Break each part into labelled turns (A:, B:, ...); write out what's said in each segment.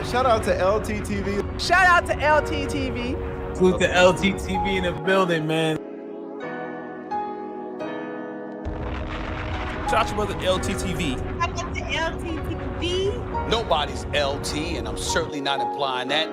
A: Shout out to LTTV.
B: Shout out to LTTV.
C: Salute to LTTV in the building, man.
D: Shout out to brother LTTV.
B: Shout out to LTTV.
E: Nobody's LT, and I'm certainly not implying that.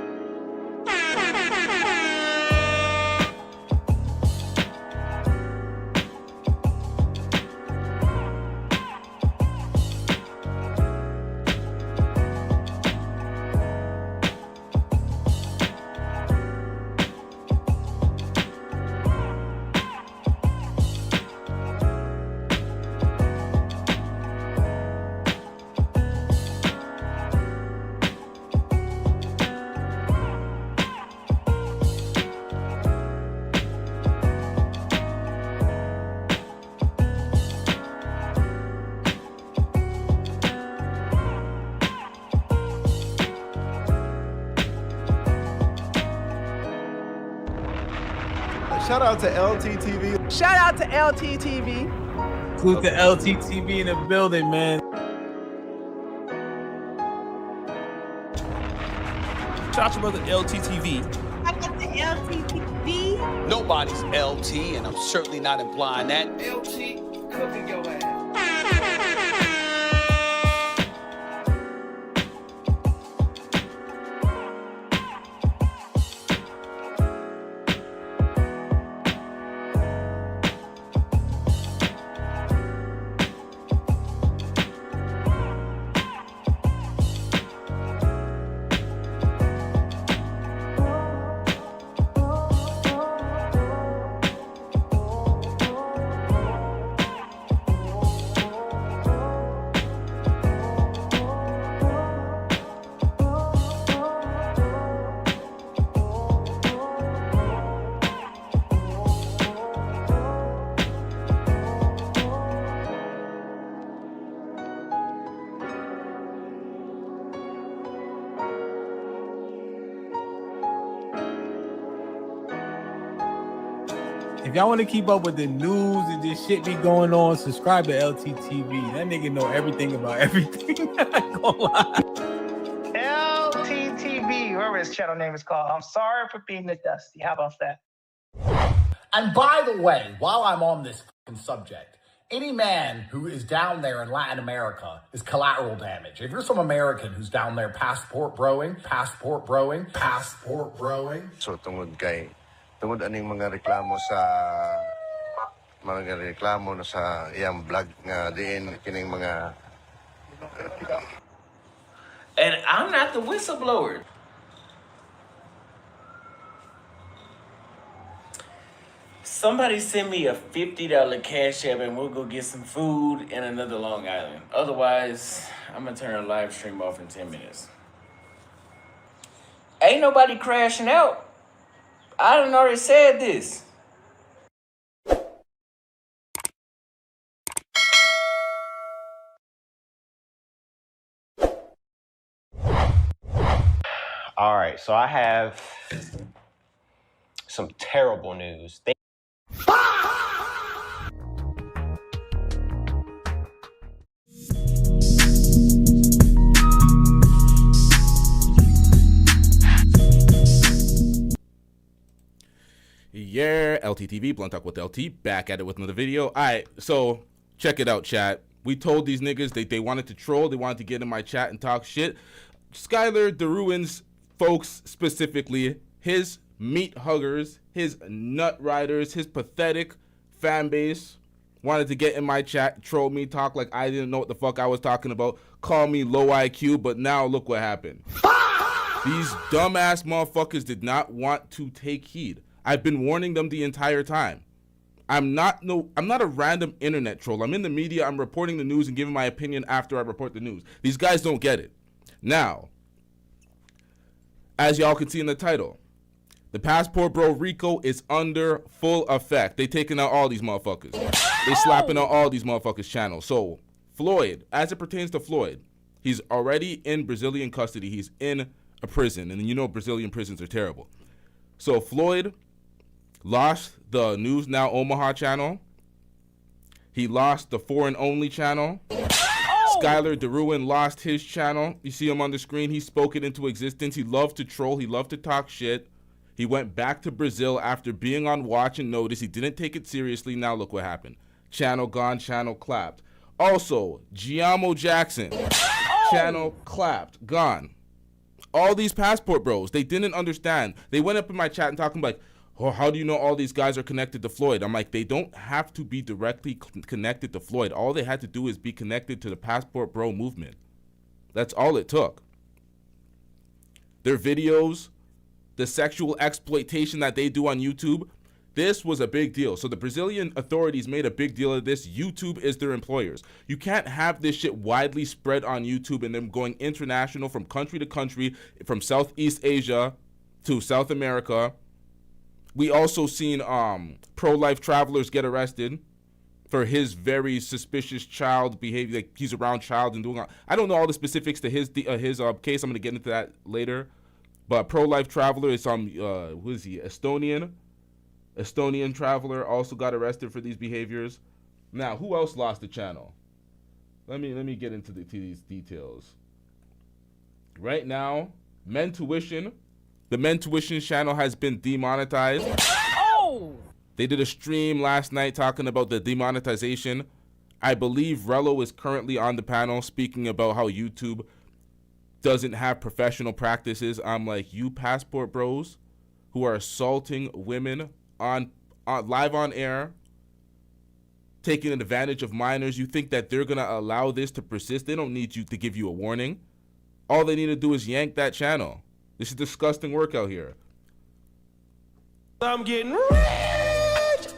A: Shout out to LTTV.
B: Shout out to LTTV.
C: Salute to LTTV in the building, man.
D: Shout out to brother LTTV.
B: Shout out to LTTV.
E: Nobody's LT, and I'm certainly not implying that.
F: LT cooking your ass.
C: If y'all want to keep up with the news and this shit be going on, subscribe to LTTV. That nigga know everything about everything. I ain't gonna lie.
F: LTTV, whatever his channel name is called. I'm sorry for being the dusty. How about that?
G: And by the way, while I'm on this fucking subject, any man who is down there in Latin America is collateral damage. If you're some American who's down there passport broing.
H: So tungod aning mga reklamo na sa iyang vlog nga diin kining mga
I: And I'm not the whistleblower. Somebody send me a $50 cash app and we'll go get some food in another Long Island. Otherwise, I'm gonna turn a live stream off in 10 minutes. Ain't nobody crashing out. I done already said this.
J: All right, so I have some terrible news.
K: Yeah, LTTV, Blunt Talk with LT, back at it with another video. All right, so check it out, chat. We told these niggas they wanted to troll, they wanted to get in my chat and talk shit. Skylar Derouen's folks specifically, his meat huggers, his nut riders, his pathetic fan base wanted to get in my chat, troll me, talk like I didn't know what the fuck I was talking about, call me low IQ, but now look what happened. These dumbass motherfuckers did not want to take heed. I've been warning them the entire time. I'm not a random internet troll. I'm in the media, I'm reporting the news and giving my opinion after I report the news. These guys don't get it. Now, as y'all can see in the title, the Passport Bro Rico is under full effect. They taking out all these motherfuckers. They slapping out all these motherfuckers' channels. So, Floyd, as it pertains to Floyd, he's already in Brazilian custody. He's in a prison, and you know Brazilian prisons are terrible. So, Floyd lost the News Now Omaha channel. He lost the Foreign Only channel. Skylar Derouen lost his channel. You see him on the screen. He spoke it into existence. He loved to troll. He loved to talk shit. He went back to Brazil after being on watch and notice. He didn't take it seriously. Now look what happened. Channel gone, channel clapped. Also, GIAMO Jackson, channel clapped, gone. All these passport bros, they didn't understand. They went up in my chat and talking like, oh, how do you know all these guys are connected to Floyd? I'm like, they don't have to be directly connected to Floyd. All they had to do is be connected to the passport bro movement. That's all it took. Their videos, the sexual exploitation that they do on YouTube, this was a big deal. So the Brazilian authorities made a big deal of this. YouTube is their employers. You can't have this shit widely spread on YouTube and them going international from country to country, from Southeast Asia to South America. We also seen pro-life travelers get arrested for his very suspicious child behavior. Like he's around child and doing. I don't know all the specifics to his case. I'm gonna get into that later. But pro-life traveler is who is he? Estonian traveler also got arrested for these behaviors. Now, who else lost the channel? Let me get into these details. Right now, Men Tuition. The Men Tuition channel has been demonetized.
B: Oh!
K: They did a stream last night talking about the demonetization. I believe Rello is currently on the panel speaking about how YouTube doesn't have professional practices. I'm like, you passport bros who are assaulting women on live on air, taking advantage of minors, you think that they're gonna allow this to persist? They don't need you to give you a warning. All they need to do is yank that channel. This is disgusting work out here.
D: I'm getting rich.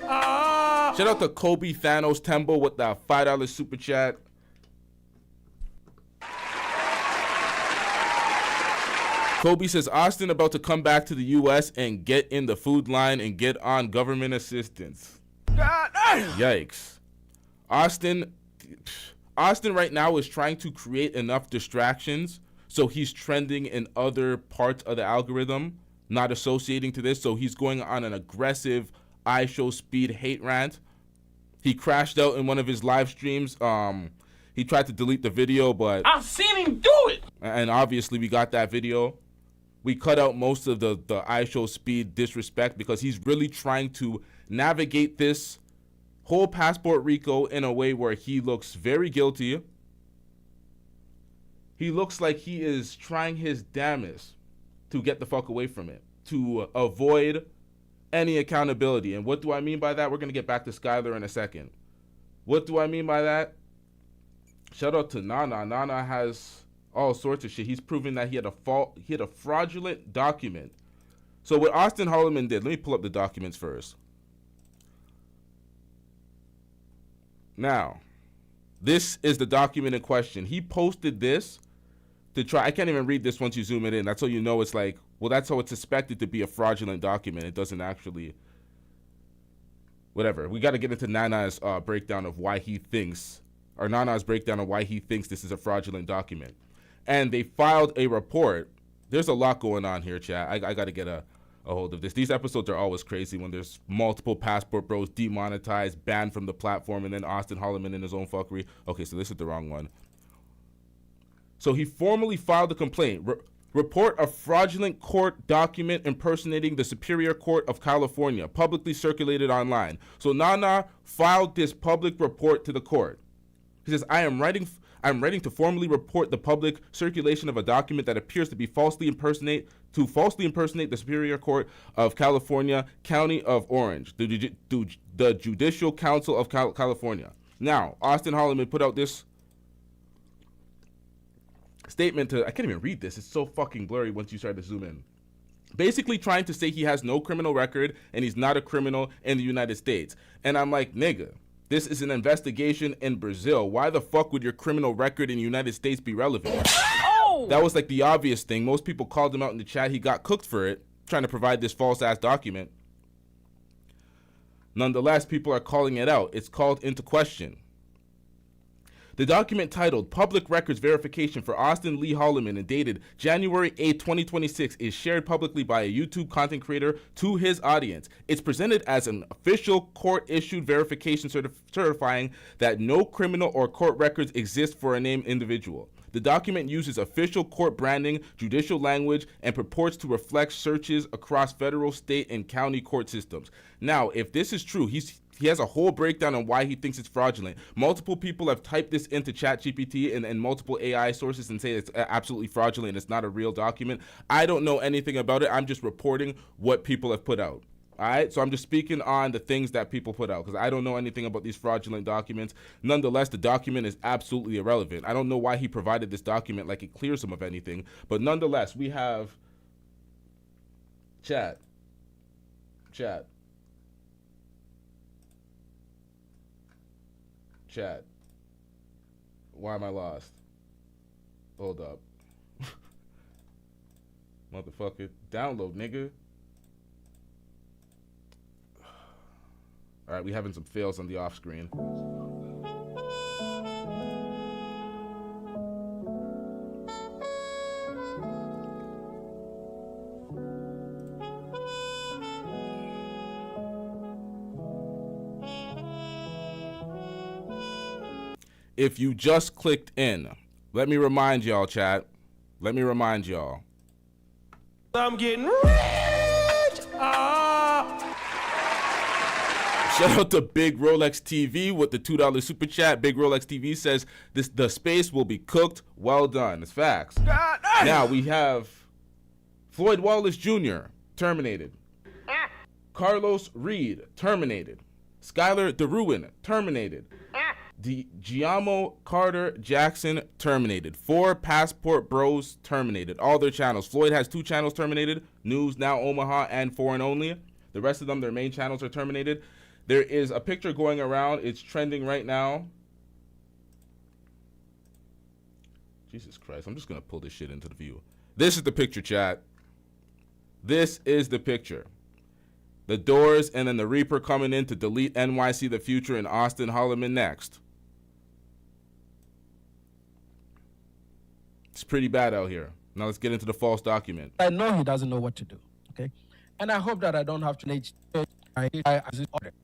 K: Shout out to Kobe Thanos Tembo with the $5 super chat. Kobe says, Austin about to come back to the U.S. and get in the food line and get on government assistance. Yikes. Austin right now is trying to create enough distractions so he's trending in other parts of the algorithm, not associating to this. So he's going on an aggressive iShow speed hate rant. He crashed out in one of his live streams. He tried to delete the video, but
I: I've seen him do it.
K: And obviously we got that video. We cut out most of the iShow speed disrespect because he's really trying to navigate this whole passport RICO in a way where he looks very guilty. He looks like he is trying his damnedest to get the fuck away from it, to avoid any accountability. And what do I mean by that? We're going to get back to Skylar in a second. What do I mean by that? Shout out to Nana. Nana has all sorts of shit. He's proven that he had a fraudulent document. So what Austin Holloman did, let me pull up the documents first. Now, this is the document in question. He posted this to try, I can't even read this once you zoom it in. That's how you know it's like, well, that's how it's suspected to be a fraudulent document. It doesn't actually, whatever. We got to get into Nana's breakdown of why he thinks, or Nana's breakdown of why he thinks this is a fraudulent document. And they filed a report. There's a lot going on here, chat. I got to get a hold of this. These episodes are always crazy when there's multiple passport bros demonetized, banned from the platform, and then Austin Holloman in his own fuckery. Okay, so this is the wrong one. So he formally filed a complaint. Report a fraudulent court document impersonating the Superior Court of California, publicly circulated online. So Nana filed this public report to the court. He says, I'm writing to formally report the public circulation of a document that appears to falsely impersonate the Superior Court of California, County of Orange, the Judicial Council of California. Now, Austin Holloman put out this statement I can't even read this. It's so fucking blurry once you start to zoom in. Basically trying to say he has no criminal record and he's not a criminal in the United States. And I'm like, nigga, this is an investigation in Brazil. Why the fuck would your criminal record in the United States be relevant? Oh! That was like the obvious thing. Most people called him out in the chat. He got cooked for it, trying to provide this false-ass document. Nonetheless, people are calling it out. It's called into question. The document titled Public Records Verification for Austin Lee Holloman and dated January 8, 2026 is shared publicly by a YouTube content creator to his audience. It's presented as an official court-issued verification certifying that no criminal or court records exist for a named individual. The document uses official court branding, judicial language, and purports to reflect searches across federal, state, and county court systems. Now, if this is true, he has a whole breakdown on why he thinks it's fraudulent. Multiple people have typed this into ChatGPT and multiple AI sources and say it's absolutely fraudulent. It's not a real document. I don't know anything about it. I'm just reporting what people have put out. All right, so I'm just speaking on the things that people put out because I don't know anything about these fraudulent documents. Nonetheless, the document is absolutely irrelevant. I don't know why he provided this document like it clears him of anything. But nonetheless, we have chat. Why am I lost? Hold up. Motherfucker. Download, nigga. All right, we having some fails on the off screen. If you just clicked in, let me remind y'all, chat. Let me remind y'all.
D: I'm getting rich.
K: Shout out to Big Rolex TV with the $2 super chat. Big Rolex TV says the space will be cooked. Well done. It's facts. Now we have Floyd Wallace Jr. terminated. Carlos Reed terminated. Skylar Derouen terminated. GIAMO Carter Jackson terminated. 4 Passport Bros terminated. All their channels. Floyd has 2 channels terminated. News Now Omaha and Foreign Only. The rest of them, their main channels are terminated. There is a picture going around. It's trending right now. Jesus Christ. I'm just going to pull this shit into the view. This is the picture, chat. This is the picture. The Doors and then the Reaper coming in to delete NYC The Future and Austin Holloman next. It's pretty bad out here. Now let's get into the false document.
L: I know he doesn't know what to do, okay? And I hope that I don't have to late.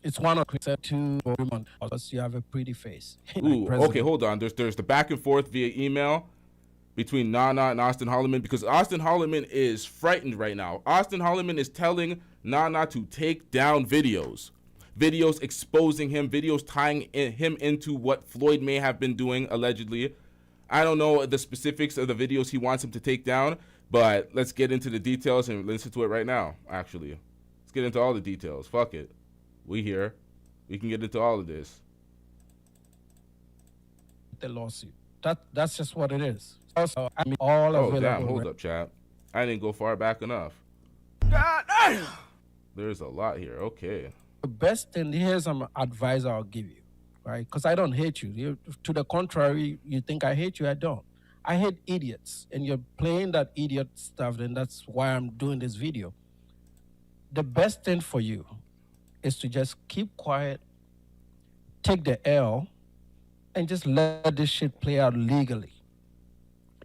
L: It's one of two months because you have a pretty face.
K: Ooh, okay, hold on. There's the back and forth via email between Nana and Austin Holloman because Austin Holloman is frightened right now. Austin Holloman is telling Nana to take down videos exposing him, videos tying him into what Floyd may have been doing allegedly. I don't know the specifics of the videos he wants him to take down, but let's get into the details and listen to it right now, actually. Let's get into all the details. Fuck it. We here. We can get into all of this.
L: The lawsuit. That's just what it is. Also, I mean, all available.
K: Oh, damn. Hold up, chat. I didn't go far back enough.
L: God damn.
K: There's a lot here. Okay.
L: The best thing, here's some advice I'll give you, right? Because I don't hate you. To the contrary, you think I hate you. I don't. I hate idiots. And you're playing that idiot stuff, and that's why I'm doing this video. The best thing for you is to just keep quiet, take the L, and just let this shit play out legally.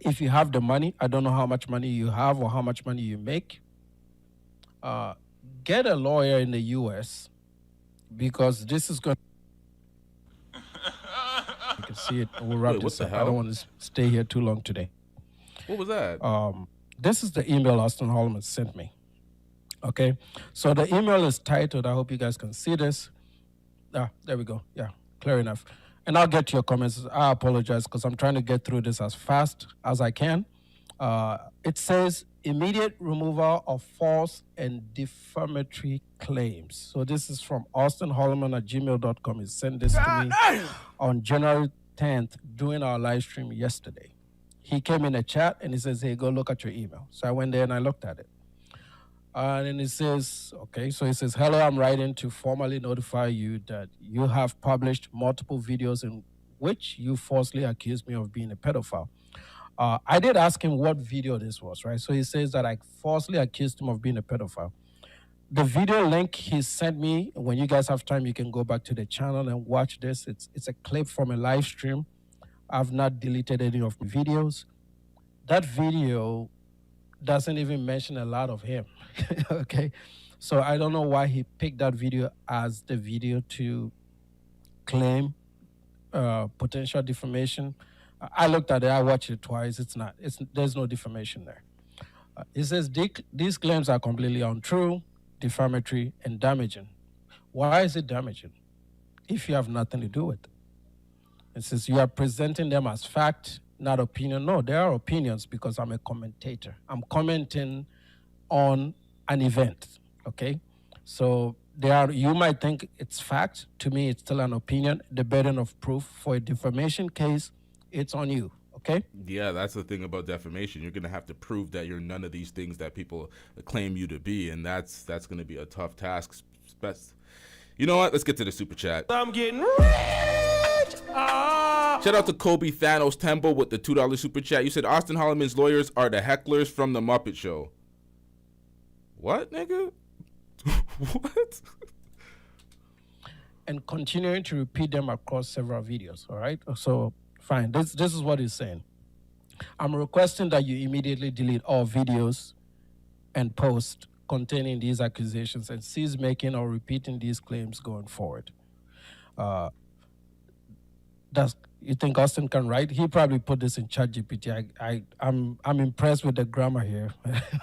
L: If you have the money, I don't know how much money you have or how much money you make, get a lawyer in the U.S. because this is going to... You can see it. We'll wrap this up. I don't want to stay here too long today.
K: What was that?
L: This is the email Austin Holloman sent me. Okay? So the email is titled, I hope you guys can see this. There we go. Yeah, clear enough. And I'll get to your comments. I apologize because I'm trying to get through this as fast as I can. It says, immediate removal of false and defamatory claims. So this is from austinholloman@gmail.com. He sent this to me on January 10th during our live stream yesterday. He came in a chat and he says, hey, go look at your email. So I went there and I looked at it. And then it says, okay, so he says, hello, I'm writing to formally notify you that you have published multiple videos in which you falsely accused me of being a pedophile. I did ask him what video this was, right? So he says that I falsely accused him of being a pedophile. The video link he sent me, when you guys have time, you can go back to the channel and watch this. It's a clip from a live stream I've not deleted any of my videos. That video doesn't even mention a lot of him. Okay, so I don't know why he picked that video as the video to claim potential defamation. I looked at it. I watched it twice. There's no defamation there. It says these claims are completely untrue, defamatory, and damaging. Why is it damaging if you have nothing to do with it? It says you are presenting them as fact, not opinion. No, there are opinions because I'm a commentator. I'm commenting on an event, okay? So you might think it's fact. To me, it's still an opinion. The burden of proof for a defamation case, it's on you, okay?
K: Yeah, that's the thing about defamation. You're going to have to prove that you're none of these things that people claim you to be, and that's going to be a tough task. You know what? Let's get to the super chat.
D: I'm getting rich.
K: Shout out to Kobe Thanos Temple with the $2 super chat. You said Austin Holloman's lawyers are the hecklers from the Muppet Show. What, nigga? What?
L: And continuing to repeat them across several videos, all right? So, fine. This is what he's saying. I'm requesting that you immediately delete all videos and posts containing these accusations and cease making or repeating these claims going forward. You think Austin can write? He probably put this in ChatGPT. I'm impressed with the grammar here.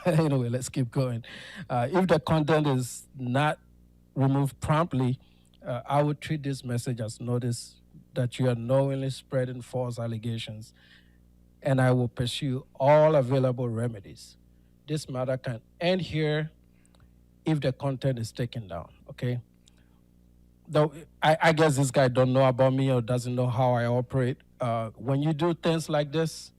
L: Anyway, let's keep going. If the content is not removed promptly, I would treat this message as notice that you are knowingly spreading false allegations, and I will pursue all available remedies. This matter can end here if the content is taken down, okay? Though I guess this guy don't know about me or doesn't know how I operate. When you do things like this,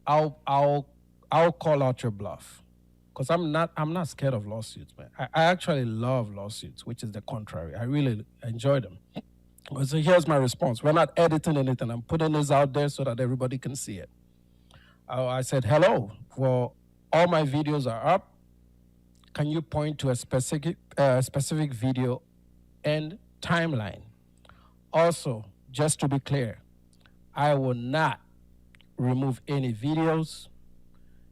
L: I'll call out your bluff, because I'm not scared of lawsuits, man. I actually love lawsuits, which is the contrary. I really enjoy them. So here's my response. We're not editing anything. I'm putting this out there so that everybody can see it. I said, hello. Well, all my videos are up. Can you point to a specific video and timeline? Also, just to be clear, I will not remove any videos.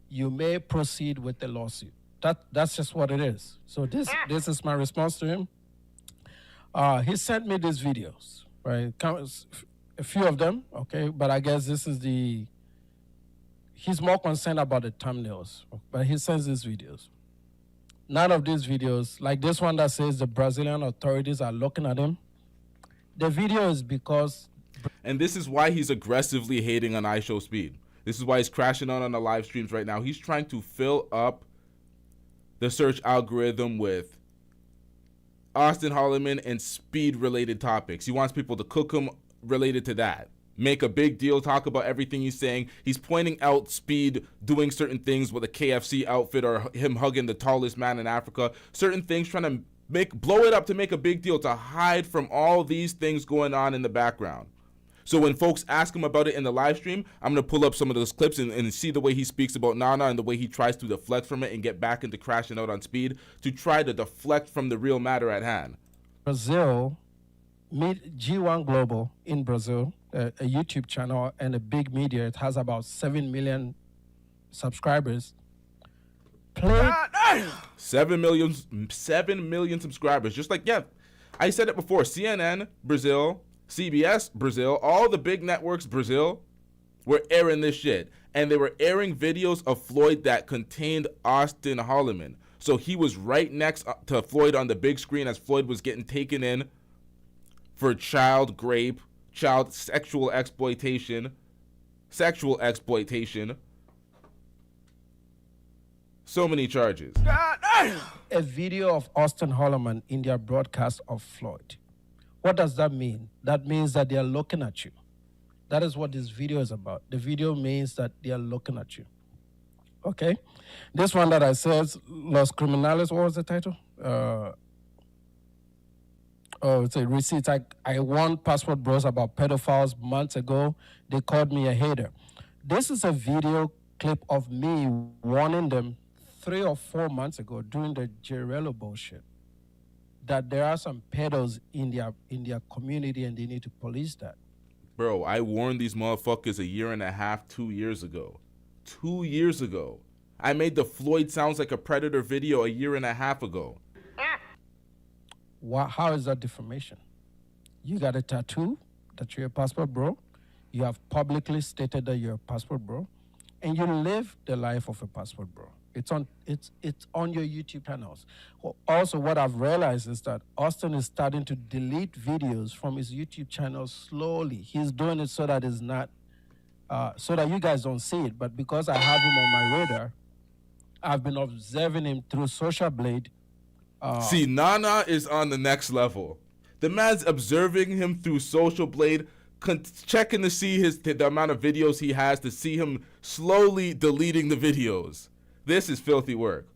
L: You may proceed with the lawsuit. That's just what it is. So this is my response to him. He sent me these videos, right? A few of them, okay, but I guess he's more concerned about the thumbnails, but he sends these videos. None of these videos, like this one that says the Brazilian authorities are looking at him, the video is because...
K: And this is why he's aggressively hating on iShowSpeed. This is why he's crashing on the live streams right now. He's trying to fill up the search algorithm with Austin Holloman and speed-related topics. He wants people to cook him related to that. Make a big deal, talk about everything he's saying. He's pointing out Speed doing certain things with a KFC outfit or him hugging the tallest man in Africa. Certain things, trying to blow it up to make a big deal, to hide from all these things going on in the background. So when folks ask him about it in the live stream, I'm going to pull up some of those clips and see the way he speaks about Nana and the way he tries to deflect from it and get back into crashing out on Speed to try to deflect from the real matter at hand.
L: Brazil, meet G1 Global in Brazil, a YouTube channel and a big media. It has about 7 million subscribers.
K: 7 million subscribers. Just like, yeah, I said it before. CNN, Brazil, CBS, Brazil, all the big networks, Brazil, were airing this shit. And they were airing videos of Floyd that contained Austin Holloman. So he was right next to Floyd on the big screen as Floyd was getting taken in for child rape, child sexual exploitation. So many charges.
L: A video of Austin Holloman in their broadcast of Floyd. What does that mean? That means that they are looking at you. That is what this video is about. The video means that they are looking at you. Okay? This one that I said, Los Criminales, what was the title? It's a receipt. I won Passport Bros about pedophiles months ago. They called me a hater. This is a video clip of me warning them 3 or 4 months ago during the Gerello bullshit that there are some pedos in their community and they need to police that.
K: Bro, I warned these motherfuckers a year and a half, 2 years ago. 2 years ago. I made the Floyd sounds like a predator video a year and a half ago.
L: How is that defamation? You got a tattoo that you're a passport bro. You have publicly stated that you're a passport bro, and you live the life of a passport bro. It's on your YouTube channels. Also, what I've realized is that Austin is starting to delete videos from his YouTube channel slowly. He's doing it so that it's not, so that you guys don't see it. But because I have him on my radar, I've been observing him through Social Blade.
K: See, Nana is on the next level. The man's observing him through Social Blade, checking to see the amount of videos he has, to see him slowly deleting the videos. This is filthy work.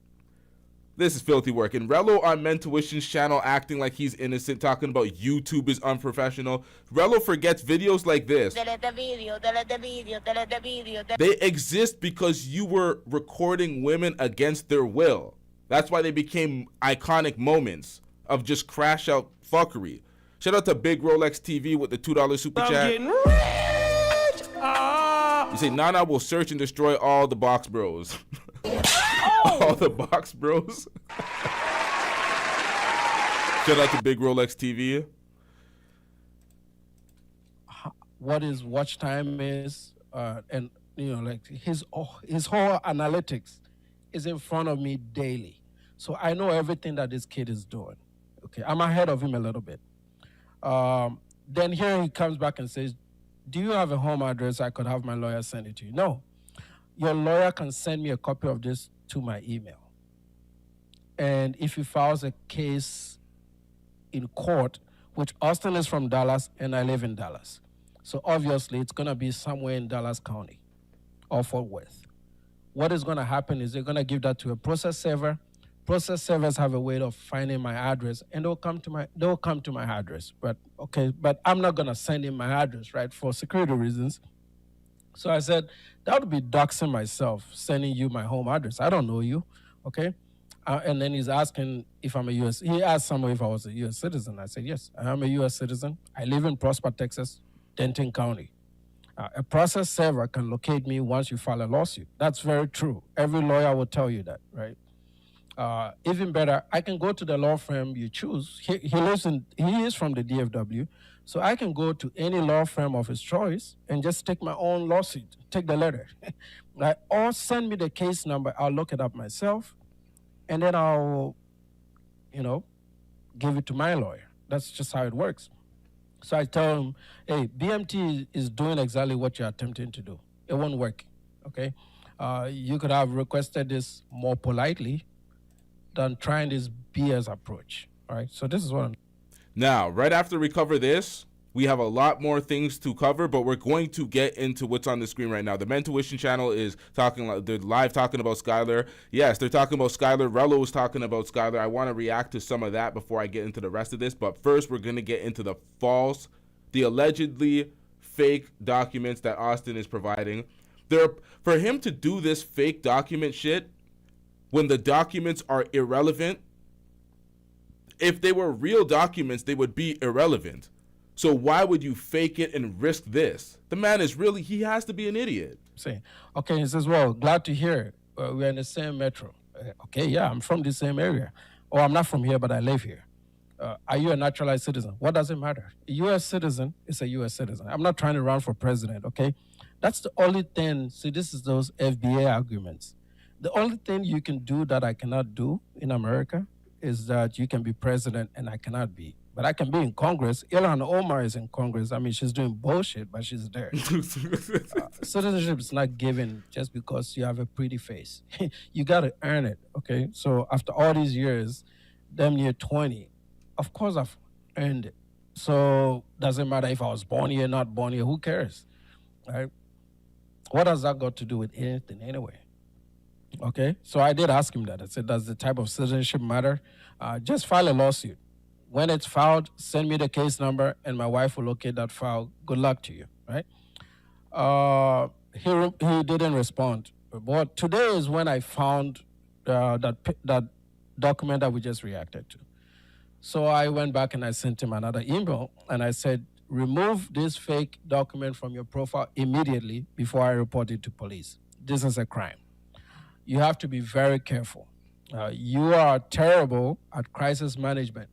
K: This is filthy work. And Rello on Mentuition's channel acting like he's innocent, talking about YouTube is unprofessional. Rello forgets videos like this.
D: Delete the video, delete the video, delete the video.
K: They exist because you were recording women against their will. That's why they became iconic moments of just crash out fuckery. Shout out to Big Rolex TV with the $2 super chat.
D: Getting rich.
K: You say Nana will search and destroy all the box bros. All the box bros. Shout out to Big Rolex TV.
L: What his watch time is, and like his whole analytics is in front of me daily, so I know everything that this kid is doing. Okay, I'm ahead of him a little bit. Then here he comes back and says, "Do you have a home address? I could have my lawyer send it to you." No, your lawyer can send me a copy of this to my email. And if he files a case in court, which Austin is from Dallas and I live in Dallas, so obviously it's going to be somewhere in Dallas County or Fort Worth. What is going to happen is they're going to give that to a process server. Process servers have a way of finding my address, and they'll come to my address. But I'm not going to send him my address, right, for security reasons. So I said, that would be doxing myself, sending you my home address. I don't know you, okay? And then he's asking if I'm a U.S. He asked someone if I was a U.S. citizen. I said, yes, I am a U.S. citizen. I live in Prosper, Texas, Denton County. A process server can locate me once you file a lawsuit. That's very true. Every lawyer will tell you that, right? Even better, I can go to the law firm you choose. He is from the DFW, so I can go to any law firm of his choice and just take my own lawsuit, take the letter, right? Or send me the case number. I'll look it up myself, and then I'll, give it to my lawyer. That's just how it works. So I tell him, hey, BMT is doing exactly what you're attempting to do. It won't work, okay? You could have requested this more politely than trying this BS approach, all right? So this is what I'm...
K: Now, right after we cover this, we have a lot more things to cover, but we're going to get into what's on the screen right now. The Mentuition channel is they're live talking about Skylar. Yes, they're talking about Skylar. Rello is talking about Skylar. I want to react to some of that before I get into the rest of this, but first we're going to get into the allegedly fake documents that Austin is providing. For him to do this fake document shit, when the documents are irrelevant, if they were real documents, they would be irrelevant. So why would you fake it and risk this? The man is he has to be an idiot.
L: Okay, he says, well, glad to hear we're in the same metro. Okay, yeah, I'm from the same area. Or I'm not from here, but I live here. Are you a naturalized citizen? What does it matter? A U.S. citizen is a U.S. citizen. I'm not trying to run for president, okay? That's the only thing. See, this is those FBA arguments. The only thing you can do that I cannot do in America is that you can be president and I cannot be. But I can be in Congress. Ilhan Omar is in Congress. I mean, she's doing bullshit, but she's there. Citizenship is not given just because you have a pretty face. You got to earn it, okay? So after all these years, damn near 20, of course I've earned it. So doesn't matter if I was born here, not born here, who cares, right? What has that got to do with anything anyway? Okay, so I did ask him that. I said, does the type of citizenship matter? Just file a lawsuit. When it's filed, send me the case number, and my wife will locate that file. Good luck to you, right? He didn't respond. But today is when I found that document that we just reacted to. So I went back and I sent him another email, and I said, remove this fake document from your profile immediately before I report it to police. This is a crime. You have to be very careful. You are terrible at crisis management.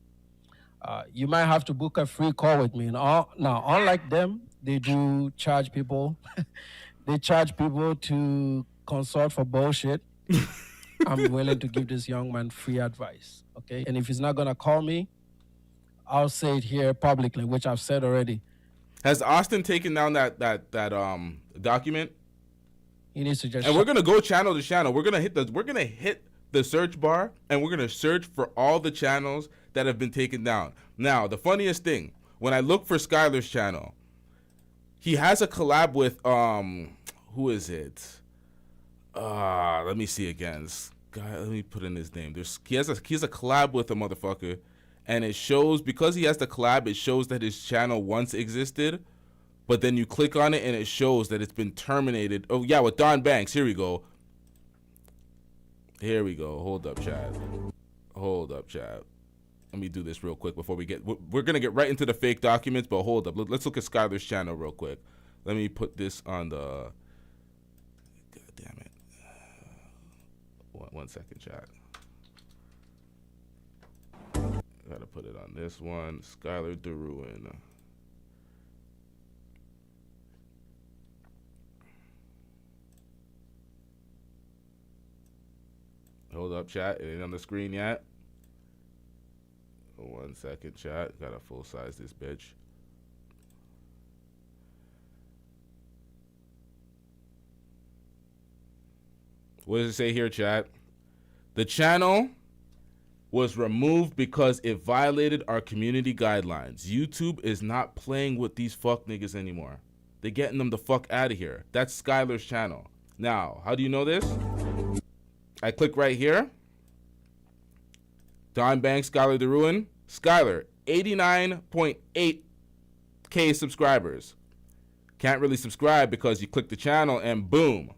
L: You might have to book a free call with me. Now, unlike them, they do charge people. They charge people to consult for bullshit. I'm willing to give this young man free advice, okay? And if he's not gonna call me, I'll say it here publicly, which I've said already.
K: Has Austin taken down that document?
L: He needs to just.
K: And we're gonna go channel to channel. We're gonna hit the search bar, and we're gonna search for all the channels that have been taken down. Now, the funniest thing, when I look for Skylar's channel, he has a collab with who is it? Let me see again. Let me put in his name. He has a collab with a motherfucker, and it shows, because he has the collab, it shows that his channel once existed, but then you click on it and it shows that it's been terminated. Oh yeah, with Don Banks. Here we go. Hold up, Chad. Let me do this real quick before we're gonna get right into the fake documents, but hold up. Let's look at Skylar's channel real quick. Let me put this on the, God damn it. One second, chat. Gotta put it on this one. Skylar Derouen. Hold up, chat. It ain't on the screen yet. 1 second, chat. Gotta full size this bitch. What does it say here, chat? The channel was removed because it violated our community guidelines. YouTube is not playing with these fuck niggas anymore. They're getting them the fuck out of here. That's Skylar's channel. Now, how do you know this? I click right here. Don Banks, Skylar Derouen. Skylar, 89.8K subscribers. Can't really subscribe because you click the channel and boom.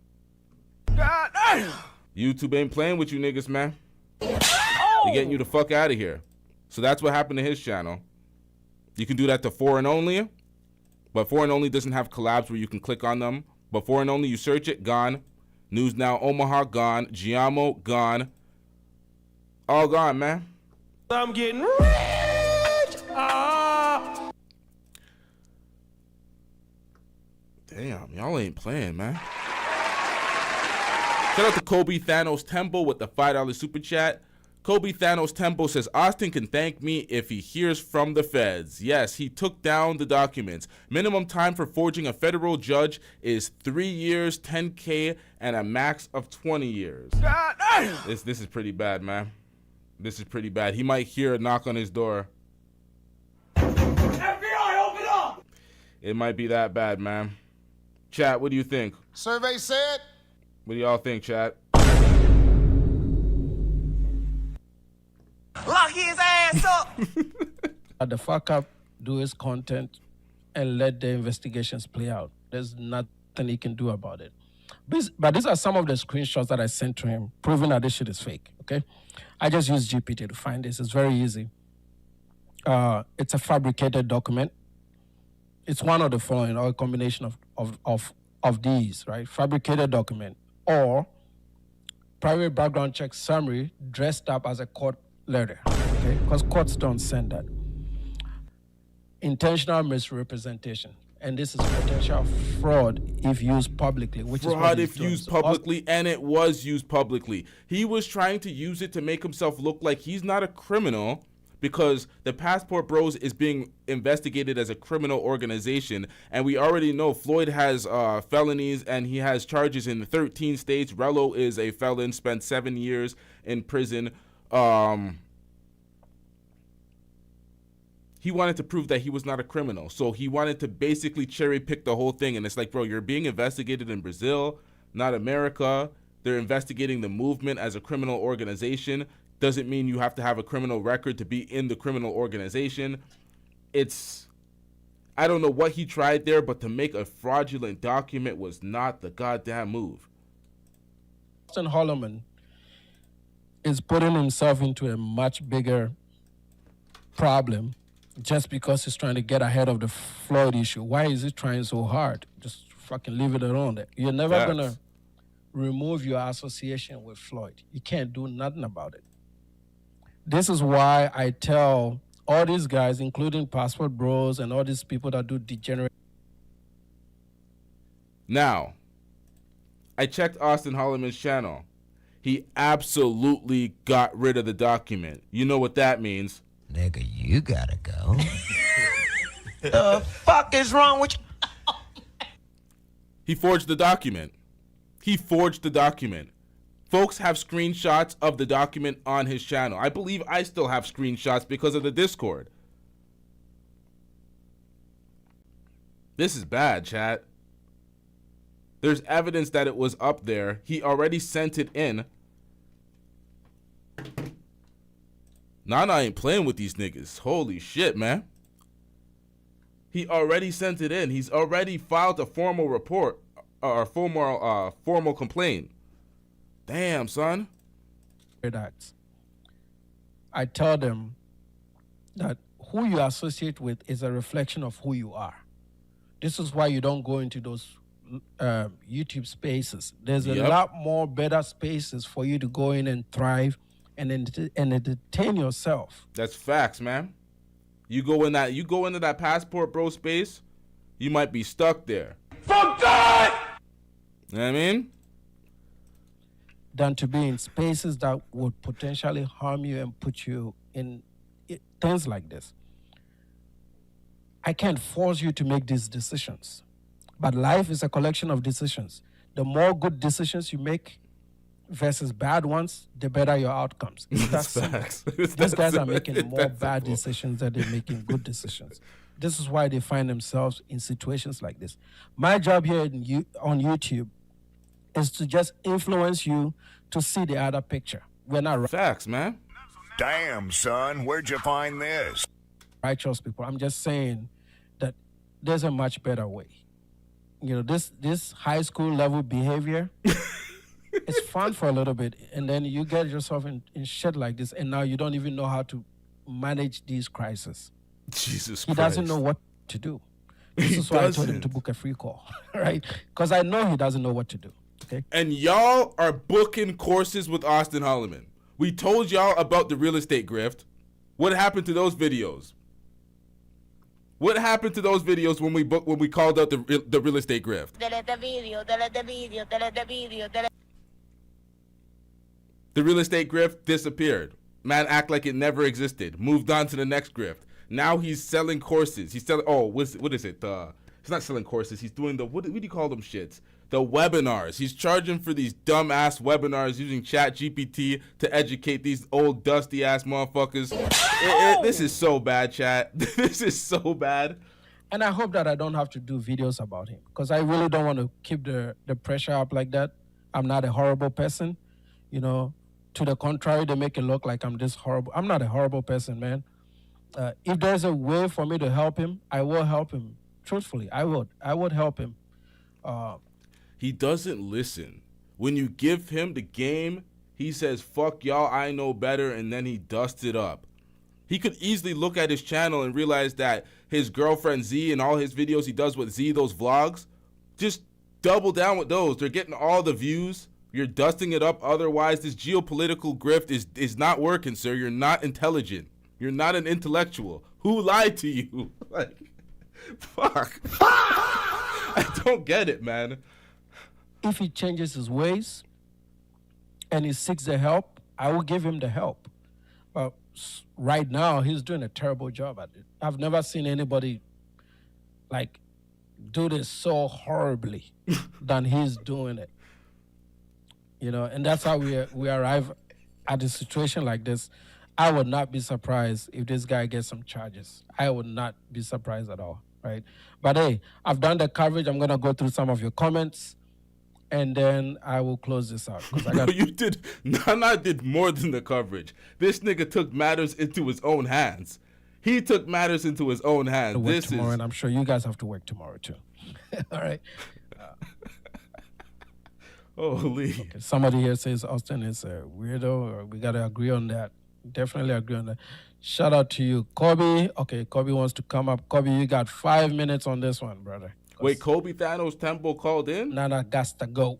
B: God damn.
K: YouTube ain't playing with you niggas, man. They're getting you the fuck out of here. So that's what happened to his channel. You can do that to foreign only, but foreign only doesn't have collabs where you can click on them. But foreign only, you search it, gone. News Now Omaha, gone. GIAMO, gone. All gone, man.
B: I'm getting rich.
K: Damn, y'all ain't playing, man. Shout out to Kobe Thanos Tempo with the $5 super chat. Kobe Thanos Tempo says, Austin can thank me if he hears from the feds. Yes, he took down the documents. Minimum time for forging a federal judge is 3 years, 10K, and a max of 20 years.
B: God damn.
K: This is pretty bad, man. This is pretty bad. He might hear a knock on his door.
B: FBI, open up.
K: It might be that bad, man. Chat, what do you think?
H: Survey said.
K: What do y'all think, chat?
B: Lock his ass up.
L: The fuck up, do his content, and let the investigations play out. There's nothing he can do about it. But these are some of the screenshots that I sent to him, proving that this shit is fake, okay? I just used GPT to find this. It's very easy. It's a fabricated document. It's one of the following, or a combination of these, right? Fabricated document, or private background check summary dressed up as a court letter, okay? Because courts don't send that. Intentional misrepresentation. And this is potential fraud if used publicly, which is
K: fraud if used publicly, and it was used publicly. He was trying to use it to make himself look like he's not a criminal because the Passport Bros is being investigated as a criminal organization, and we already know Floyd has felonies and he has charges in 13 states. Rello is a felon, spent 7 years in prison. He wanted to prove that he was not a criminal. So he wanted to basically cherry pick the whole thing. And it's like, bro, you're being investigated in Brazil, not America. They're investigating the movement as a criminal organization. Doesn't mean you have to have a criminal record to be in the criminal organization. I don't know what he tried there, but to make a fraudulent document was not the goddamn move.
L: Austin Holloman is putting himself into a much bigger problem just because he's trying to get ahead of the Floyd issue. Why is he trying so hard? Just fucking leave it alone. You're never
K: Facts.
L: gonna remove your association with Floyd. You can't do nothing about it. This is why I tell all these guys, including Passport Bros and all these people that do degenerate.
K: Now, I checked Austin Holloman's channel. He absolutely got rid of the document. You know what that means.
B: Nigga, you gotta go.
E: The fuck is wrong with you?
K: He forged the document. He forged the document. Folks have screenshots of the document on his channel. I believe I still have screenshots because of the Discord. This is bad, chat. There's evidence that it was up there. He already sent it in. Nana ain't playing with these niggas. Holy shit, man. He already sent it in. He's already filed a formal report or formal complaint. Damn, son.
L: I tell them that who you associate with is a reflection of who you are. This is why you don't go into those YouTube spaces. There's a lot more better spaces for you to go in and thrive and entertain yourself.
K: That's facts, man. You go into that Passport Bro space, you might be stuck there.
B: For God!
K: You know what I mean?
L: Than to be in spaces that would potentially harm you and put you in things like this. I can't force you to make these decisions, but life is a collection of decisions. The more good decisions you make versus bad ones, the better your outcomes. That's facts. These guys are making more bad decisions than they're making good decisions. This is why they find themselves in situations like this. My job here on YouTube is to just influence you to see the other picture. We're not
K: facts, man.
M: Damn, son, where'd you find this?
L: Righteous people. I'm just saying that there's a much better way. You know, this high school level behavior, it's fun for a little bit, and then you get yourself in shit like this, and now you don't even know how to manage these crises.
K: Jesus Christ.
L: He doesn't know what to do. This is why I told him to book a free call, right? Because I know he doesn't know what to do. Okay.
K: And y'all are booking courses with Austin Holloman. We told y'all about the real estate grift. What happened to those videos? What happened to those videos when we called out the real estate grift?
D: Delete the video, delete the video, delete the video, delete.
K: The real estate grift disappeared. Man act like it never existed. Moved on to the next grift. Now he's selling courses. He's selling, what is it? He's not selling courses. He's doing what do you call them shits? The webinars. He's charging for these dumb-ass webinars using ChatGPT to educate these old dusty-ass motherfuckers. This is so bad, chat. This is so bad.
L: And I hope that I don't have to do videos about him, because I really don't want to keep the pressure up like that. I'm not a horrible person. You know, to the contrary, they make it look like I'm this horrible. I'm not a horrible person, man. If there's a way for me to help him, I will help him. Truthfully, I would help him.
K: He doesn't listen. When you give him the game, he says, fuck y'all, I know better, and then he dusts it up. He could easily look at his channel and realize that his girlfriend Z and all his videos he does with Z, those vlogs, just double down with those. They're getting all the views. You're dusting it up. Otherwise, this geopolitical grift is not working, sir. You're not intelligent. You're not an intellectual. Who lied to you? Like, fuck. I don't get it, man.
L: If he changes his ways and he seeks the help, I will give him the help. But right now, he's doing a terrible job at it. I've never seen anybody like do this so horribly than he's doing it. You know, and that's how we arrive at a situation like this. I would not be surprised if this guy gets some charges. I would not be surprised at all, right? But hey, I've done the coverage. I'm gonna go through some of your comments, and then I will close this out.
K: No, you did. Nana did more than the coverage. This nigga took matters into his own hands. He took matters into his own hands.
L: This tomorrow, and I'm sure you guys have to work tomorrow too. All right.
K: Holy.
L: Okay. Somebody here says Austin is a weirdo, or we gotta agree on that. Definitely agree on that. Shout out to you, Kobe. Okay, Kobe wants to come up. Kobe, you got 5 minutes on this one, brother.
K: Wait, Kobe Thanos Temple called in?
L: Nana got to go.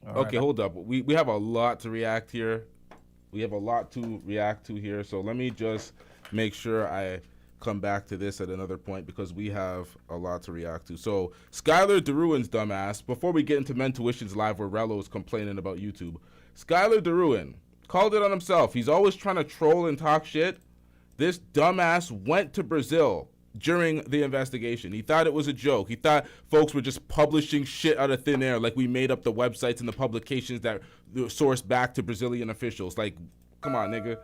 K: Okay, hold up. We have a lot to react here. We have a lot to react to here. So let me just make sure I come back to this at another point because we have a lot to react to. So Skylar Derouin's dumbass, before we get into Men Tuition's live where Rello is complaining about YouTube, Skylar Derouen called it on himself. He's always trying to troll and talk shit. This dumbass went to Brazil during the investigation. He thought it was a joke. He thought folks were just publishing shit out of thin air, like we made up the websites and the publications that sourced back to Brazilian officials. Like, come on, nigga.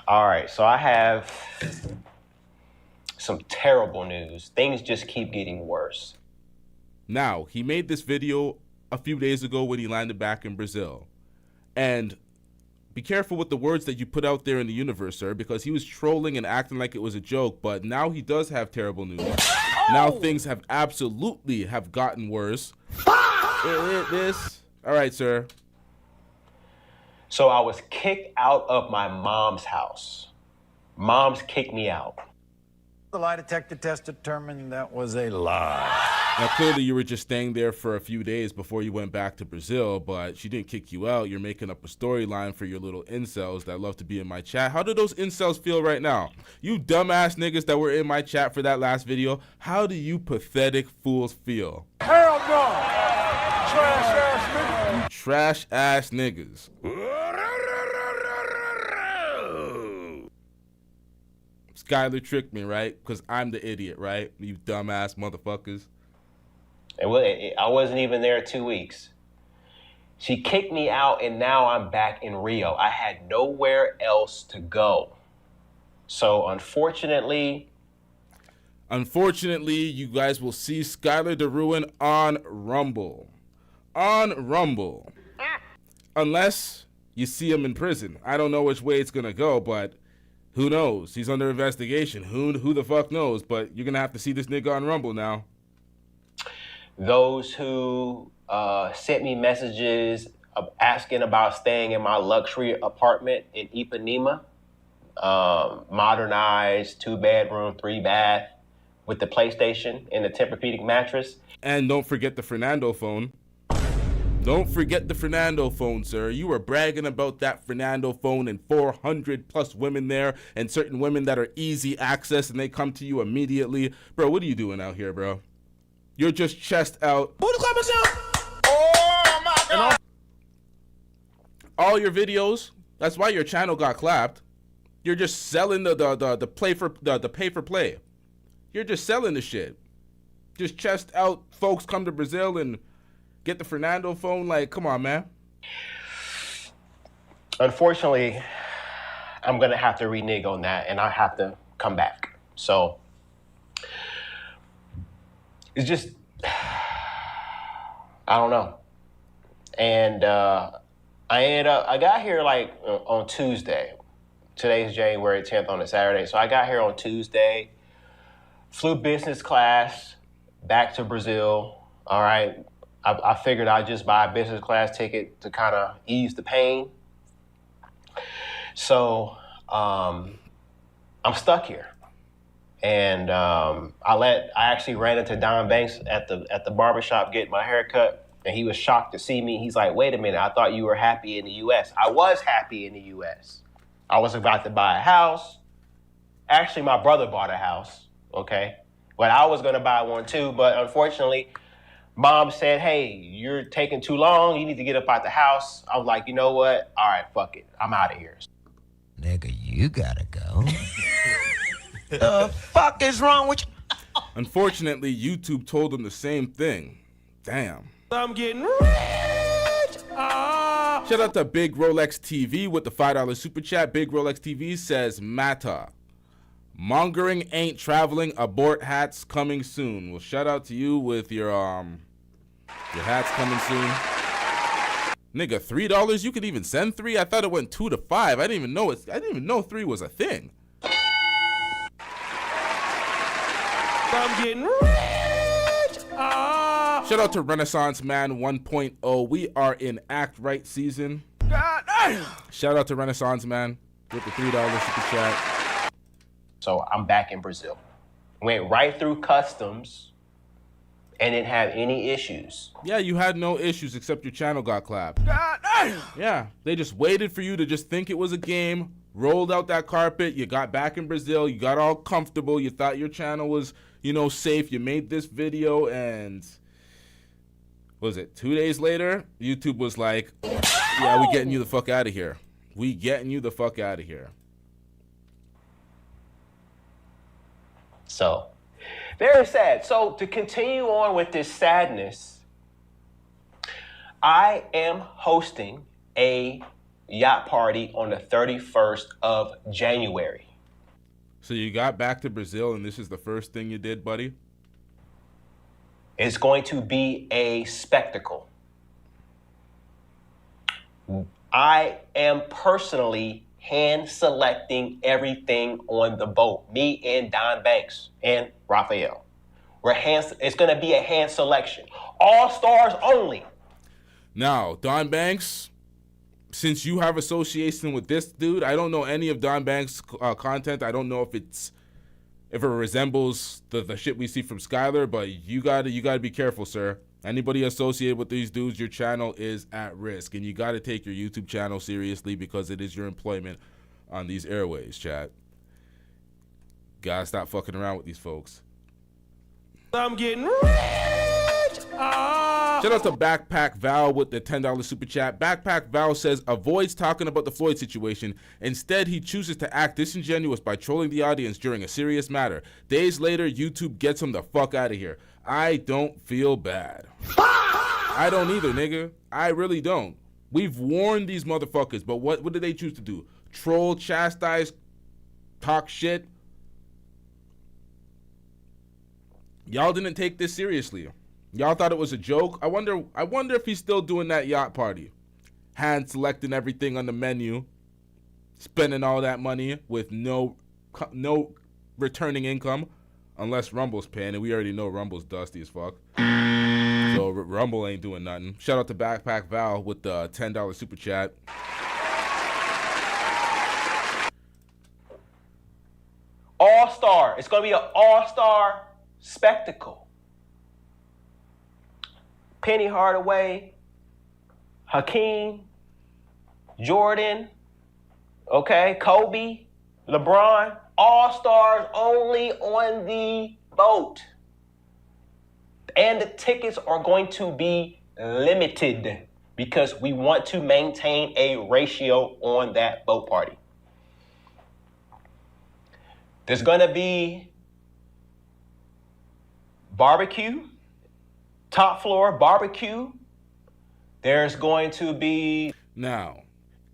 J: All right, so I have some terrible news. Things just keep getting worse.
K: Now, he made this video a few days ago when he landed back in Brazil. And be careful with the words that you put out there in the universe, sir, because he was trolling and acting like it was a joke, but now he does have terrible news. Now things have absolutely have gotten worse. All right, sir.
J: So I was kicked out of my mom's house. Mom's kicked me out.
N: The lie detector test determined that was a lie.
K: Now, clearly you were just staying there for a few days before you went back to Brazil, but she didn't kick you out. You're making up a storyline for your little incels that love to be in my chat. How do those incels feel right now? You dumbass niggas that were in my chat for that last video, how do you pathetic fools feel?
N: Hell no! Trash ass nigga.
K: You trash ass niggas. Skylar tricked me, right? Because I'm the idiot, right? You dumbass motherfuckers.
J: I wasn't even there 2 weeks. She kicked me out, and now I'm back in Rio. I had nowhere else to go. So, unfortunately,
K: you guys will see Skylar Derouen on Rumble. On Rumble. Unless you see him in prison. I don't know which way it's going to go, but who knows? He's under investigation. Who the fuck knows? But you're going to have to see this nigga on Rumble now.
J: those who sent me messages asking about staying in my luxury apartment in Ipanema, modernized 2-bedroom, 3-bath with the PlayStation and the Tempur-Pedic mattress.
K: And don't forget the Fernando phone. Don't forget the Fernando phone, sir. You were bragging about that Fernando phone and 400 plus women there and certain women that are easy access and they come to you immediately. Bro, what are you doing out here, bro? You're just chest out.
N: Oh my God!
K: All your videos, that's why your channel got clapped. You're just selling the pay for play. You're just selling the shit. Just chest out folks come to Brazil and get the Fernando phone. Like, come on, man.
J: Unfortunately, I'm going to have to renege on that and I have to come back. So it's just, I don't know. And I got here like on Tuesday. Today's January 10th on a Saturday. So I got here on Tuesday, flew business class back to Brazil. All right. I figured I'd just buy a business class ticket to kind of ease the pain. So I'm stuck here. And I actually ran into Don Banks at the barbershop getting my hair cut, and he was shocked to see me. He's like, wait a minute, I thought you were happy in the U.S. I was happy in the U.S. I was about to buy a house. Actually, my brother bought a house, okay? But I was going to buy one too, but unfortunately, Mom said, hey, you're taking too long. You need to get up out the house. I was like, you know what? All right, fuck it. I'm out of here.
B: Nigga, you gotta go.
E: The fuck is wrong with you?
K: Unfortunately, YouTube told him the same thing. Damn.
E: I'm getting rich.
K: Shout out to Big Rolex TV with the $5 super chat. Big Rolex TV says, Mata. Mongering ain't traveling. Abort hats coming soon. Well, shout out to you with your hats coming soon. Nigga, $3? You could even send 3? I thought it went 2 to 5. I didn't even know 3 was a thing.
E: I'm getting rich.
K: Shout out to Renaissance Man 1.0. We are in Act Right season. Shout out to Renaissance Man with the $3 super chat.
J: So I'm back in Brazil. Went right through customs and didn't have any issues.
K: Yeah, you had no issues except your channel got clapped. Yeah, they just waited for you to just think it was a game, rolled out that carpet, you got back in Brazil, you got all comfortable, you thought your channel was, safe, you made this video, and what was it, 2 days later, YouTube was like, yeah, we getting you the fuck out of here. We getting you the fuck out of here.
J: So, very sad. So, to continue on with this sadness, I am hosting a yacht party on the 31st of January.
K: So you got back to Brazil and this is the first thing you did, buddy?
J: It's going to be a spectacle. I am personally hand selecting everything on the boat. Me and Don Banks and Raphael. It's going to be a hand selection. All stars only.
K: Now, Don Banks, since you have association with this dude, I don't know any of Don Banks' content. I don't know if it resembles the shit we see from Skylar, but you gotta be careful, sir. Anybody associated with these dudes, your channel is at risk, and you gotta take your YouTube channel seriously because it is your employment on these airways, chat. Gotta stop fucking around with these folks.
E: I'm getting rich.
K: Shout out to Backpack Val with the $10 super chat. Backpack Val says, avoids talking about the Floyd situation. Instead, he chooses to act disingenuous by trolling the audience during a serious matter. Days later, YouTube gets him the fuck out of here. I don't feel bad. I don't either, nigga. I really don't. We've warned these motherfuckers, but what did they choose to do? Troll, chastise, talk shit? Y'all didn't take this seriously. Y'all thought it was a joke. I wonder if he's still doing that yacht party. Hand selecting everything on the menu. Spending all that money with no returning income. Unless Rumble's paying, and we already know Rumble's dusty as fuck. So Rumble ain't doing nothing. Shout out to Backpack Val with the $10 super chat.
J: All-star. It's going to be an all-star spectacle. Penny Hardaway, Hakeem, Jordan, okay, Kobe, LeBron, all-stars only on the boat. And the tickets are going to be limited because we want to maintain a ratio on that boat party. There's going to be barbecue. Top floor barbecue. There's going to be...
K: Now,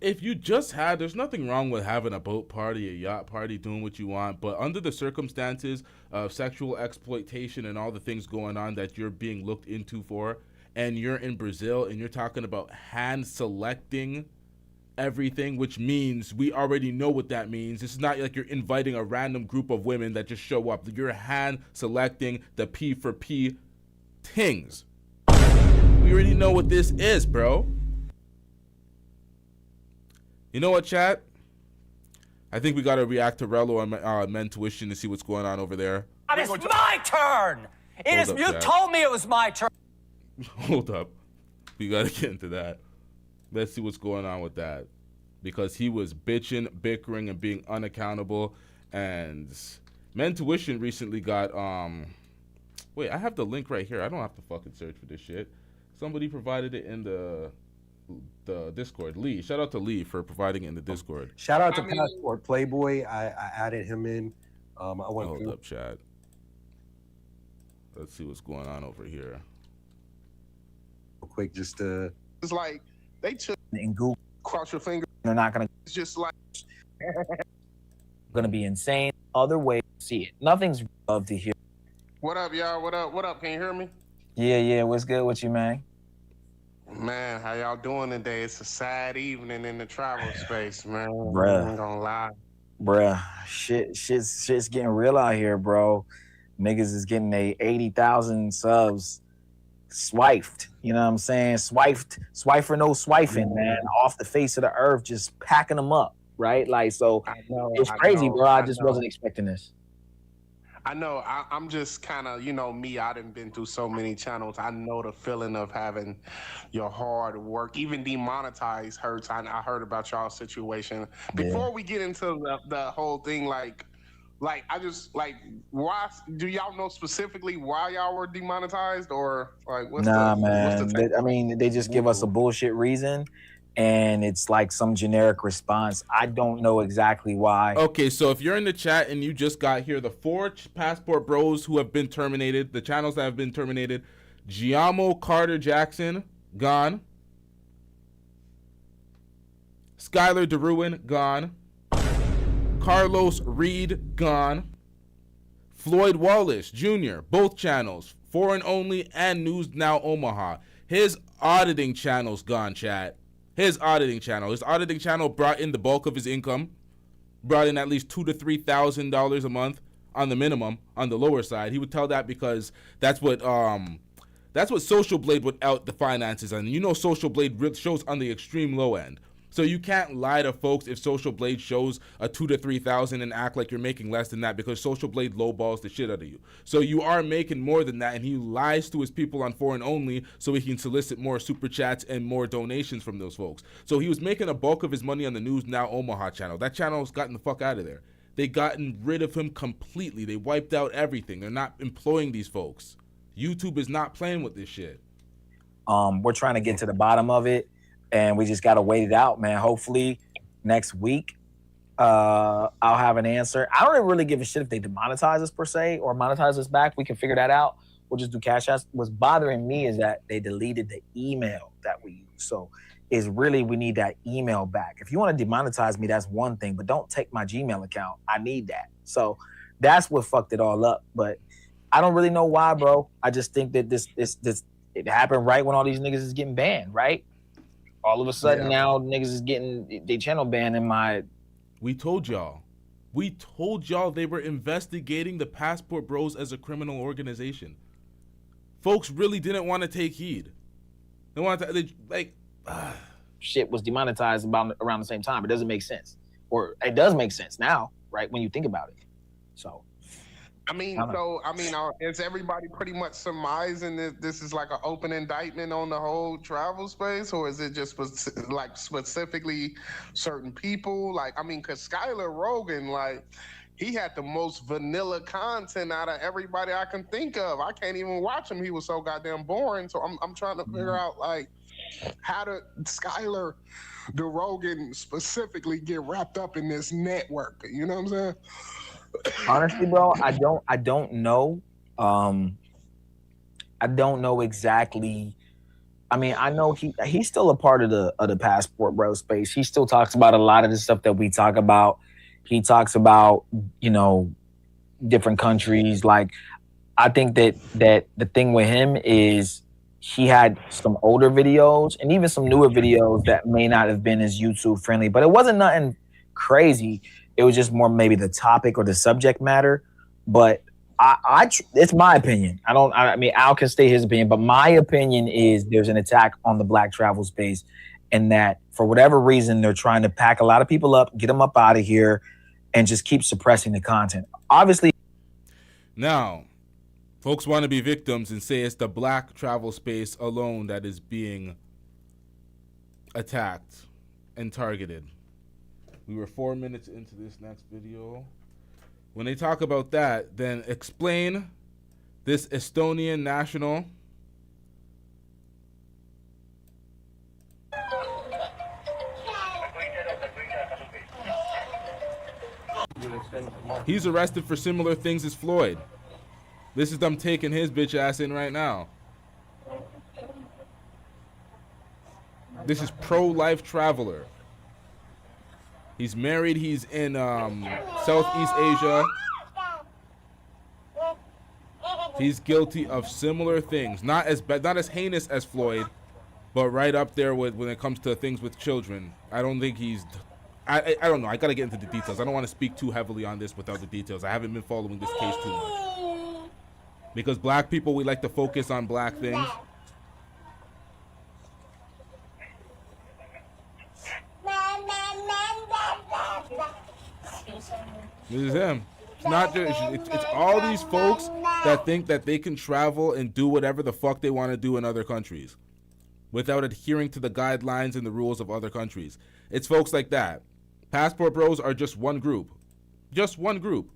K: if you just there's nothing wrong with having a boat party, a yacht party, doing what you want, but under the circumstances of sexual exploitation and all the things going on that you're being looked into for, and you're in Brazil and you're talking about hand selecting everything, which means we already know what that means. It's not like you're inviting a random group of women that just show up. You're hand selecting the P for P things. We already know what this is, bro. You know what, chat? I think we gotta react to Rello and Men Tuition to see what's going on over there.
O: It's my turn. You told me it was my turn.
K: Hold up. We gotta get into that. Let's see what's going on with that. Because he was bitching, bickering, and being unaccountable. And Men Tuition recently got wait, I have the link right here. I don't have to fucking search for this shit. Somebody provided it in the Discord. Lee. Shout out to Lee for providing it in the Discord.
P: Shout out to Passport Playboy. I added him in.
K: Hold up, chat. Let's see what's going on over here.
P: Real quick, just to...
Q: It's like they took
O: in Google.
Q: Cross your finger.
O: They're not gonna.
Q: It's just like
O: gonna be insane. Other way to see it. Nothing's love to hear.
Q: What up, y'all? What up? What up? Can you hear me?
O: Yeah. What's good with you, man?
Q: Man, how y'all doing today? It's a sad evening in the travel space, man.
O: Bruh.
Q: I ain't gonna lie.
O: Bruh, shit's getting real out here, bro. Niggas is getting 80,000 subs
R: swiped. You know what I'm saying? Swiper no swiping, man. Off the face of the earth, just packing them up, right? Like, so it's crazy, bro. I just wasn't expecting this.
Q: I know. I'm just kind of, me. I done been through so many channels. I know the feeling of having your hard work, even demonetized, hurts. I heard about y'all's situation. Before we get into the whole thing, why do y'all know specifically why y'all were demonetized, or like what's
R: man. I mean, they just give us a bullshit reason. And it's like some generic response. I don't know exactly why.
K: Okay, so if you're in the chat and you just got here, the 4 Passport Bros who have been terminated, the channels that have been terminated: GIAMO Carter Jackson, gone. Skylar Derouen, gone. Carlos Reed, gone. Floyd Wallace Jr., both channels, Foreign Only and News Now Omaha. His auditing channel's gone, chat. His auditing channel brought in the bulk of his income, brought in at least $2,000 to $3,000 a month on the minimum. On the lower side, he would tell that because that's what Social Blade would out the finances, and Social Blade shows on the extreme low end. So you can't lie to folks if Social Blade shows a $2,000 to $3,000 and act like you're making less than that, because Social Blade lowballs the shit out of you. So you are making more than that, and he lies to his people on Foreign Only so he can solicit more super chats and more donations from those folks. So he was making a bulk of his money on the News Now Omaha channel. That channel's gotten the fuck out of there. They gotten rid of him completely. They wiped out everything. They're not employing these folks. YouTube is not playing with this shit.
R: We're trying to get to the bottom of it. And we just got to wait it out, man. Hopefully next week I'll have an answer. I don't really give a shit if they demonetize us per se or monetize us back. We can figure that out. We'll just do cash apps. What's bothering me is that they deleted the email that we use. So is really we need that email back. If you want to demonetize me, that's one thing, but don't take my Gmail account. I need that. So that's what fucked it all up. But I don't really know why, bro. I just think that this it happened right when all these niggas is getting banned, right? All of a sudden now niggas is getting their channel banned in my...
K: We told y'all they were investigating the Passport Bros as a criminal organization. Folks really didn't want to take heed. They wanted to,
R: shit was demonetized around the same time. It doesn't make sense. Or it does make sense now, right? When you think about it. So...
Q: is everybody pretty much surmising that this is like an open indictment on the whole travel space, or is it just like specifically certain people? Because Skylar Derouen, he had the most vanilla content out of everybody I can think of. I can't even watch him. He was so goddamn boring. So I'm trying to figure out how did Skylar Derouen specifically get wrapped up in this network? You know what I'm saying?
R: Honestly, bro, I don't know. I don't know exactly. I mean, I know he's still a part of the Passport Bro space. He still talks about a lot of the stuff that we talk about. He talks about, different countries. I think that the thing with him is he had some older videos and even some newer videos that may not have been as YouTube friendly, but it wasn't nothing crazy. It was just more maybe the topic or the subject matter. But it's my opinion. I mean, Al can state his opinion, but my opinion is there's an attack on the Black travel space, and that for whatever reason, they're trying to pack a lot of people up, get them up out of here, and just keep suppressing the content. Obviously.
K: Now, folks want to be victims and say it's the Black travel space alone that is being attacked and targeted. We were 4 minutes into this next video. When they talk about that, then explain this Estonian national he's arrested for similar things as Floyd. This is them taking his bitch ass in right now. This is pro-life traveler. He's married. He's in Southeast Asia. He's guilty of similar things, not as heinous as Floyd, but right up there with when it comes to things with children. I don't think he's. I don't know. I gotta get into the details. I don't want to speak too heavily on this without the details. I haven't been following this case too much because Black people, we like to focus on Black things. This is him. It's not just, it's all these folks that think that they can travel and do whatever the fuck they want to do in other countries without adhering to the guidelines and the rules of other countries. It's folks like that. Passport bros are just one group. Just one group.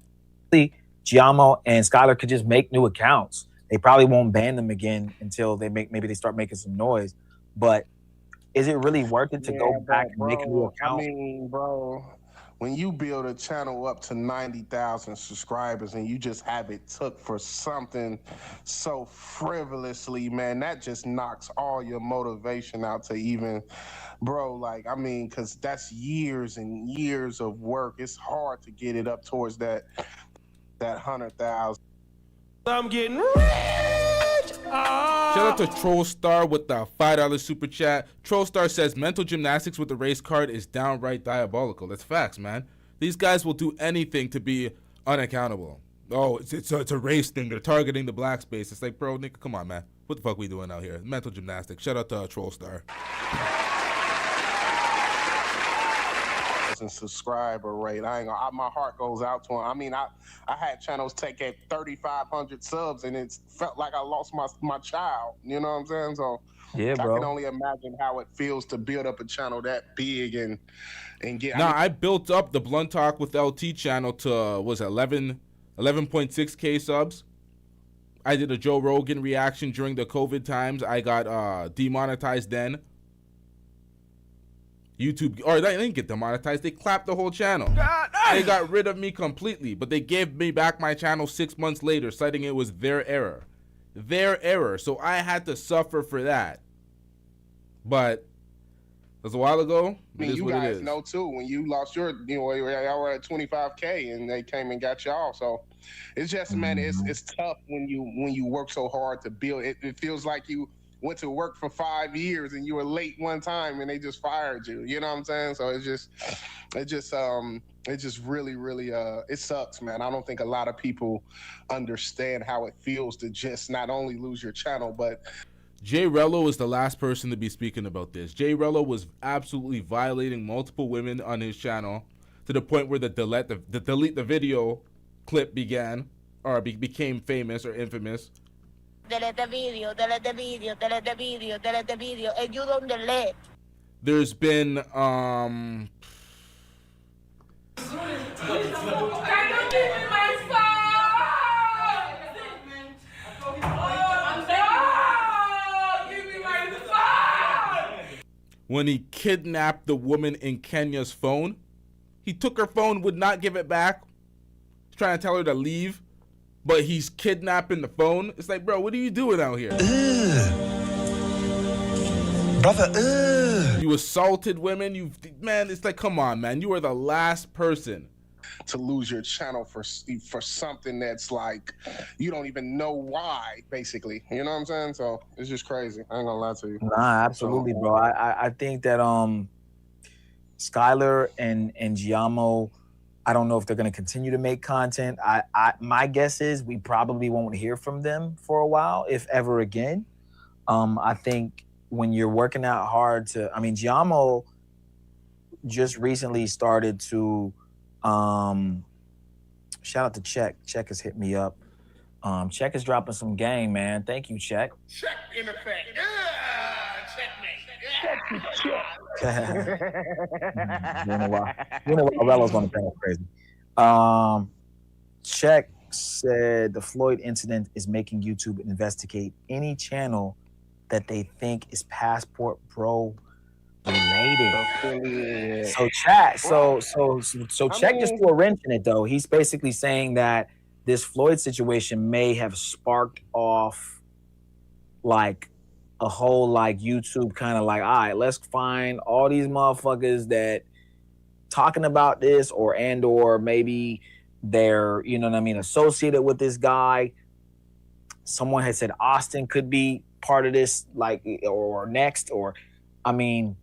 R: GIAMO and Skylar could just make new accounts. They probably won't ban them again until maybe they start making some noise. But is it really worth it to go back and make a new account?
Q: I mean, bro, when you build a channel up to 90,000 subscribers and you just have it took for something so frivolously, man, that just knocks all your motivation out to even, bro, like, I mean, because that's years and years of work. It's hard to get it up towards that 100,000.
E: I'm getting rich.
K: Shout out to Troll Star with the $5 super chat. Troll Star says mental gymnastics with the race card is downright diabolical. That's facts, man. These guys will do anything to be unaccountable. Oh, it's a race thing. They're targeting the black space. It's like, bro, nigga, come on, man. What the fuck we doing out here? Mental gymnastics. Shout out to Troll Star.
Q: Subscriber rate. I ain't gonna, my heart goes out to him. I mean, I had channels take at 3,500 subs and it felt like I lost my child. You know what I'm saying? So
R: yeah,
Q: I
R: bro.
Q: can only imagine how it feels to build up a channel that big and get.
K: Nah, I built up the Blunt Talk with LT channel to was 11.6K subs. I did a Joe Rogan reaction during the COVID times. I got demonetized then. YouTube, or they didn't get demonetized. They clapped the whole channel. They got rid of me completely, but they gave me back my channel 6 months later, citing it was their error. Their error. So I had to suffer for that. But it was a while ago.
Q: I mean, you guys know too, when you lost your, y'all were at 25K and they came and got y'all. So it's just, man, it's tough when you work so hard to build it. It feels like you went to work for 5 years and you were late one time and they just fired you. You know what I'm saying? So it just really, really, it sucks, man. I don't think a lot of people understand how it feels to just not only lose your channel, but
K: Jay Rello is the last person to be speaking about this. Jay Rello was absolutely violating multiple women on his channel to the point where the delete the video clip began or became famous or infamous.
D: Delete the video, delete the video, delete the video, delete the video, and you don't delete.
K: There's been when he kidnapped the woman in Kenya's phone. He took her phone, would not give it back. He's trying to tell her to leave, but he's kidnapping the phone. It's like, bro, what are you doing out here?
B: Brother,
K: You assaulted women. Man, it's like, come on, man. You are the last person
Q: to lose your channel for something that's like you don't even know why, basically. You know what I'm saying? So it's just crazy. I ain't gonna lie to you.
R: Nah, absolutely, bro. I think that Skylar and GIAMO, I don't know if they're gonna continue to make content. My guess is we probably won't hear from them for a while, if ever again. I think when you're working out hard GIAMO just recently started to shout out to Check. Check has hit me up. Check is dropping some game, man. Thank you, Check.
Q: Check in effect.
R: You know why Rello's gonna go crazy. Check said the Floyd incident is making YouTube investigate any channel that they think is Passport Bro related. So Check just threw a wrench in it though. He's basically saying that this Floyd situation may have sparked off like a whole like YouTube kind of like, all right, let's find all these motherfuckers that talking about this or maybe they're, you know what I mean, associated with this guy. Someone had said Austin could be part of this, like, or next, or, I mean,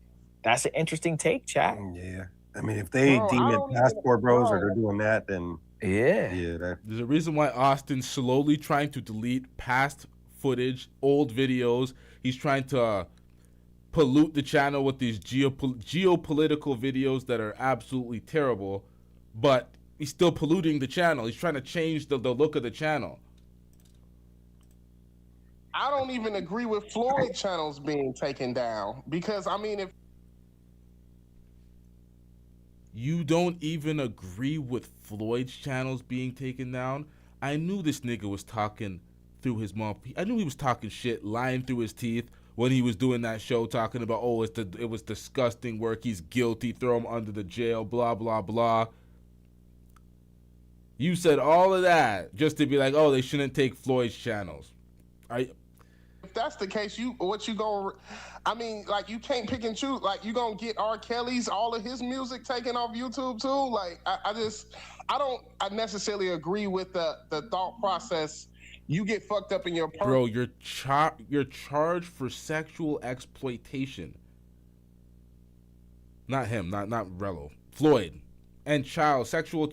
R: that's an interesting take, chat.
P: Yeah. I mean, if they deem it Passport Bros or they're doing that, then
K: There's a reason why Austin's slowly trying to delete past footage, old videos. He's trying to pollute the channel with these geopolitical videos that are absolutely terrible. But still polluting the channel. He's trying to change the look of the channel.
Q: I don't even agree with Floyd channels being taken down because I mean, if
K: you don't even agree with Floyd's channels being taken down, I knew this nigga was talking through his mouth. I knew he was talking shit, lying through his teeth when he was doing that show, talking about, oh, it was disgusting work. He's guilty. Throw him under the jail. Blah blah blah. You said all of that just to be like, oh, they shouldn't take Floyd's channels.
Q: if that's the case, you like you can't pick and choose. Like you gonna get R. Kelly's all of his music taken off YouTube too. Like I don't necessarily agree with the thought process. You get fucked up in your
K: bro. You're charged for sexual exploitation. Not him. Not Rello. Floyd, and child sexual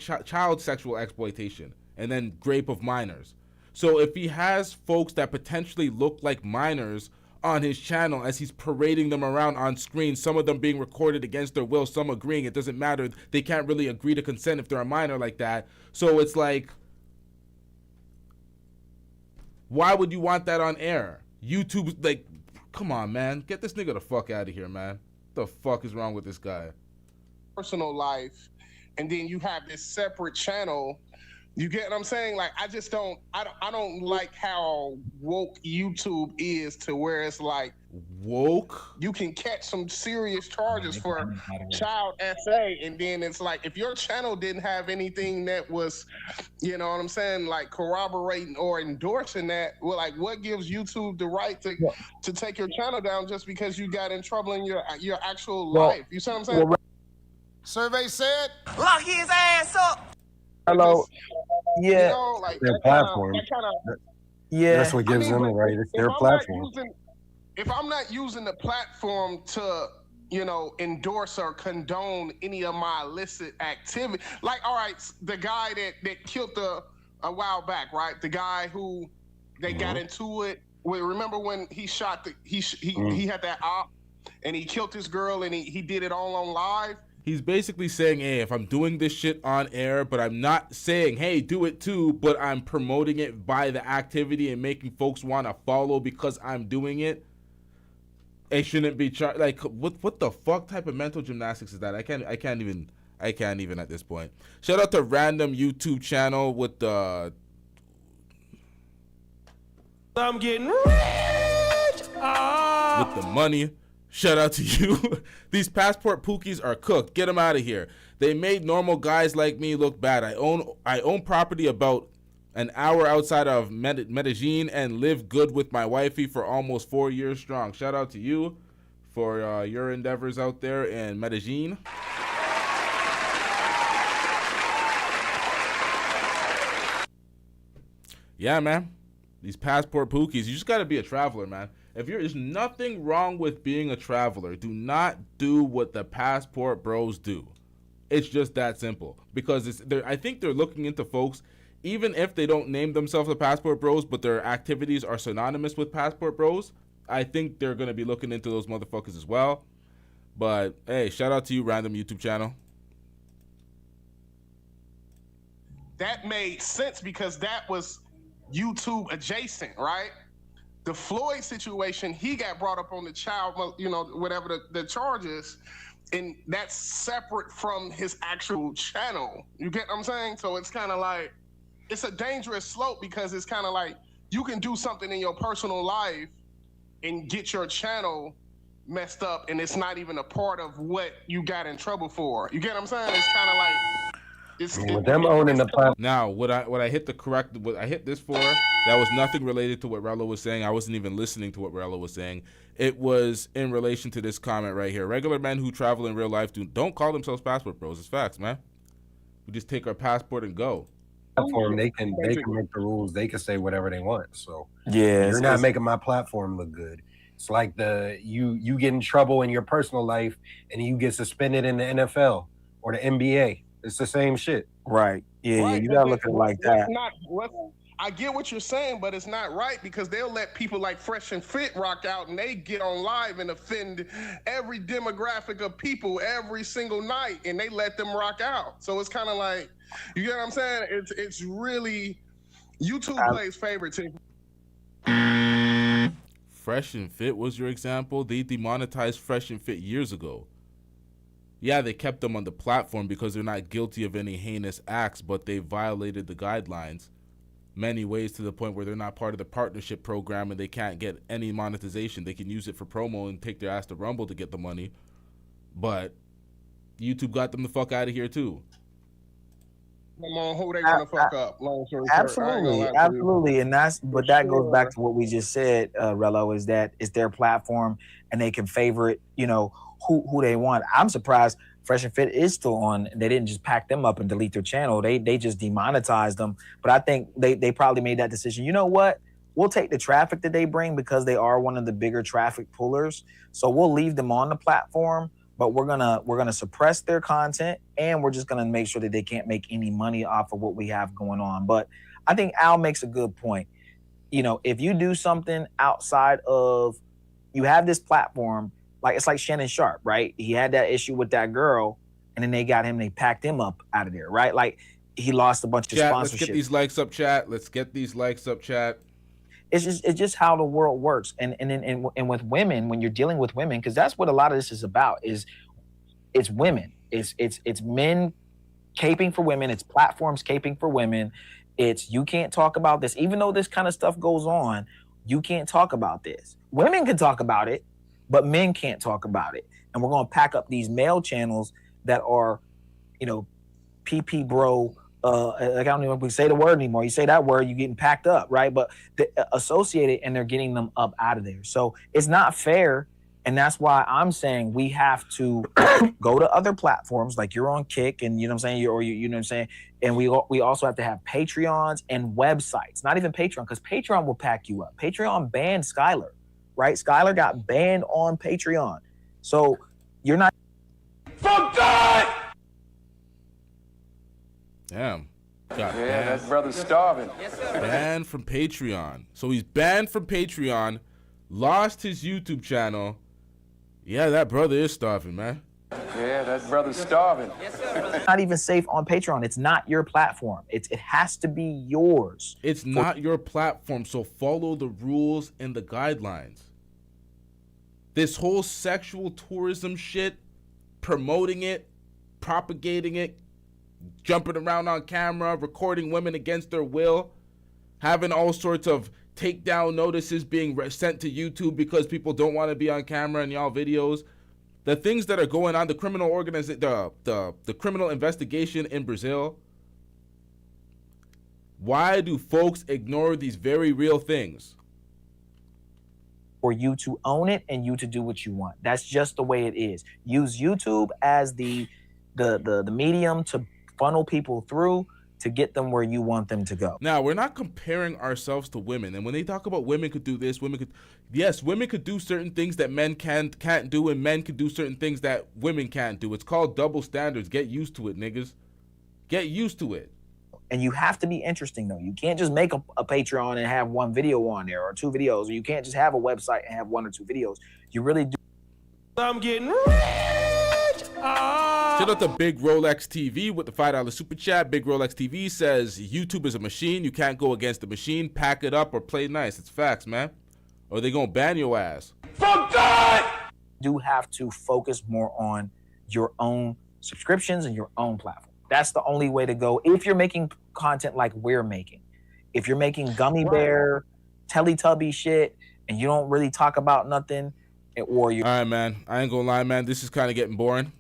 K: exploitation, and then rape of minors. So if he has folks that potentially look like minors on his channel as he's parading them around on screen, some of them being recorded against their will, some agreeing, it doesn't matter. They can't really agree to consent if they're a minor like that. So it's like, why would you want that on air? YouTube's like, come on, man. Get this nigga the fuck out of here, man. What the fuck is wrong with this guy?
Q: Personal life, and then you have this separate channel. You get what I'm saying? Like, I don't like how woke YouTube is to where it's like
K: woke.
Q: You can catch some serious charges for child SA, and then it's like if your channel didn't have anything that was, you know what I'm saying, like corroborating or endorsing that, well, like what gives YouTube the right to take your channel down just because you got in trouble in your actual life? You see what I'm saying?
M: Survey said,
E: lock his ass up.
R: Hello. Yeah.
Q: You know, like
P: their platform.
R: Yeah.
P: That's what gives them the right. It's their platform.
Q: If I'm not using the platform to, you know, endorse or condone any of my illicit activity, like, all right, the guy that killed a while back, right? The guy who they got into it with. Remember when he shot he had that op and he killed this girl and he did it all on live.
K: He's basically saying, hey, if I'm doing this shit on air, but I'm not saying, hey, do it too, but I'm promoting it by the activity and making folks want to follow because I'm doing it, it shouldn't be charged. Like, what the fuck type of mental gymnastics is that? I can't even at this point. Shout out to random YouTube channel with the
E: I'm getting rich
K: with the money. Shout out to you. These passport pookies are cooked. Get them out of here. They made normal guys like me look bad. I own property about an hour outside of Medellin and live good with my wifey for almost 4 years strong. Shout out to you for your endeavors out there in Medellin. Yeah, man. These passport pookies, you just got to be a traveler, man. There's nothing wrong with being a traveler. Do not do what the passport bros do. It's just that simple. Because I think they're looking into folks, even if they don't name themselves the passport bros, but their activities are synonymous with passport bros. I think they're going to be looking into those motherfuckers as well. But, hey, shout out to you, random YouTube channel.
Q: That made sense because that was YouTube adjacent, right? The Floyd situation, he got brought up on the child, you know, whatever the charges, and that's separate from his actual channel. You get what I'm saying? So it's kind of like, it's a dangerous slope because it's kind of like you can do something in your personal life and get your channel messed up, and it's not even a part of what you got in trouble for. You get what I'm saying? It's kind of like,
P: them owning the platform.
K: Now, what I hit this for, that was nothing related to what Rello was saying. I wasn't even listening to what Rello was saying. It was in relation to this comment right here. Regular men who travel in real life don't call themselves passport bros. It's facts, man. We just take our passport and go.
P: Platform, they can make the rules. They can say whatever they want. So
R: yeah,
P: you're not making my platform look good. It's like you get in trouble in your personal life and you get suspended in the NFL or the NBA. It's the same shit.
R: Right. Yeah,
Q: right.
R: you gotta look at it like that.
Q: I get what you're saying, but it's not right because they'll let people like Fresh and Fit rock out and they get on live and offend every demographic of people every single night and they let them rock out. So it's kind of like, you get what I'm saying? It's really, YouTube plays favoritism.
K: Fresh and Fit was your example. They demonetized Fresh and Fit years ago. Yeah, they kept them on the platform because they're not guilty of any heinous acts, but they violated the guidelines many ways to the point where they're not part of the partnership program and they can't get any monetization. They can use it for promo and take their ass to Rumble to get the money. But YouTube got them the fuck out of here too.
Q: Come on, who they gonna fuck up? Long story short,
R: Absolutely, and that goes back to what we just said, Rello, is that it's their platform and they can favorite, who they want. I'm surprised Fresh and Fit is still on. They didn't just pack them up and delete their channel. They just demonetized them. But I think they probably made that decision. You know what? We'll take the traffic that they bring because they are one of the bigger traffic pullers. So we'll leave them on the platform, but we're gonna suppress their content and we're just gonna make sure that they can't make any money off of what we have going on. But I think Al makes a good point. If you do something outside of, you have this platform, like it's like Shannon Sharp, right? He had that issue with that girl, and then they packed him up out of there, right? Like he lost a bunch of sponsorship.
K: Let's get these likes up, chat.
R: It's just how the world works, and with women, when you're dealing with women, because that's what a lot of this is about. It's women, it's men caping for women, it's platforms caping for women. It's you can't talk about this, even though this kind of stuff goes on. You can't talk about this. Women can talk about it, but men can't talk about it. And we're going to pack up these male channels that are, PP bro. I don't know if we say the word anymore. You say that word, you're getting packed up, right? But associated, and they're getting them up out of there. So it's not fair. And that's why I'm saying we have to go to other platforms, like you're on Kick, and you know what I'm saying, you know what I'm saying, and we also have to have Patreons and websites. Not even Patreon, because Patreon will pack you up. Patreon banned Skylar, right? Skylar got banned on Patreon, so you're not.
O: From God!
K: Damn.
O: That brother's starving.
K: Banned from Patreon. So he's banned from Patreon, lost his YouTube channel. Yeah, that brother is starving, man.
O: Yeah, that brother's starving.
R: Not even safe on Patreon. It's not your platform. It has to be yours.
K: It's not your platform, so follow the rules and the guidelines. This whole sexual tourism shit, promoting it, propagating it, jumping around on camera, recording women against their will, having all sorts of takedown notices being sent to YouTube because people don't want to be on camera in y'all videos. The things that are going on, the criminal the criminal investigation in Brazil. Why do folks ignore these very real things?
R: For you to own it and you to do what you want. That's just the way it is. Use YouTube as the medium to funnel people through to get them where you want them to go.
K: Now, we're not comparing ourselves to women. And when they talk about women could do this, women could do certain things that men can't do, and men could do certain things that women can't do. It's called double standards. Get used to it, niggas. Get used to it.
R: And you have to be interesting, though. You can't just make a Patreon and have one video on there or two videos. Or you can't just have a website and have one or two videos. You really do.
O: I'm getting rich.
K: Shout out to Big Rolex TV with the $5 super chat. Big Rolex TV says YouTube is a machine. You can't go against the machine. Pack it up or play nice. It's facts, man. Or they gonna ban your ass.
O: From God!
R: You do have to focus more on your own subscriptions and your own platform. That's the only way to go if you're making content like we're making. If you're making gummy bear, Teletubby shit, and you don't really talk about nothing, or you.
K: All right, man. I ain't gonna lie, man. This is kind of getting boring.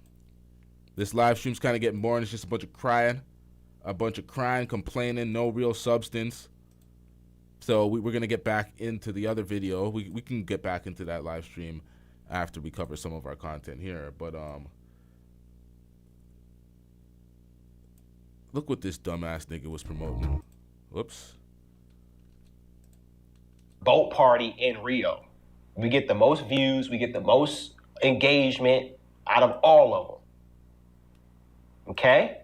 K: This live stream's kind of getting boring. It's just a bunch of crying, complaining, no real substance. So we're gonna get back into the other video. We can get back into that live stream after we cover some of our content here. But look what this dumbass nigga was promoting. Whoops.
J: Boat party in Rio. We get the most views. We get the most engagement out of all of them. Okay?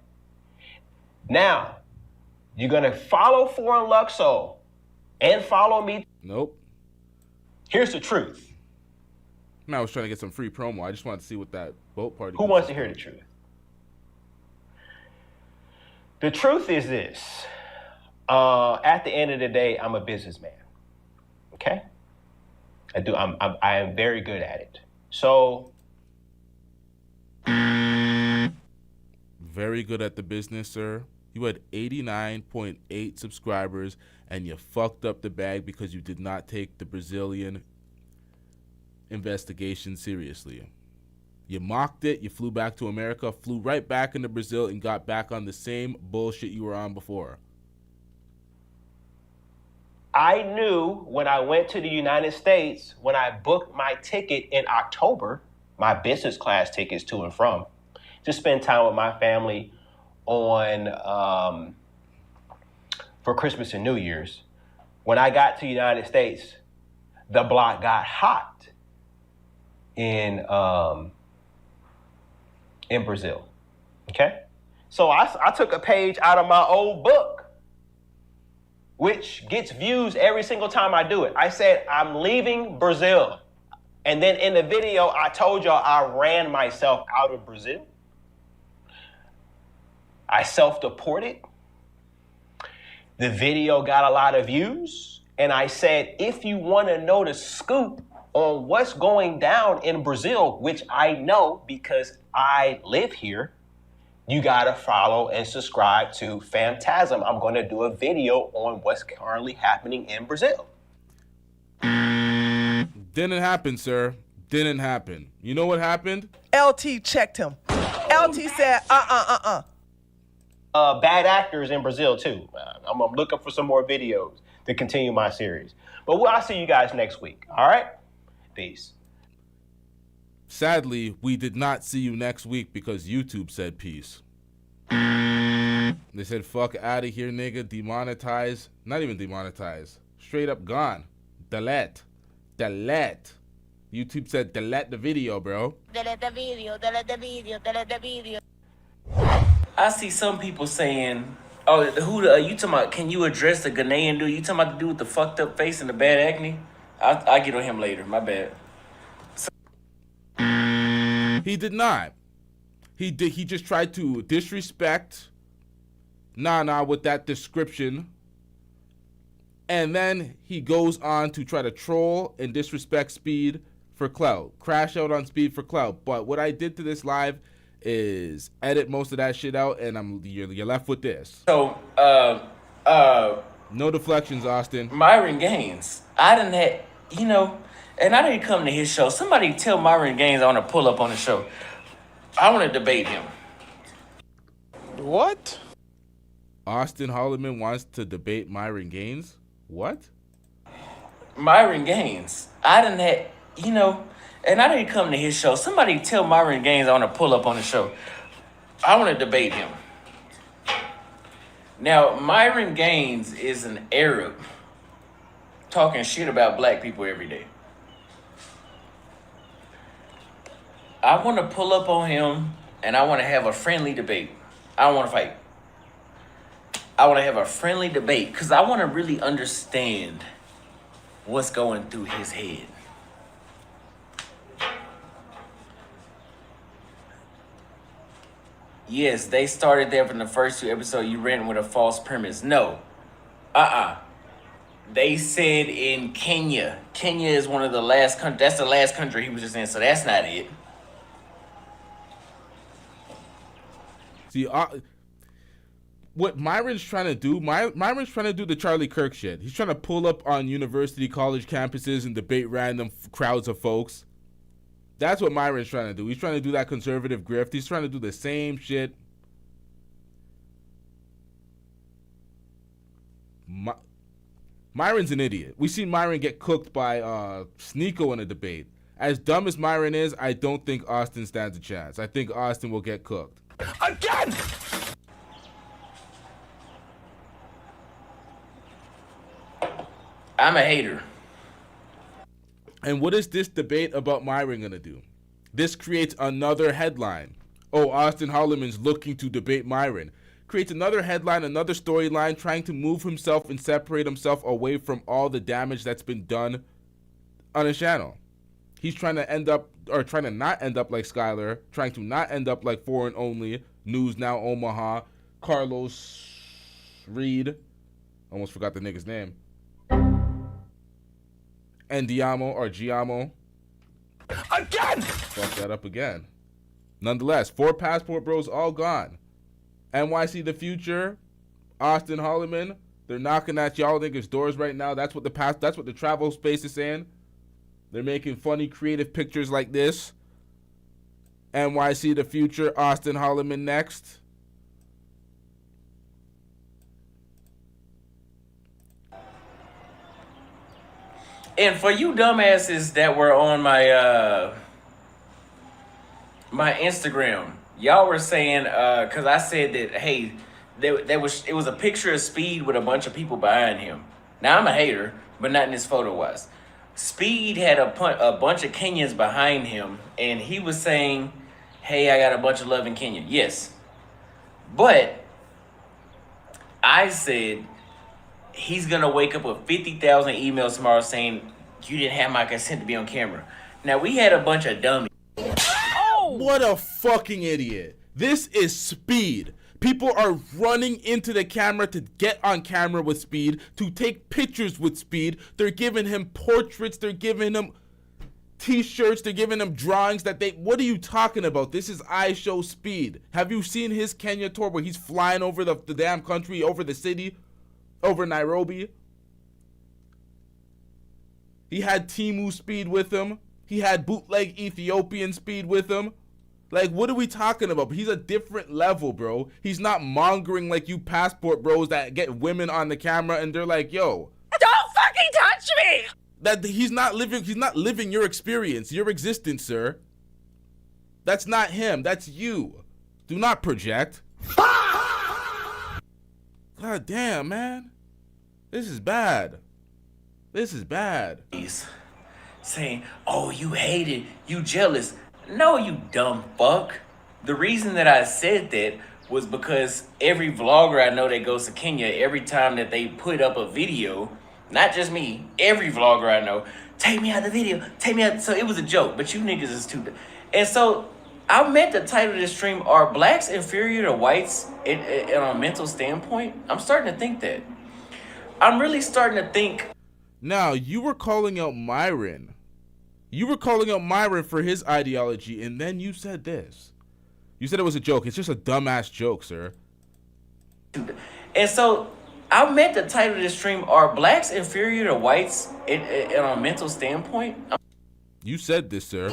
J: Now, You're going to follow Foreign Luxo and follow me.
K: Nope.
J: Here's the truth.
K: Man, I was trying to get some free promo. I just wanted to see what that boat party.
J: Who wants to hear the truth? The truth is this. At the end of the day, I'm a businessman. Okay? I am very good at it. So.
K: Very good at the business, sir. You had 89.8 subscribers, and you fucked up the bag because you did not take the Brazilian investigation seriously. You mocked it, you flew back to America, flew right back into Brazil, and got back on the same bullshit you were on before.
J: I knew when I went to the United States, when I booked my ticket in October, my business class tickets to and from, to spend time with my family on for Christmas and New Year's. When I got to the United States, the block got hot in Brazil. Okay? So I took a page out of my old book, which gets views every single time I do it. I said, I'm leaving Brazil. And then in the video, I told y'all I ran myself out of Brazil. I self-deported. The video got a lot of views. And I said, if you want to know the scoop on what's going down in Brazil, which I know because I live here, you got to follow and subscribe to Phantasm. I'm going to do a video on what's currently happening in Brazil.
K: Didn't happen, sir. Didn't happen. You know what happened?
S: LT checked him. LT said,
J: Bad actors in Brazil, too. I'm looking for some more videos to continue my series. But I'll see you guys next week. All right? Peace.
K: Sadly, we did not see you next week because YouTube said peace. They said, fuck out of here, nigga. Demonetize. Not even demonetize. Straight up gone. Delete. YouTube said delete the video, bro.
D: Delete the video, delete the video, delete the video.
I: I see some people saying, oh, who you talking about? Can you address the Ghanaian dude? You talking about the dude with the fucked up face and the bad acne? I'll get on him later. My bad.
K: He did not. He just tried to disrespect Nana with that description. And then he goes on to try to troll and disrespect Speed for clout. Crash out on Speed for clout. But what I did to this live is edit most of that shit out, and you're left with this.
I: So,
K: no deflections, Austin.
I: Myron Gaines. I didn't have, and I didn't come to his show. Somebody tell Myron Gaines I want to pull up on the show. I want to debate him.
A: What?
K: Austin Holloman wants to debate Myron Gaines? What?
I: Myron Gaines. I didn't have, and I didn't come to his show. Somebody tell Myron Gaines I want to pull up on the show. I want to debate him. Now, Myron Gaines is an Arab talking shit about black people every day. I want to pull up on him and I want to have a friendly debate. I don't want to fight. I want to have a friendly debate because I want to really understand what's going through his head. Yes, they started there from the first 2 episodes. You ran with a false premise. No. They said in Kenya. Kenya is one of the last countries. That's the last country he was just in, so that's not it.
K: See, what Myron's trying to do, Myron's trying to do the Charlie Kirk shit. He's trying to pull up on university college campuses and debate random crowds of folks. That's what Myron's trying to do. He's trying to do that conservative grift. He's trying to do the same shit. Myron's an idiot. We seen Myron get cooked by Sneeko in a debate. As dumb as Myron is, I don't think Austin stands a chance. I think Austin will get cooked.
B: Again!
I: I'm a hater.
K: And what is this debate about Myron going to do? This creates another headline. Oh, Austin Holloman's looking to debate Myron. creates another headline, another storyline, trying to move himself and separate himself away from all the damage that's been done on his channel. He's trying to end up, or trying to not end up like Skylar, trying to not end up like Foreign Only, News Now Omaha, Carlos Reed, almost forgot the nigga's name, and GIAMO.
B: Again!
K: Fuck that up again. Nonetheless, 4 passport bros all gone. NYC The Future, Austin Holloman, they're knocking at y'all niggas' doors right now. That's what the travel space is saying. They're making funny, creative pictures like this. NYC The Future, Austin Holloman next.
I: And for you dumbasses that were on my my Instagram, y'all were saying, cause I said that, hey, it was a picture of Speed with a bunch of people behind him. Now I'm a hater, but not in this photo was. Speed had a bunch of Kenyans behind him, and he was saying, hey, I got a bunch of love in Kenya. Yes. But I said, he's going to wake up with 50,000 emails tomorrow saying, you didn't have my consent to be on camera. Now, we had a bunch of dummies.
K: Oh! What a fucking idiot. This is Speed. People are running into the camera to get on camera with Speed, to take pictures with Speed. They're giving him portraits. They're giving him t-shirts. They're giving him drawings that they... What are you talking about? This is I Show Speed. Have you seen his Kenya tour where he's flying over the damn country, over the city, over Nairobi? He had Timu Speed with him. He had bootleg Ethiopian Speed with him. Like, what are we talking about? He's a different level, bro. He's not mongering like you passport bros that get women on the camera and they're like, yo,
O: don't fucking touch me.
K: That he's not living your experience, your existence, sir. That's not him. That's you. Do not project. God damn, man. This is bad. This is bad.
I: He's saying, oh, you hate it. You jealous. No, you dumb fuck. The reason that I said that was because every vlogger I know that goes to Kenya, every time that they put up a video, not just me, every vlogger I know, take me out of the video, take me out. So it was a joke, but you niggas is too. And so I meant the title of this stream, are blacks inferior to whites on a mental standpoint? I'm starting to think that. I'm really starting to think.
K: Now, you were calling out Myron. You were calling out Myron for his ideology, and then you said this. You said it was a joke. It's just a dumbass joke, sir.
I: And so I meant the title of this stream, are blacks inferior to whites on a mental standpoint?
K: You said this, sir.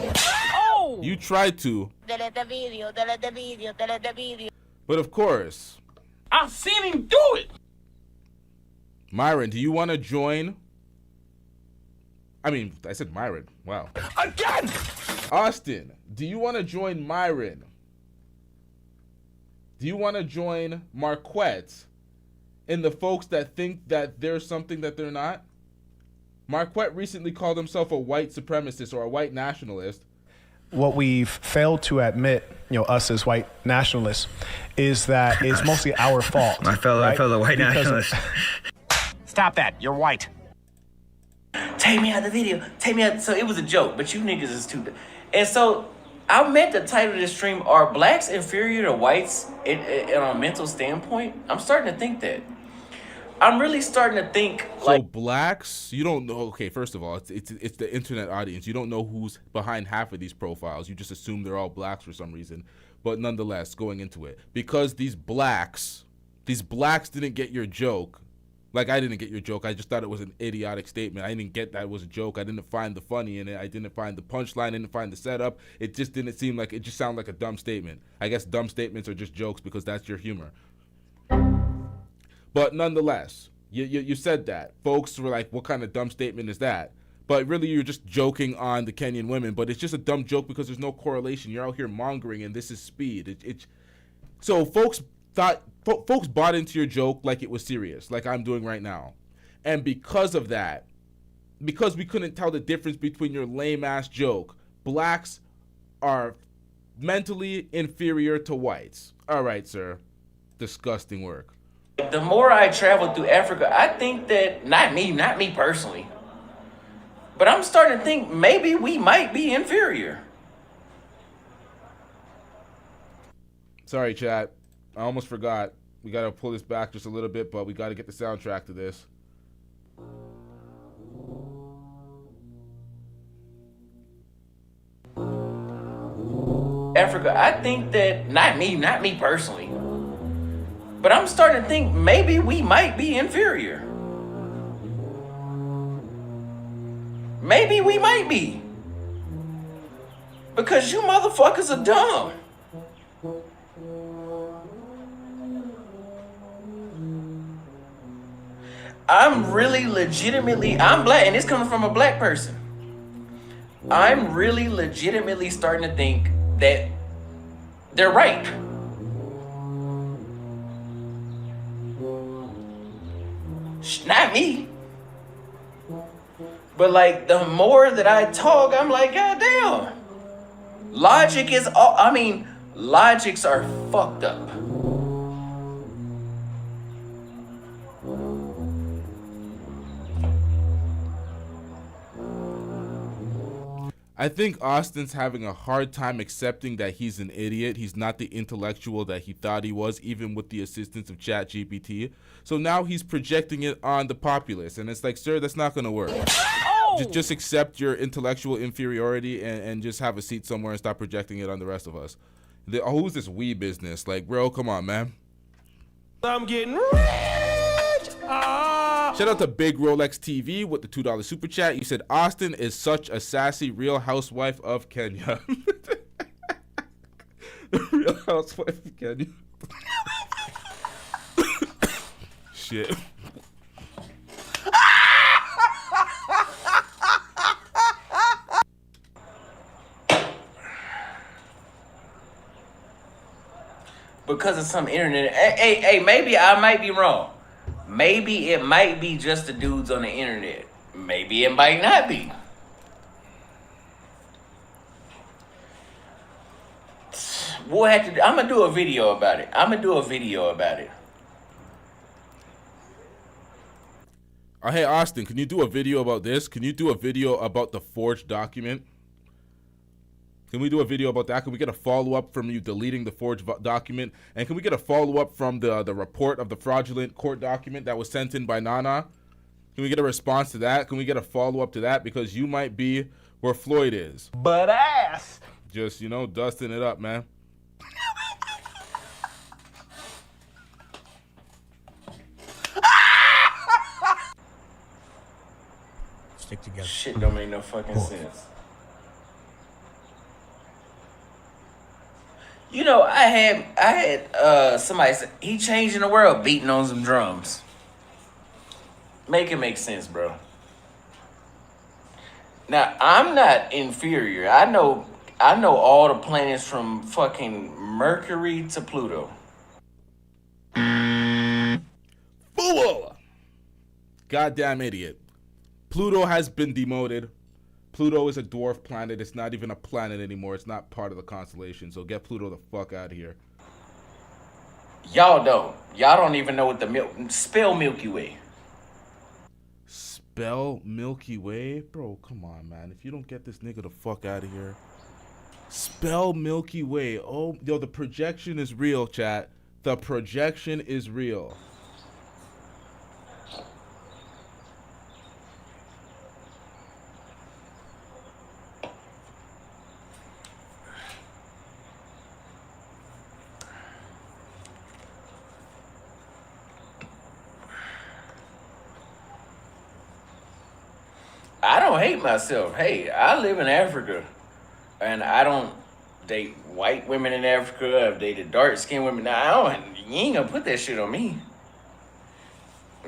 K: Oh! You tried to.
D: Delete the video, delete the video, delete the video.
K: But of course.
O: I've seen him do it.
K: Myron, do you want to join? I mean, I said Myron. Wow.
B: Again!
K: Austin, do you want to join Myron? Do you want to join Marquette in the folks that think that there's something that they're not? Marquette recently called himself a white supremacist or a white nationalist.
T: What we've failed to admit, us as white nationalists, is that it's mostly our fault.
U: I felt a white nationalist.
O: Stop that. You're white.
I: Take me out of the video. Take me out. So it was a joke, but you niggas is too. And so I meant the title of this stream, are blacks inferior to whites on a mental standpoint? I'm starting to think that. I'm really starting to think like.
K: So blacks, you don't know. Okay, first of all, it's the internet audience. You don't know who's behind half of these profiles. You just assume they're all blacks for some reason. But nonetheless, going into it, because these blacks didn't get your joke. Like, I didn't get your joke. I just thought it was an idiotic statement. I didn't get that it was a joke. I didn't find the funny in it. I didn't find the punchline. I didn't find the setup. It just didn't seem like, it just sounded like a dumb statement. I guess dumb statements are just jokes because that's your humor. But nonetheless, you said that. Folks were like, what kind of dumb statement is that? But really, you're just joking on the Kenyan women. But it's just a dumb joke because there's no correlation. You're out here mongering, and this is Speed. So folks bought into your joke like it was serious, like I'm doing right now. And because of that, because we couldn't tell the difference between your lame-ass joke, blacks are mentally inferior to whites. All right, sir. disgusting work.
I: The more I travel through Africa, I think that, not me personally, but I'm starting to think maybe we might be inferior.
K: Sorry, chat. I almost forgot. We got to pull this back just a little bit, but we got to get the soundtrack to this.
I: Africa, I think that, not me personally, but I'm starting to think maybe we might be inferior. Maybe we might be. Because you motherfuckers are dumb. I'm really legitimately, I'm black, and it's coming from a black person. I'm really legitimately starting to think that they're right. Not me. But like, the more that I talk, I'm like, God damn. Logic is all, logics are fucked up.
K: I think Austin's having a hard time accepting that he's an idiot. He's not the intellectual that he thought he was, even with the assistance of ChatGPT. So now he's projecting it on the populace. And it's like, sir, that's not going to work. Just accept your intellectual inferiority and just have a seat somewhere and stop projecting it on the rest of us. Who's this we business? Like, bro, come on, man.
E: I'm getting rich.
K: Shout out to Big Rolex TV with the $2 super chat. You said Austin is such a sassy real housewife of Kenya. Real housewife of Kenya. Shit.
I: Because of some internet. Hey, maybe I might be wrong. Maybe it might be just the dudes on the internet. Maybe it might not be. We'll have to. I'm gonna do a video about it.
K: Hey, Austin, can you do a video about this? Can you do a video about the forged document? Can we do a video about that? Can we get a follow-up from you deleting the forged document? And can we get a follow-up from the report of the fraudulent court document that was sent in by Nana? Can we get a response to that? Can we get a follow-up to that? Because you might be where Floyd is.
E: But ass.
K: Just, dusting it up, man.
E: Stick together.
I: Shit don't make no fucking sense. I had somebody say he changing the world beating on some drums. Make it make sense, bro. Now, I'm not inferior. I know all the planets from fucking Mercury to Pluto.
K: Fool! Goddamn idiot. Pluto has been demoted. Pluto is a dwarf planet. It's not even a planet anymore. It's not part of the constellation. So get Pluto the fuck out of here.
I: Y'all don't even know what spell Milky Way.
K: Spell Milky Way? Bro, come on, man. If you don't get this nigga the fuck out of here. Spell Milky Way. Oh, yo, the projection is real, chat. The projection is real.
I: I don't hate myself. Hey, I live in Africa, and I don't date white women in Africa. I've dated dark-skinned women. Now, you ain't gonna put that shit on me.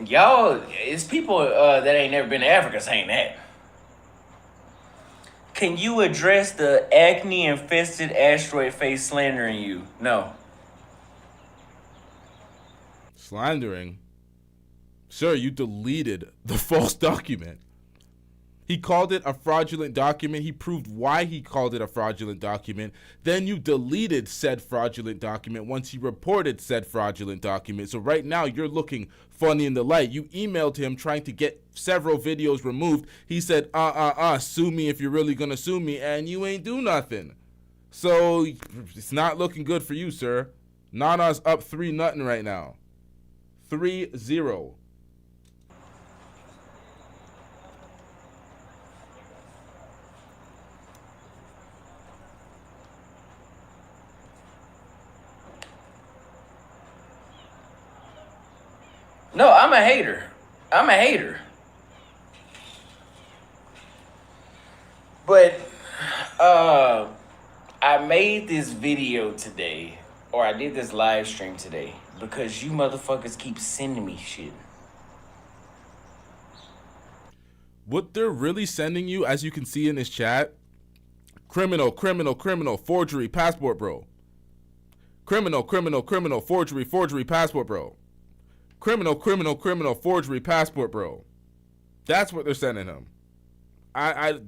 I: Y'all, it's people that ain't never been to Africa saying that. Can you address the acne-infested asteroid face slandering you? No.
K: Slandering? Sir, you deleted the false document. He called it a fraudulent document. He proved why he called it a fraudulent document. Then you deleted said fraudulent document once he reported said fraudulent document. So right now you're looking funny in the light. You emailed him trying to get several videos removed. He said, sue me if you're really going to sue me, and you ain't do nothing. So it's not looking good for you, sir. Nana's up 3-0 right now. 3-0.
I: No, I'm a hater. I'm a hater. But I made this video today, or I did this live stream today, because you motherfuckers keep sending me shit.
K: What they're really sending you, as you can see in this chat, criminal, forgery, passport bro. Criminal, forgery, passport bro. Criminal, forgery, passport bro. That's what they're sending him.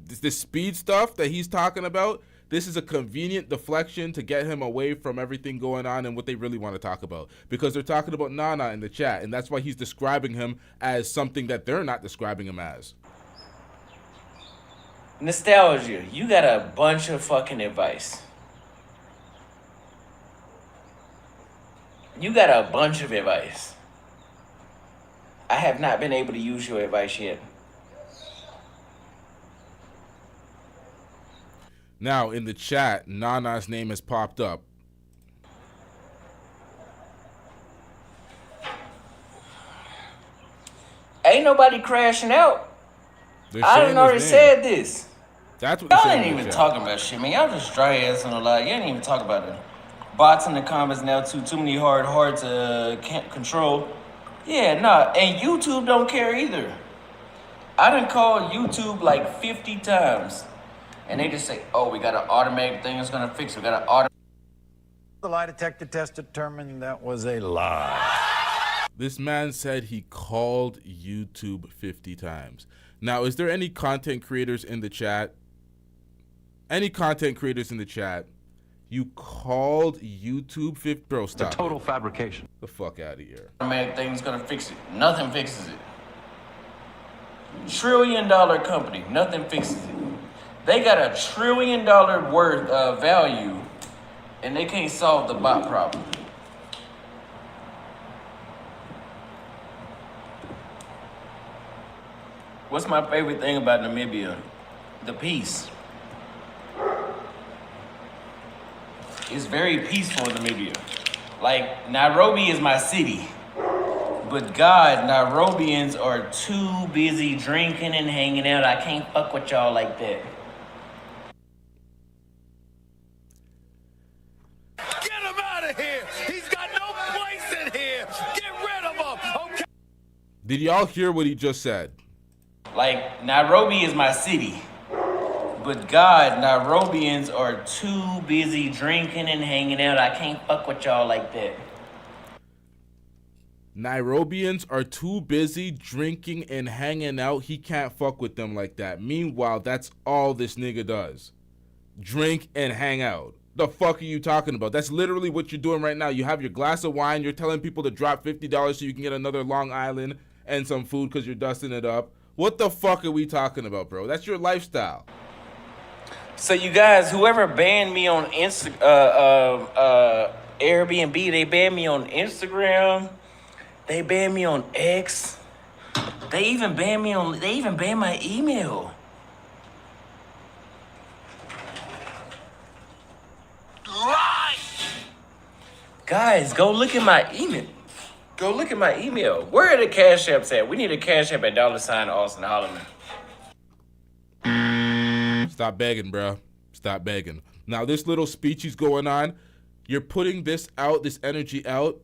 K: This speed stuff that he's talking about, this is a convenient deflection to get him away from everything going on and what they really want to talk about. Because they're talking about Nana in the chat, and that's why he's describing him as something that they're not describing him as.
I: Nostalgia, you got a bunch of fucking advice. You got a bunch of advice. I have not been able to use your advice yet.
K: Now, in the chat, Nana's name has popped up.
I: Ain't nobody crashing out. I done already said this.
K: That's what
I: y'all ain't even talking about shit, man. Y'all just dry ass on the lie. You ain't even talk about it. Bots in the comments now too. Too many hard to can't control. Yeah, nah. And YouTube don't care either. I done called YouTube like 50 times. And they just say, oh, we got an automatic thing that's gonna fix it. We got an automatic.
N: The lie detector test determined that was a lie.
K: This man said he called YouTube 50 times. Now, is there any content creators in the chat? Any content creators in the chat? You called YouTube 50? Bro, stop.
U: It's a total fabrication.
K: The fuck out of here.
I: Automatic thing's gonna fix it. Nothing fixes it. $1 trillion company. Nothing fixes it. They got $1 trillion worth of value, and they can't solve the bot problem. What's my favorite thing about Namibia? The peace. It's very peaceful in Namibia. Like, Nairobi is my city. But God, Nairobians are too busy drinking and hanging out. I can't fuck with y'all like that.
B: Get him out of here! He's got no place in here! Get rid of him! Okay?
K: Did y'all hear what he just said?
I: Like, Nairobi is my city. But God, Nairobians are too busy drinking and hanging out. I can't fuck with y'all like that.
K: Nairobians are too busy drinking and hanging out. He can't fuck with them like that. Meanwhile, that's all this nigga does. Drink and hang out. The fuck are you talking about? That's literally what you're doing right now. You have your glass of wine. You're telling people to drop $50 so you can get another Long Island and some food because you're dusting it up. What the fuck are we talking about, bro? That's your lifestyle.
I: So you guys, whoever banned me on Airbnb, they banned me on Instagram. They banned me on X. They even banned my email. Lie! Guys, go look at my email. Go look at my email. Where are the cash apps at? We need a cash app at $ Austin Holloman.
K: Stop begging, bro. Stop begging. Now, this little speech he's going on, you're putting this out, this energy out.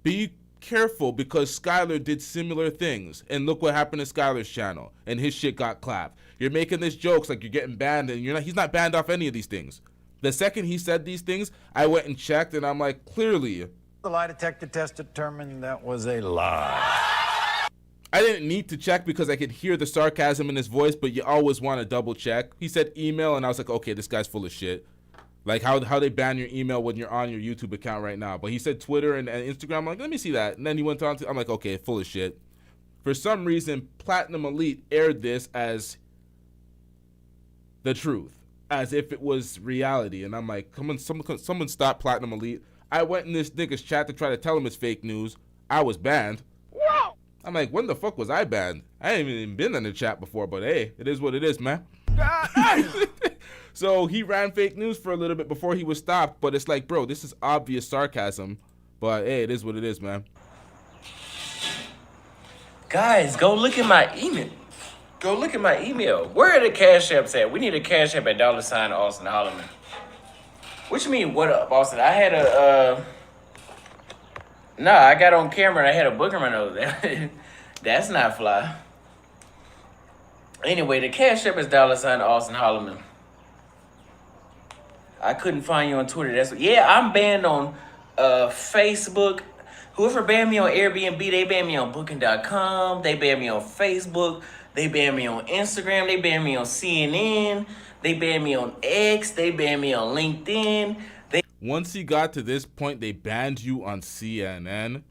K: Be careful, because Skylar did similar things. And look what happened to Skylar's channel. And his shit got clapped. You're making this jokes like you're getting banned, and he's not banned off any of these things. The second he said these things, I went and checked, and I'm like, clearly.
N: The lie detector test determined that was a lie.
K: I didn't need to check because I could hear the sarcasm in his voice, but you always want to double check. He said email, and I was like, okay, this guy's full of shit. Like how they ban your email when you're on your YouTube account right now. But he said Twitter and Instagram. I'm like, let me see that. And then he went on to, I'm like, okay, full of shit. For some reason, Platinum Elite aired this as the truth, as if it was reality. And I'm like, come on, someone stop Platinum Elite. I went in this nigga's chat to try to tell him it's fake news. I was banned. Whoa! I'm like, when the fuck was I banned? I ain't even been in the chat before, but hey, it is what it is, man. So he ran fake news for a little bit before he was stopped, but it's like, bro, this is obvious sarcasm. But hey, it is what it is, man.
I: Guys, go look at my email. Go look at my email. Where are the cash apps at? We need a cash app at $ Austin Holloman. What you mean, what up, Austin? I had a, nah, I got on camera and I had a booger man over there. That's not fly. Anyway, the cash app is $ Austin Holloman. I couldn't find you on Twitter. That's yeah, I'm banned on Facebook. Whoever banned me on Airbnb, they banned me on Booking.com. They banned me on Facebook. They banned me on Instagram. They banned me on CNN. They banned me on X. They banned me on LinkedIn.
K: Once he got to this point, they banned you on CNN.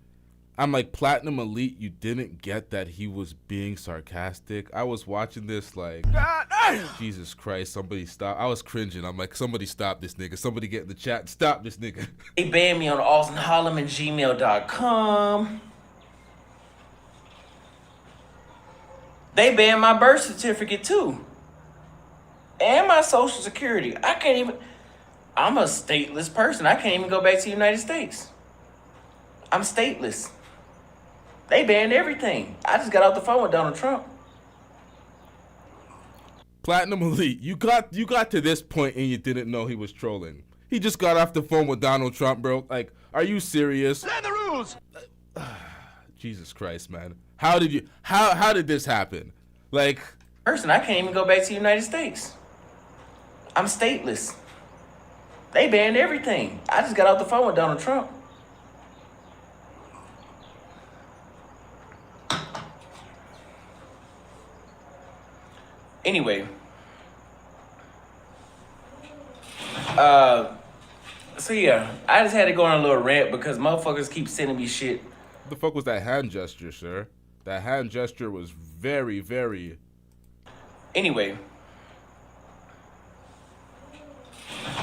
K: I'm like, Platinum Elite, you didn't get that he was being sarcastic. I was watching this like, Jesus Christ, somebody stop. I was cringing. I'm like, somebody stop this nigga. Somebody get in the chat. Stop this nigga.
I: They banned me on AustinHolloman@gmail.com. They banned my birth certificate too. And my social security. I can't even, I'm a stateless person. I can't even go back to the United States. I'm stateless. They banned everything. I just got off the phone with Donald Trump.
K: Platinum Elite, you got to this point and you didn't know he was trolling. He just got off the phone with Donald Trump, bro. Like, are you serious?
B: Learn the rules.
K: Jesus Christ, man. How did this happen? Like,
I: person, I can't even go back to the United States. I'm stateless. They banned everything. I just got off the phone with Donald Trump. Anyway, so yeah, I just had to go on a little rant because motherfuckers keep sending me shit.
K: What the fuck was that hand gesture, sir? That hand gesture was very, very...
I: Anyway,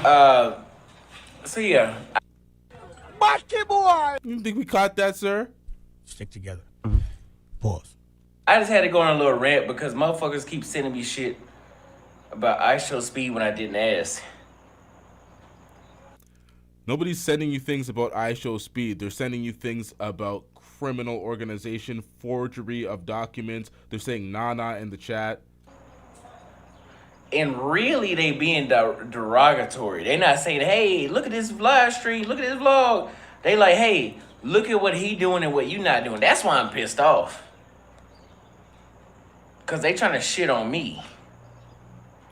I: so yeah.
K: Boy! You think we caught that, sir?
N: Stick together.
I: Pause. I just had to go on a little rant because motherfuckers keep sending me shit about I show speed when I didn't ask.
K: Nobody's sending you things about I show speed. They're sending you things about criminal organization, forgery of documents. They're saying nah in the chat.
I: And really, they being derogatory. They not saying, hey, look at this live stream, look at this vlog. They like, hey, look at what he doing and what you not doing. That's why I'm pissed off. Because they trying to shit on me.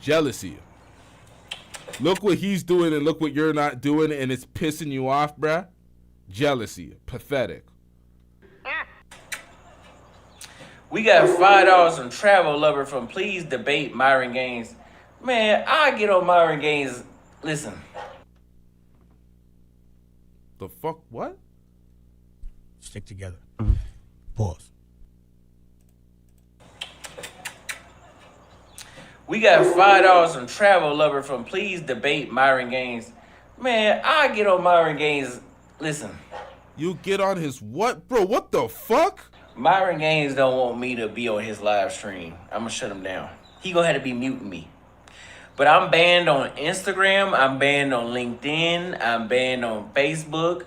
K: Jealousy. Look what he's doing and look what you're not doing, and it's pissing you off, bruh. Jealousy. Pathetic.
I: We got $5 from Travel Lover from Please Debate Myron Gaines. Man, I get on Myron Gaines. Listen.
K: The fuck? What?
N: Stick together. Pause.
I: We got $5 from Travel Lover from Please Debate Myron Gaines. Man, I get on Myron Gaines. Listen.
K: You get on his what, bro? What the fuck?
I: Myron Gaines don't want me to be on his live stream. I'm gonna shut him down. He gonna have to be muting me. But I'm banned on Instagram. I'm banned on LinkedIn. I'm banned on Facebook.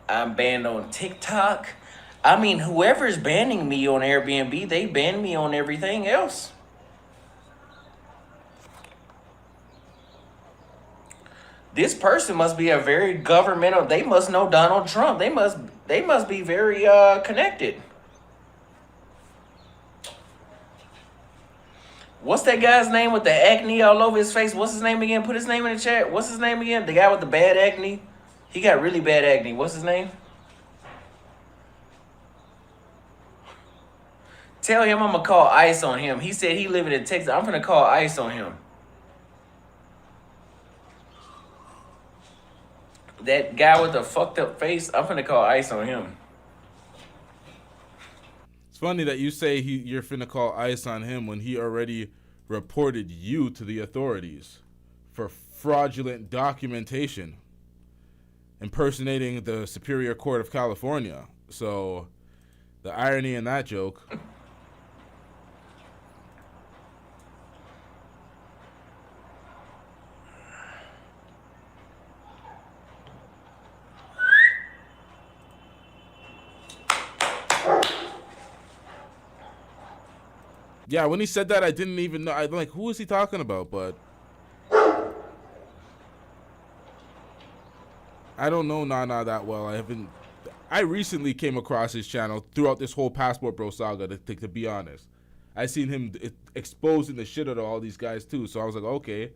I: I'm banned on TikTok. I mean, whoever's banning me on Airbnb, they ban me on everything else. This person must be a very governmental. They must know Donald Trump. They must be very connected. What's that guy's name with the acne all over his face? What's his name again? Put his name in the chat. What's his name again? The guy with the bad acne. He got really bad acne. What's his name? Tell him I'm gonna call ICE on him. He said he living in Texas. I'm gonna call ICE on him. That guy with the fucked up face, I'm gonna call ICE on him.
K: It's funny that you say you're finna call ICE on him when he already reported you to the authorities for fraudulent documentation, impersonating the Superior Court of California. So the irony in that joke. Yeah, when he said that, I didn't even know. I'm like, who is he talking about? But I don't know Nana that well. I recently came across his channel throughout this whole Passport Bro saga, to be honest. I seen him exposing the shit out of all these guys too, so I was like, okay.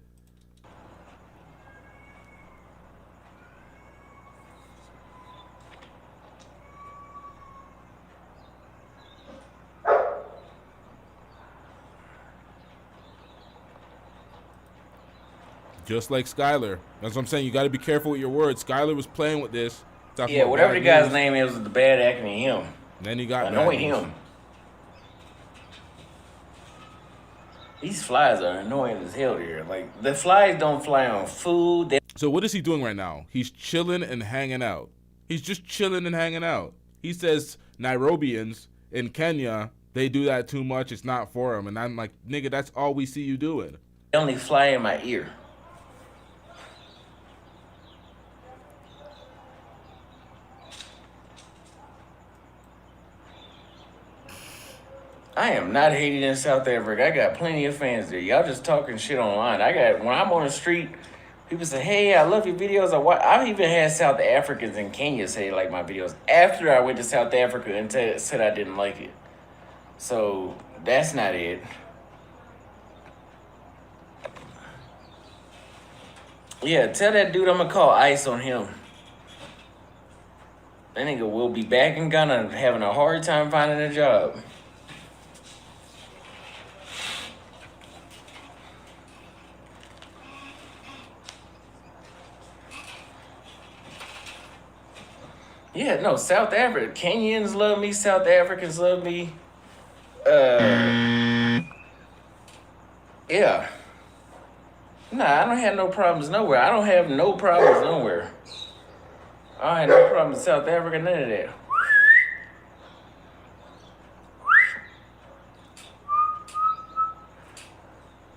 K: Just like Skylar. That's what I'm saying. You got to be careful with your words. Skylar was playing with this.
I: Yeah, whatever the guy's name is, the bad acting in him.
K: And then he got
I: annoying him. These flies are annoying as hell here. Like, the flies don't fly on food.
K: So what is he doing right now? He's chilling and hanging out. He's just chilling and hanging out. He says Nairobians in Kenya, they do that too much. It's not for them. And I'm like, nigga, that's all we see you doing.
I: They only fly in my ear. I am not hating in South Africa. I got plenty of fans there. Y'all just talking shit online. When I'm on the street, people say, hey, I love your videos. I've even had South Africans in Kenya say they like my videos after I went to South Africa and said I didn't like it. So that's not it. Yeah, tell that dude I'm gonna call ICE on him. That nigga will be back in Ghana having a hard time finding a job. Yeah, no, South Africa. Kenyans love me. South Africans love me. Yeah. Nah, I don't have no problems nowhere. I don't have no problems nowhere. I ain't no problems in South Africa, none of that.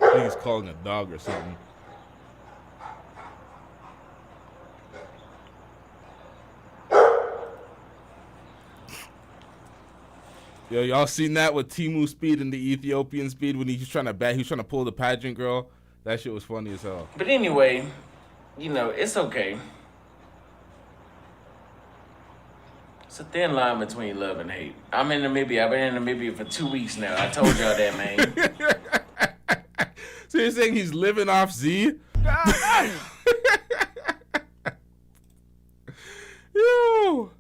K: I think he's calling a dog or something. Yo, y'all seen that with Timu Speed and the Ethiopian Speed when he was trying to pull the pageant girl? That shit was funny as hell.
I: But anyway, you know, it's okay. It's a thin line between love and hate. I'm in Namibia. I've been in Namibia for 2 weeks now. I told y'all that, man.
K: So you're saying he's living off Z? Yo.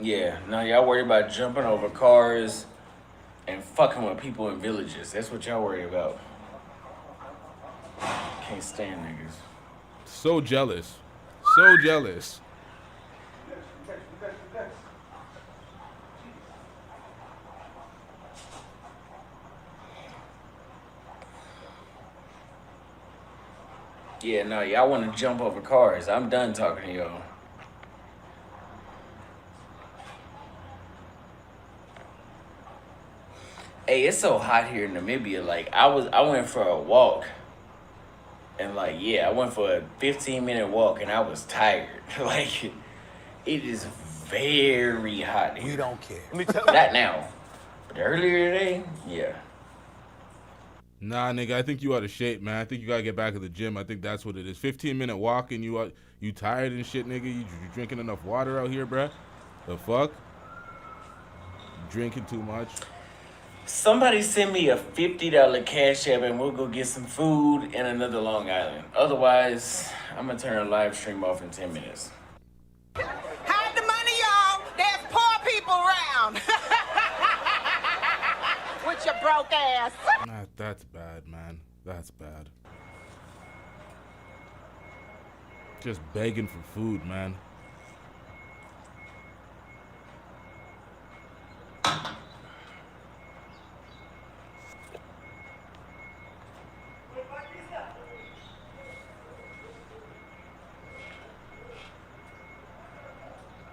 I: Yeah, now y'all worry about jumping over cars and fucking with people in villages. That's what y'all worry about. Can't stand niggas.
K: So jealous. So jealous.
I: Yeah, no, y'all want to jump over cars. I'm done talking to y'all. Hey, it's so hot here in Namibia. Like, I went for a walk. And like, yeah, I went for a 15-minute walk and I was tired. Like, it is very hot here.
B: You don't care.
I: Not now. But earlier today, yeah.
K: Nah, nigga, I think you out of shape, man. I think you gotta get back to the gym. I think that's what it is. 15-minute walk and you tired and shit, nigga. You drinking enough water out here, bruh? The fuck? Drinking too much?
I: Somebody send me a $50 cash app and we'll go get some food in another Long Island. Otherwise, I'm gonna turn a live stream off in 10 minutes.
C: Hide the money, y'all. There's poor people around.
D: broke ass.
K: That's bad, man. That's bad. Just begging for food, man.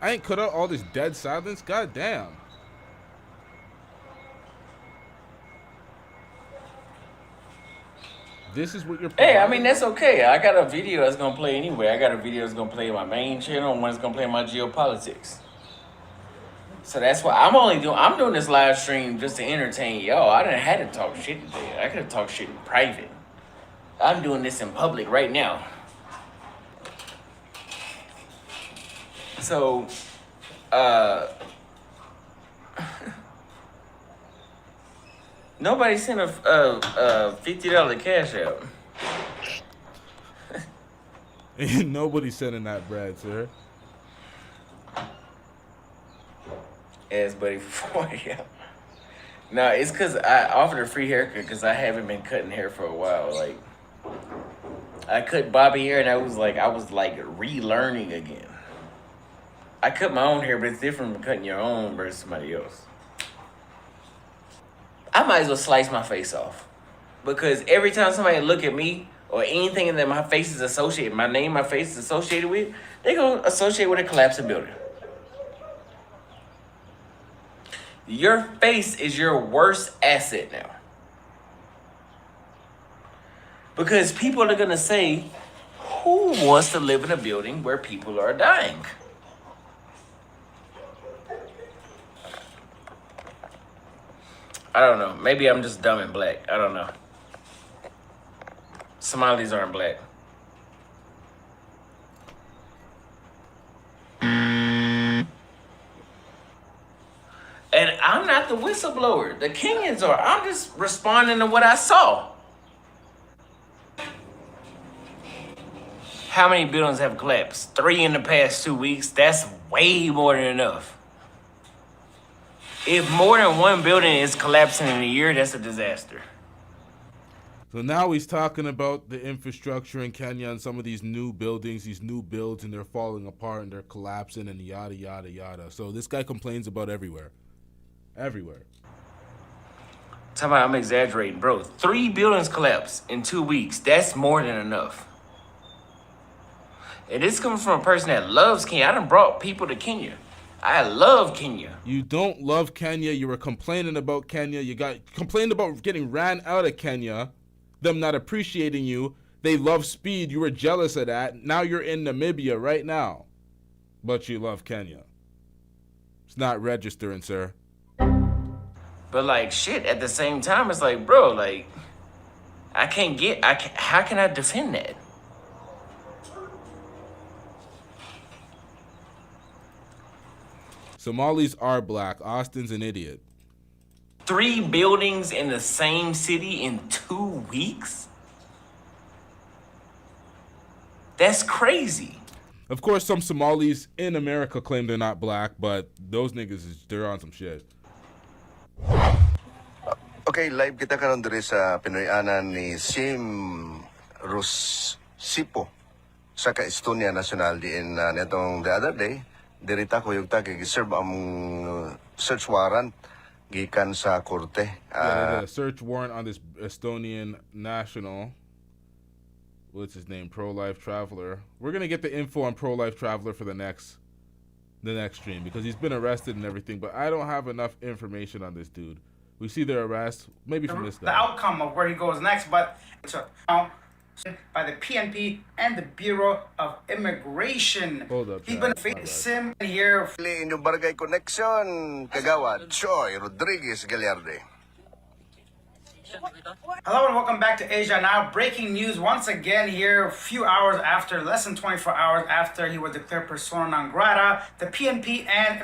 K: I ain't cut out all this dead silence. God damn. This is what you're.
I: Hey, I mean that's okay. I got a video that's gonna play anyway. I got a video that's gonna play on my main channel, and one that's gonna play on my geopolitics. So that's why I'm doing this live stream just to entertain y'all. I didn't have to talk shit today. I could have talked shit in private. I'm doing this in public right now. So, nobody sent a $50 cash out.
K: Nobody's sending that bread, sir.
I: Ass buddy for 40. No, it's because I offered a free haircut because I haven't been cutting hair for a while. Like, I cut bobby hair and I was like relearning again. I cut my own hair, but it's different from cutting your own versus somebody else. I might as well slice my face off. Because every time somebody look at me or anything that my face is associated, my name, my face is associated with, they gonna associate with a collapsing building. Your face is your worst asset now. Because people are gonna say, who wants to live in a building where people are dying? I don't know. Maybe I'm just dumb and black. I don't know. Somalis aren't black. And I'm not the whistleblower. The Kenyans are. I'm just responding to what I saw. How many buildings have collapsed? 3 in the past 2 weeks. That's way more than enough. If more than one building is collapsing in a year, that's a disaster.
K: So now he's talking about the infrastructure in Kenya and some of these new buildings, these new builds, and they're falling apart and they're collapsing and yada, yada, yada. So this guy complains about everywhere. Everywhere.
I: Talking about I'm exaggerating, bro. 3 buildings collapsed in 2 weeks. That's more than enough. And this coming from a person that loves Kenya. I done brought people to Kenya. I love Kenya.
K: You don't love Kenya. You were complaining about Kenya. You complained about getting ran out of Kenya. Them not appreciating you. They love speed. You were jealous of that. Now you're in Namibia right now. But you love Kenya. It's not registering, sir.
I: But like shit, at the same time, it's like, bro, like, how can I defend that?
K: Somalis are black. Austin's an idiot.
I: 3 buildings in the same city in 2 weeks? That's crazy.
K: Of course, some Somalis in America claim they're not black, but those niggas, they're on some shit.
H: Okay, live kita karon diri sa Pinoy-anan ni Sim Rusipo sa Estonia National diin netong the other day. Dirita ko yung giserve ang search warrant gikan sa korte.
K: Yeah, a search warrant on this Estonian national. What's his name? Pro-life traveler. We're gonna get the info on pro-life traveler for the next stream because he's been arrested and everything. But I don't have enough information on this dude. We see their arrest, maybe from this guy.
C: The outcome of where he goes next, but it's by the PNP and the Bureau of Immigration.
K: Hold up.
C: He's been facing here.
H: In yung Barangay Connection, Kagawad, Choi Rodriguez Gagliarde.
C: Hello and welcome back to Asia Now. Breaking news once again here, a few hours after, less than 24 hours after he was declared persona non grata, the PNP and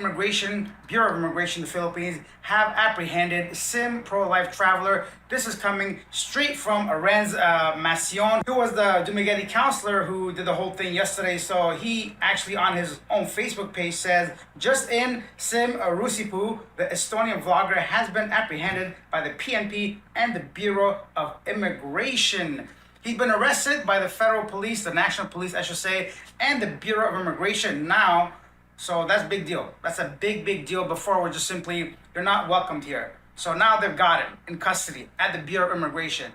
C: Bureau of Immigration in the Philippines have apprehended Sim pro-life traveler. This is coming straight from Arenz Macion, who was the Dumaguete counselor who did the whole thing yesterday. So he actually on his own Facebook page says, just in, Sim Rusipu, the Estonian vlogger, has been apprehended by the PNP and the Bureau of Immigration. He's been arrested by the federal police, the national police, I should say, and the Bureau of Immigration now. So that's a big deal. That's a big deal. Before we're just simply, you're not welcomed here. So now they've got him in custody at the Bureau of Immigration.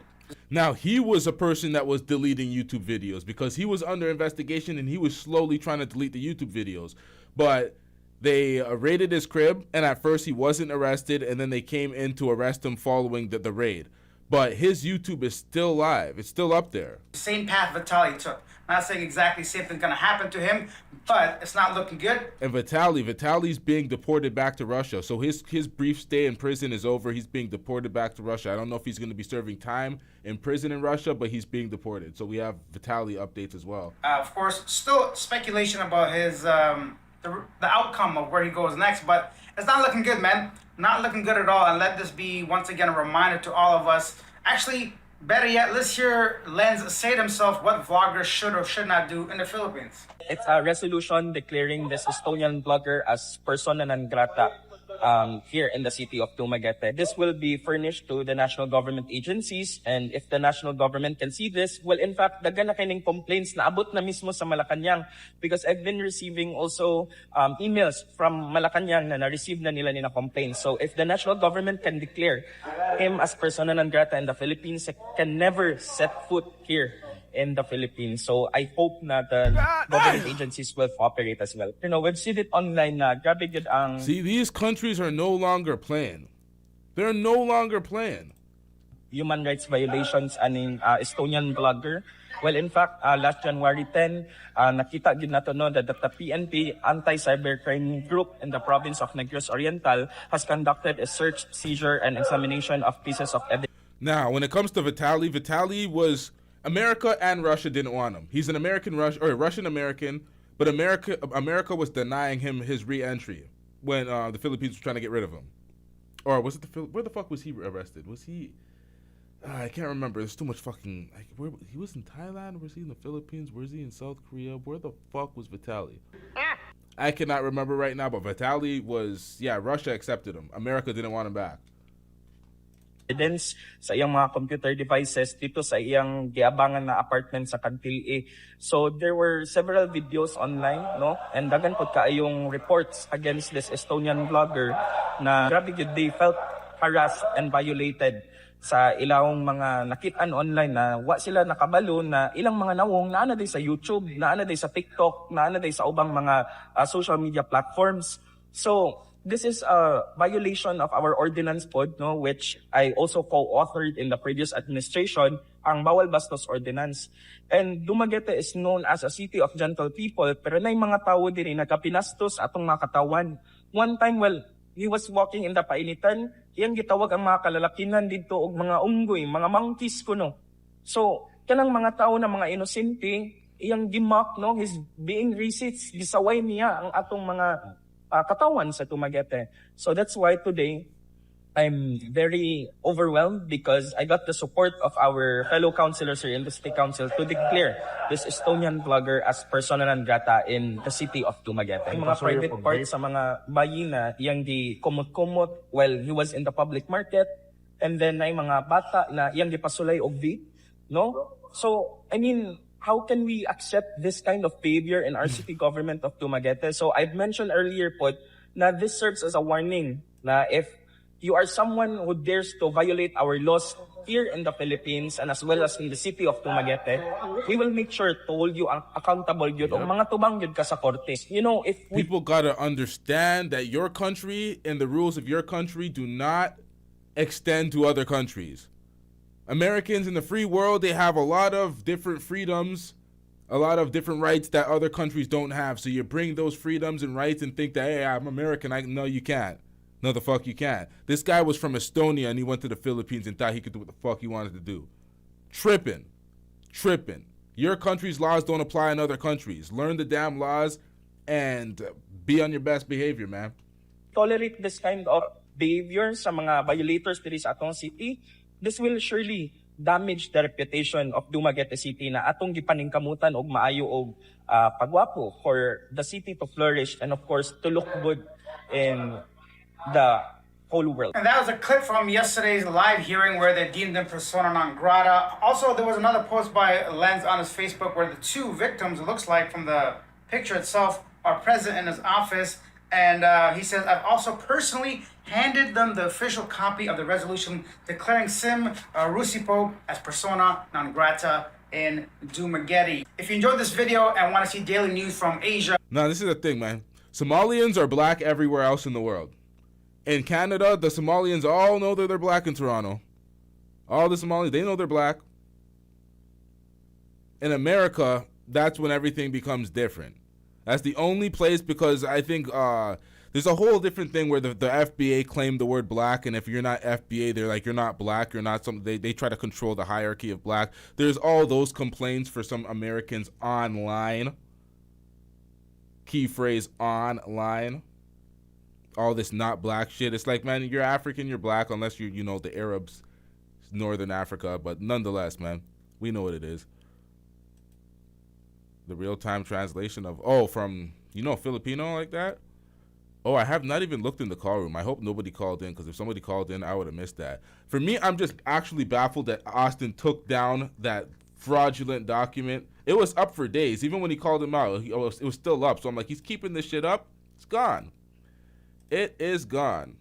K: Now, he was a person that was deleting YouTube videos because he was under investigation and he was slowly trying to delete the YouTube videos. But they raided his crib, and at first he wasn't arrested, and then they came in to arrest him following the raid. But his YouTube is still live. It's still up there.
C: Same path Vitaly took. Not saying exactly same thing's gonna happen to him, but it's not looking good.
K: And Vitaly's being deported back to Russia. So his brief stay in prison is over. He's being deported back to Russia. I don't know if he's going to be serving time in prison in Russia, but he's being deported. So we have Vitaly updates as well.
C: Of course, still speculation about his the outcome of where he goes next, but it's not looking good, man. Not looking good at all. And let this be once again a reminder to all of us. Actually, better yet, let's hear Lenz say to himself what vloggers should or should not do in the Philippines.
F: It's a resolution declaring this Estonian blogger as persona non grata here in the city of Dumaguete. This will be furnished to the national government agencies, and if the national government can see this, well, in fact, dagan na kining complaints na abot na mismo sa Malacanang, because I've been receiving also emails from Malacanang na na-receive na nila complaints. So if the national government can declare him as persona non grata in the Philippines, he can never set foot here in the Philippines. So I hope na the government agencies will cooperate as well. You know, we've seen it online na grabe gid ang...
K: See, these countries are no longer playing. They're no longer playing.
F: Human rights violations aning Estonian blogger. Well, in fact, last January 10, nakita gid nato no that the PNP anti-cybercrime group in the province of Negros Oriental has conducted a search, seizure, and examination of pieces of evidence.
K: Now, when it comes to Vitaly was... America and Russia didn't want him. He's an Russian-American, but America was denying him his re-entry when the Philippines were trying to get rid of him. Or was it where the fuck was he arrested? Was he... I can't remember. There's too much fucking... he was in Thailand? Was he in the Philippines? Was he in South Korea? Where the fuck was Vitaly? I cannot remember right now, but Vitaly was... Yeah, Russia accepted him. America didn't want him back.
F: Evidence sa iyang mga computer devices dito sa iyang giabangan na apartment sa Cantil. So there were several videos online, no? And dagan pod kaayong reports against this Estonian vlogger na grabe gid they felt harassed and violated sa ilang mga nakitaan online na wa sila nakabalo na ilang mga nawong naana day sa YouTube, naana day sa TikTok, naana day sa ubang mga social media platforms. So this is a violation of our ordinance pod, no, which I also co-authored in the previous administration, ang Bawal Bastos Ordinance. And Dumaguete is known as a city of gentle people, pero na mga tao diri nagapinastos atong mga katawan. One time, well, he was walking in the painitan, iyang gitawag ang mga kalalakinan dito og mga unggoy, mga monkeys kuno. So, kanang mga tao na mga inosente, iyang gimak, no, he's being racist, gisaway niya ang atong mga katawan sa Dumaguete. So that's why today I'm very overwhelmed because I got the support of our fellow councilors here in the City Council to declare this Estonian vlogger as persona non grata in the city of Dumaguete. Yung mga private parts sa mga bayi na iyang di kumot-kumot while he was in the public market, and then na mga bata na iyang gipasulay og vape, no? So, I mean, how can we accept this kind of behavior in our city government of Dumaguete? So I've mentioned earlier po na this serves as a warning na if you are someone who dares to violate our laws here in the Philippines and as well as in the city of Dumaguete, we will make sure to hold you accountable yun o mga tubang yun ka sa korte. You know, if
K: people gotta understand that your country and the rules of your country do not extend to other countries. Americans in the free world, they have a lot of different freedoms, a lot of different rights that other countries don't have. So you bring those freedoms and rights and think that, hey, I'm American. No, you can't. No, the fuck you can't. This guy was from Estonia and he went to the Philippines and thought he could do what the fuck he wanted to do. Tripping. Your country's laws don't apply in other countries. Learn the damn laws and be on your best behavior, man.
F: Tolerate this kind of behavior sa mga violators diri sa atong city, this will surely damage the reputation of Dumaguete City na atong gipaningkamutan og maayo og pagwapo for the city to flourish and of course to look good in the whole world.
C: And that was a clip from yesterday's live hearing where they deemed him persona non grata. Also, there was another post by Lenz on his Facebook where the two victims, it looks like from the picture itself, are present in his office. And he says, I've also personally handed them the official copy of the resolution declaring Sim Rusipo as persona non grata in Dumaguete. If you enjoyed this video and want to see daily news from Asia.
K: Now, this is the thing, man. Somalians are black everywhere else in the world. In Canada, the Somalians all know that they're black in Toronto. All the Somalians, they know they're black. In America, that's when everything becomes different. That's the only place because I think there's a whole different thing where the FBA claimed the word black, and if you're not FBA, they're like, you're not black, you're not something. They try to control the hierarchy of black. There's all those complaints for some Americans online. Key phrase, online. All this not black shit. It's like, man, you're African, you're black, unless you're, you know, the Arabs, Northern Africa. But nonetheless, man, we know what it is. The real-time translation of, from, Filipino like that? Oh, I have not even looked in the call room. I hope nobody called in, because if somebody called in, I would have missed that. For me, I'm just actually baffled that Austin took down that fraudulent document. It was up for days. Even when he called him out, it was still up. So I'm like, he's keeping this shit up? It's gone. It is gone.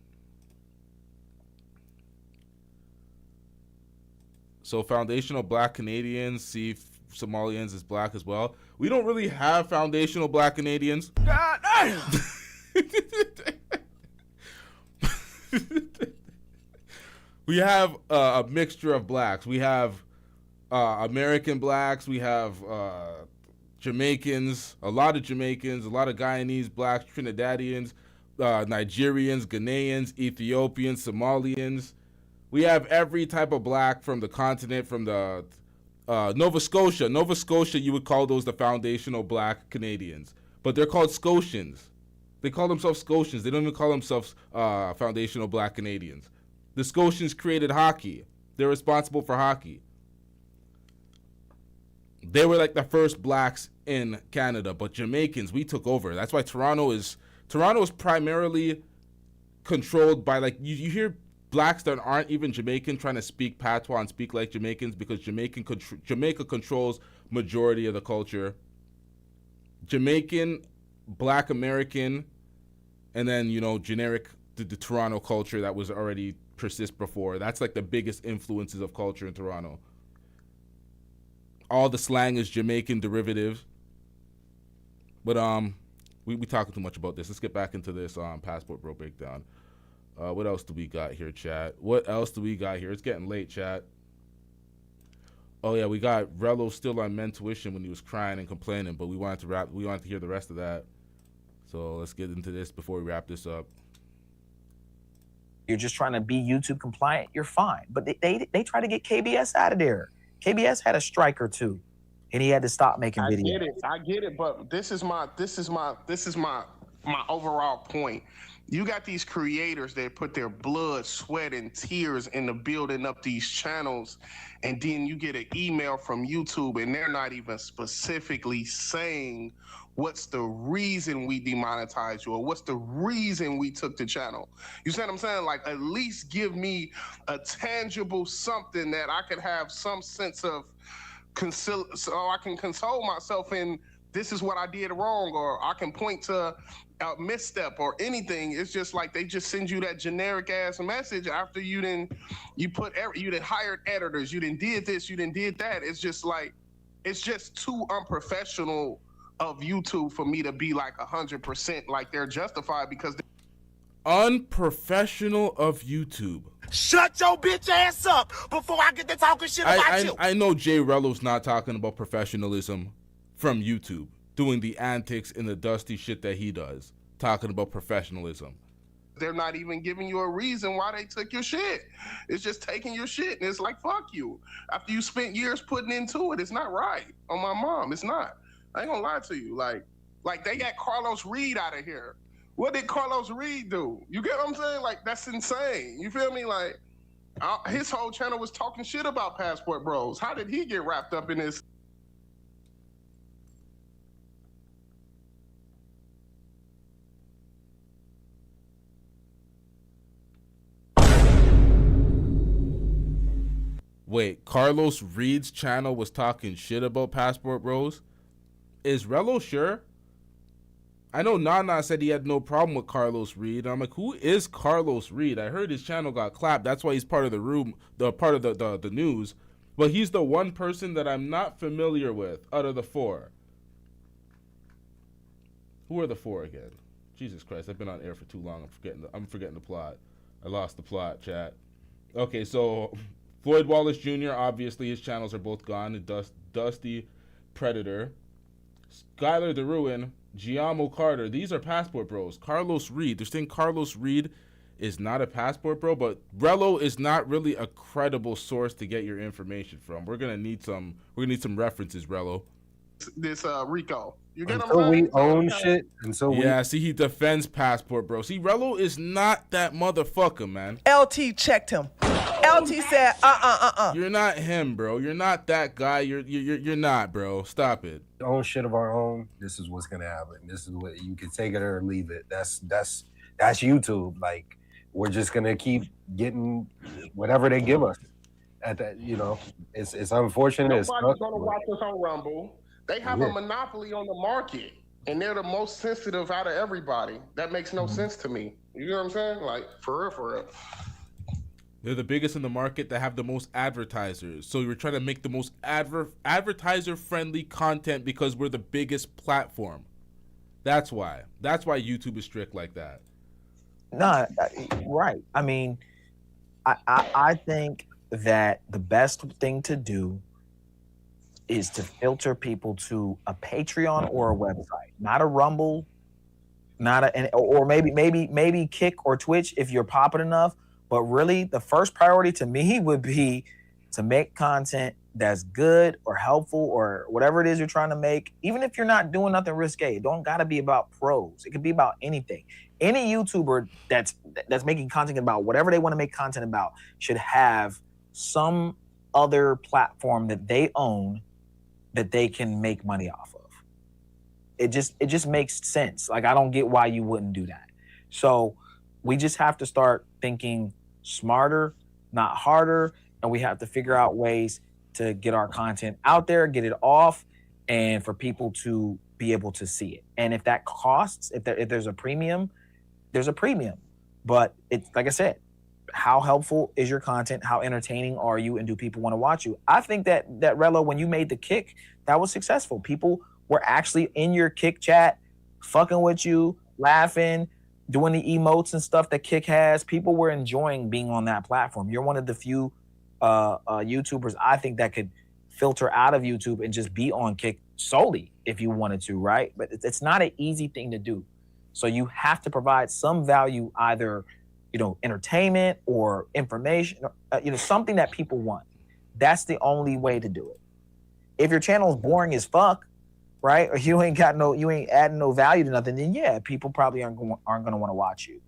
K: So foundational black Canadians see Somalians as black as well. We don't really have foundational black Canadians. God damn! We have a mixture of blacks. We have American blacks. We have Jamaicans, a lot of Jamaicans, a lot of Guyanese blacks, Trinidadians, Nigerians, Ghanaians, Ethiopians, Somalians. We have every type of black from the continent, from the Nova Scotia. Nova Scotia, you would call those the foundational black Canadians. But they're called Scotians. They call themselves Scotians. They don't even call themselves foundational black Canadians. The Scotians created hockey. They're responsible for hockey. They were like the first blacks in Canada. But Jamaicans, we took over. That's why Toronto is primarily controlled by, like, you hear blacks that aren't even Jamaican trying to speak patois and speak like Jamaicans because Jamaica controls majority of the culture. Jamaican, Black American, and then, generic, the Toronto culture that was already persist before. That's like the biggest influences of culture in Toronto. All the slang is Jamaican derivatives. But we talking too much about this. Let's get back into this passport bro breakdown. What else do we got here, chat? What else do we got here? It's getting late, chat. Oh yeah, we got Rello still on men tuition when he was crying and complaining, but we wanted to hear the rest of that. So let's get into this before we wrap this up.
R: You're just trying to be YouTube compliant, you're fine. But they try to get KBS out of there. KBS had a strike or two, and he had to stop making videos.
Q: I get it, but this is my overall point. You got these creators that put their blood, sweat, and tears into building up these channels, and then you get an email from YouTube, and they're not even specifically saying what's the reason we demonetized you or what's the reason we took the channel. You see what I'm saying? Like, at least give me a tangible something that I could have some sense of so I can console myself in this is what I did wrong, or I can point to a misstep or anything. It's just like they just send you that generic ass message after you hired editors, you did this, you did that. It's just like, it's just too unprofessional of YouTube for me to be like 100% like they're justified because
K: unprofessional of YouTube.
E: Shut your bitch ass up before I get to talking shit about you.
K: I know Jay Rello's not talking about professionalism from YouTube, doing the antics and the dusty shit that he does, talking about professionalism.
Q: They're not even giving you a reason why they took your shit. It's just taking your shit, and it's like, fuck you. After you spent years putting into it, it's not right. On my mom, it's not. I ain't gonna lie to you. Like they got Carlos Reed out of here. What did Carlos Reed do? You get what I'm saying? Like, that's insane. You feel me? Like, his whole channel was talking shit about Passport Bros. How did he get wrapped up in this?
K: Wait, Carlos Reed's channel was talking shit about Passport Bros? Is Rello sure? I know Nana said he had no problem with Carlos Reed. I'm like, who is Carlos Reed? I heard his channel got clapped. That's why he's part of the news. But he's the one person that I'm not familiar with out of the four. Who are the four again? Jesus Christ, I've been on air for too long. I'm forgetting the plot. I lost the plot, chat. Okay, so Floyd Wallace Jr., obviously his channels are both gone. And Dusty Predator. Skylar Derouen, GIAMO Carter. These are Passport Bros. Carlos Reed. They're saying Carlos Reed is not a Passport Bro, but Rello is not really a credible source to get your information from. We're gonna need some references, Rello.
Q: This Rico. You get
P: until
Q: what I'm
P: we
Q: saying?
P: own shit,
K: Yeah, see, he defends Passport Bro. See, Rello is not that motherfucker, man.
S: LT checked him. LT said,
K: You're not him, bro. You're not that guy. You're not, bro. Stop it.
P: Own shit of our own. This is what's gonna happen. This is what you can take it or leave it. That's YouTube. Like, we're just gonna keep getting whatever they give us. At that, it's unfortunate.
Q: Nobody's gonna watch us on Rumble. They have a monopoly on the market, and they're the most sensitive out of everybody. That makes no sense to me. You know what I'm saying? Like, for real.
K: They're the biggest in the market that have the most advertisers. So you're trying to make the most advertiser-friendly content because we're the biggest platform. That's why. That's why YouTube is strict like that.
R: No, right. I mean, I think that the best thing to do is to filter people to a Patreon or a website, not a Rumble, or maybe Kick or Twitch if you're popping enough. But really, the first priority to me would be to make content that's good or helpful or whatever it is you're trying to make. Even if you're not doing nothing risque, it don't gotta be about pros. It could be about anything. Any YouTuber that's making content about whatever they want to make content about should have some other platform that they own that they can make money off of. It just makes sense. Like, I don't get why you wouldn't do that. So we just have to start thinking smarter, not harder, and we have to figure out ways to get our content out there, get it off, and for people to be able to see it. And if that costs, if there's a premium, there's a premium. But it's like I said, how helpful is your content? How entertaining are you? And do people want to watch you? I think that Rello, when you made the Kick, that was successful. People were actually in your Kick chat, fucking with you, laughing, doing the emotes and stuff that Kick has. People were enjoying being on that platform. You're one of the few YouTubers I think that could filter out of YouTube and just be on Kick solely if you wanted to, right? But it's not an easy thing to do. So you have to provide some value, either entertainment or information, something that people want. That's the only way to do it. If your channel is boring as fuck, right, or you ain't adding no value to nothing, then yeah, people probably aren't going to want to watch you,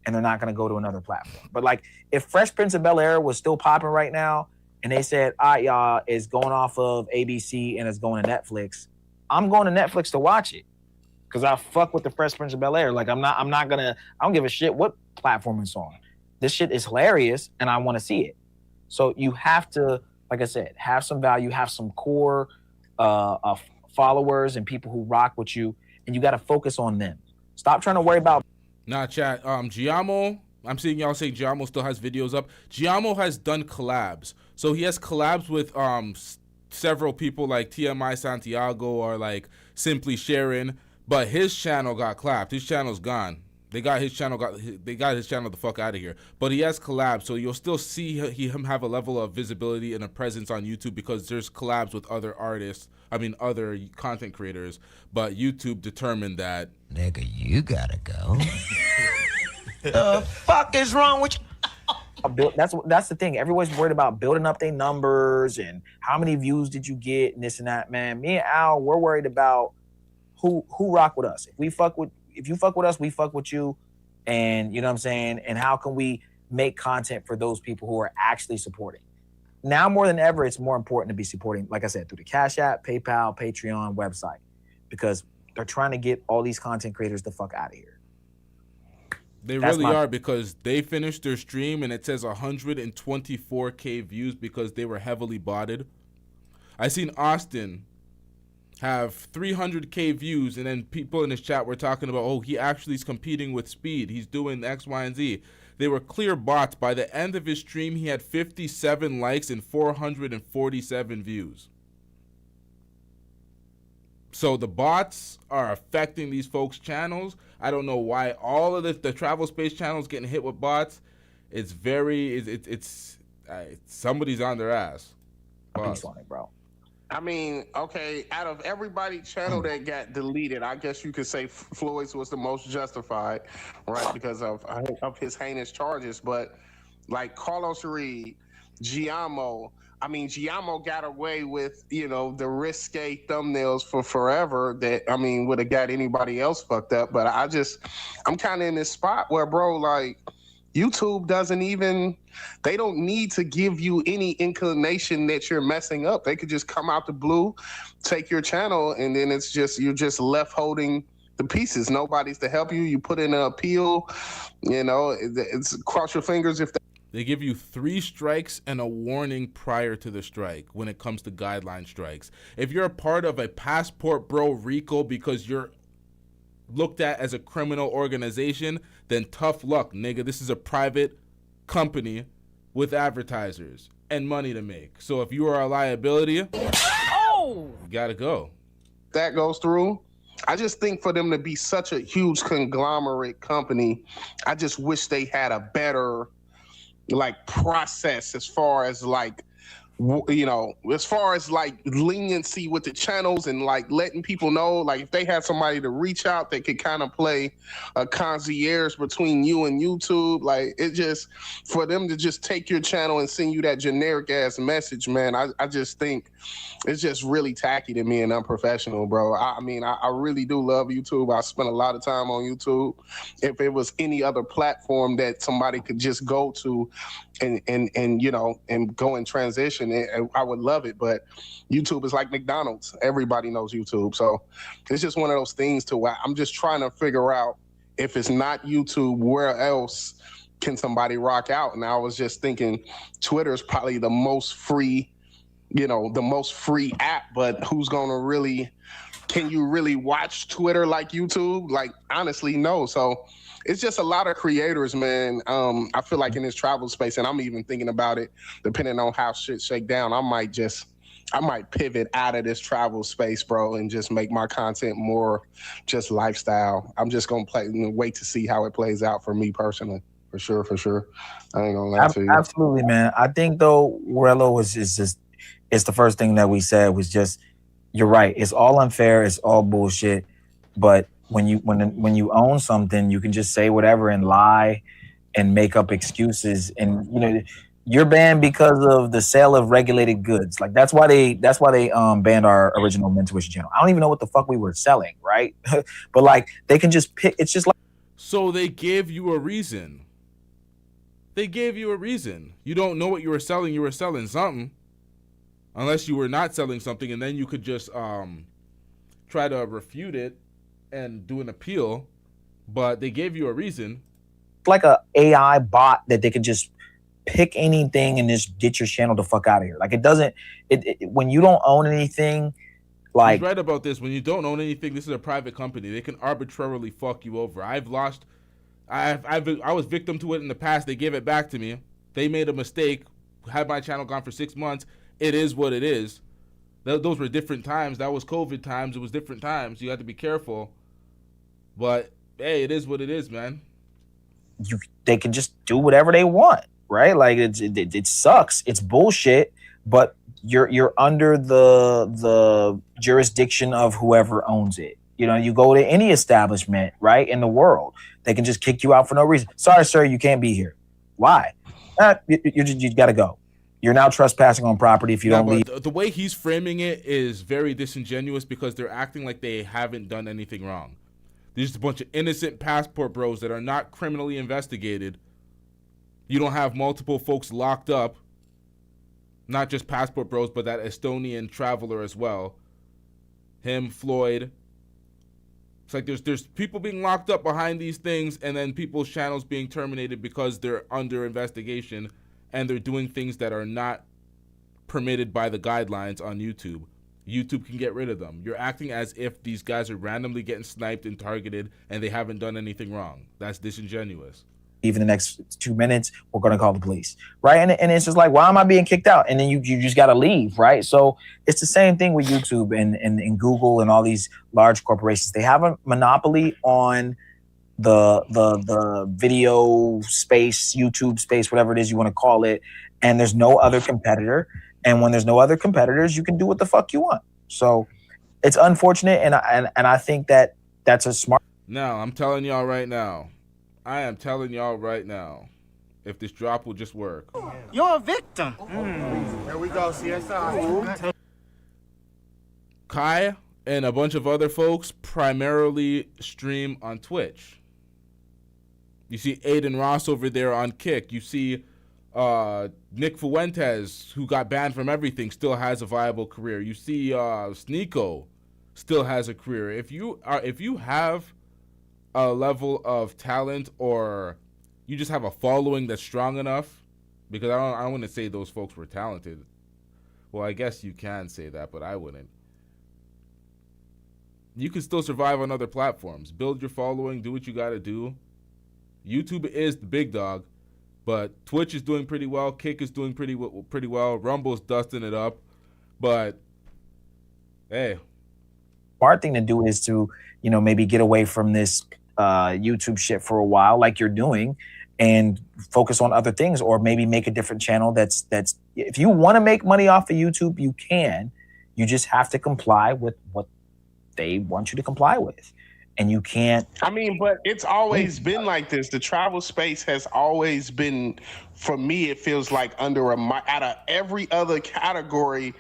R: and they're not going to go to another platform. But like, if Fresh Prince of Bel-Air was still popping right now, and they said, all right, y'all, it's going off of ABC and it's going to Netflix, I'm going to Netflix to watch it because I fuck with the Fresh Prince of Bel-Air. Like, I don't give a shit what platform it's on. This shit is hilarious, and I want to see it. So you have to, like I said, have some value, have some core followers and people who rock with you, and you got to focus on them. Stop trying to worry about.
K: Nah, chat. GIAMO, I'm seeing y'all say GIAMO still has videos up. GIAMO has done collabs. So he has collabs with several people like TMI Santiago or like Simply Sharon, but his channel got clapped. His channel's gone. They got his channel the fuck out of here. But he has collabs, so you'll still see him have a level of visibility and a presence on YouTube because there's collabs with other artists. I mean, other content creators. But YouTube determined that, nigga, you gotta go.
E: The fuck is wrong with you?
R: That's the thing. Everyone's worried about building up their numbers and how many views did you get and this and that. Man, me and Al, we're worried about who rock with us. If you fuck with us, we fuck with you. And you know what I'm saying? And how can we make content for those people who are actually supporting? Now more than ever, it's more important to be supporting, like I said, through the Cash App, PayPal, Patreon, website, because they're trying to get all these content creators the fuck out of here.
K: They really are, because they finished their stream and it says 124K views because they were heavily botted. I seen Austin have 300K views, and then people in his chat were talking about, oh, he actually is competing with Speed. He's doing X, Y, and Z. They were clear bots. By the end of his stream, he had 57 likes and 447 views. So the bots are affecting these folks' channels. I don't know why all of the travel space channels getting hit with bots. It's somebody's on their ass.
R: Peace on it, bro.
Q: I mean, okay, out of everybody channel that got deleted, I guess you could say Floyd's was the most justified, right? Because of his heinous charges. But like Carlos Reed, GIAMO, I mean, GIAMO got away with, you know, the risque thumbnails for forever that, I mean, would have got anybody else fucked up. But I'm kind of in this spot where, bro, like, YouTube doesn't even, they don't need to give you any inclination that you're messing up. They could just come out the blue, take your channel, and then it's just, you're just left holding the pieces. Nobody's to help you. You put in an appeal, you know, it's cross your fingers if
K: they give you 3 strikes and a warning prior to the strike when it comes to guideline strikes. If you're a part of a Passport Bro RICO because you're looked at as a criminal organization, then tough luck, nigga. This is a private company with advertisers and money to make. So if you are a liability, you gotta go.
Q: That goes through. I just think for them to be such a huge conglomerate company, I just wish they had a better like process as far as like, you know, as far as like leniency with the channels and like letting people know, like if they had somebody to reach out that could kind of play a concierge between you and YouTube, like it just, for them to just take your channel and send you that generic ass message, man, I just think it's just really tacky to me and unprofessional, bro. I mean, I really do love YouTube. I spent a lot of time on YouTube. If it was any other platform that somebody could just go to and you know, and go and transition, I would love it. But YouTube is like McDonald's. Everybody knows YouTube. So it's just one of those things to where I'm just trying to figure out, if it's not YouTube, where else can somebody rock out? And I was just thinking Twitter is probably the most free, you know, the most free app, but who's going to really, can you really watch Twitter like YouTube? Like, honestly, no. So it's just a lot of creators, man. I feel like in this travel space, and I'm even thinking about it, depending on how shit shake down, I might pivot out of this travel space, bro, and just make my content more just lifestyle. I'm just going to wait to see how it plays out for me personally. For sure. I ain't gonna lie to you.
R: Absolutely, man. I think though, Morello it's the first thing that we said was just, you're right. It's all unfair. It's all bullshit. But when you own something, you can just say whatever and lie and make up excuses. And you know, you're banned because of the sale of regulated goods. Like that's why they banned our original Mentuition channel. I don't even know what the fuck we were selling, right? But like they can just pick. It's just like,
K: so they gave you a reason. They gave you a reason. You don't know what you were selling. You were selling something. Unless you were not selling something, and then you could just try to refute it and do an appeal. But they gave you a reason.
R: like a AI bot that they could just pick anything and just get your channel the fuck out of here. Like it doesn't. When you don't own anything, like
K: he's right about this. When you don't own anything, this is a private company. They can arbitrarily fuck you over. I was victim to it in the past. They gave it back to me. They made a mistake. Had my channel gone for 6 months. It is what it is. Those were different times. That was COVID times. It was different times. You had to be careful. But hey, it is what it is, man.
R: They can just do whatever they want, right? Like it sucks. It's bullshit. But you're under the jurisdiction of whoever owns it. You know, you go to any establishment, right, in the world, they can just kick you out for no reason. Sorry, sir, you can't be here. Why? You got to go. You're now trespassing on property if you don't leave.
K: The way he's framing it is very disingenuous because they're acting like they haven't done anything wrong. There's just a bunch of innocent passport bros that are not criminally investigated. You don't have multiple folks locked up. Not just passport bros, but that Estonian traveler as well. Him, Floyd. It's like there's people being locked up behind these things, and then people's channels being terminated because they're under investigation and they're doing things that are not permitted by the guidelines on YouTube. YouTube can get rid of them. You're acting as if these guys are randomly getting sniped and targeted and they haven't done anything wrong. That's disingenuous.
R: Even the next 2 minutes, we're going to call the police, right? And it's just like, why am I being kicked out? And then you just got to leave, right? So it's the same thing with YouTube and Google and all these large corporations. They have a monopoly on the video space, YouTube space, whatever it is you want to call it. And there's no other competitor. And when there's no other competitors, you can do what the fuck you want. So it's unfortunate. And I think that that's a smart.
K: Now, I'm telling y'all right now. I am telling y'all right now, if this drop will just work.
G: You're a victim.
A: Here we go, CSI.
K: Kai and a bunch of other folks primarily stream on Twitch. You see Aiden Ross over there on Kick. You see Nick Fuentes, who got banned from everything, still has a viable career. You see Sneeko still has a career. If you have a level of talent, or you just have a following that's strong enough, because I don't want to say those folks were talented. Well, I guess you can say that, but I wouldn't. You can still survive on other platforms. Build your following, do what you got to do. YouTube is the big dog, but Twitch is doing pretty well. Kick is doing pretty well. Rumble's dusting it up, but hey.
R: Smart thing to do is to, maybe get away from this YouTube shit for a while, like you're doing, and focus on other things, or maybe make a different channel. That's if you want to make money off of YouTube, you can. You just have to comply with what they want you to comply with, and you can't.
Q: I mean, but it's always been like this. The travel space has always been, for me, it feels like out of every other category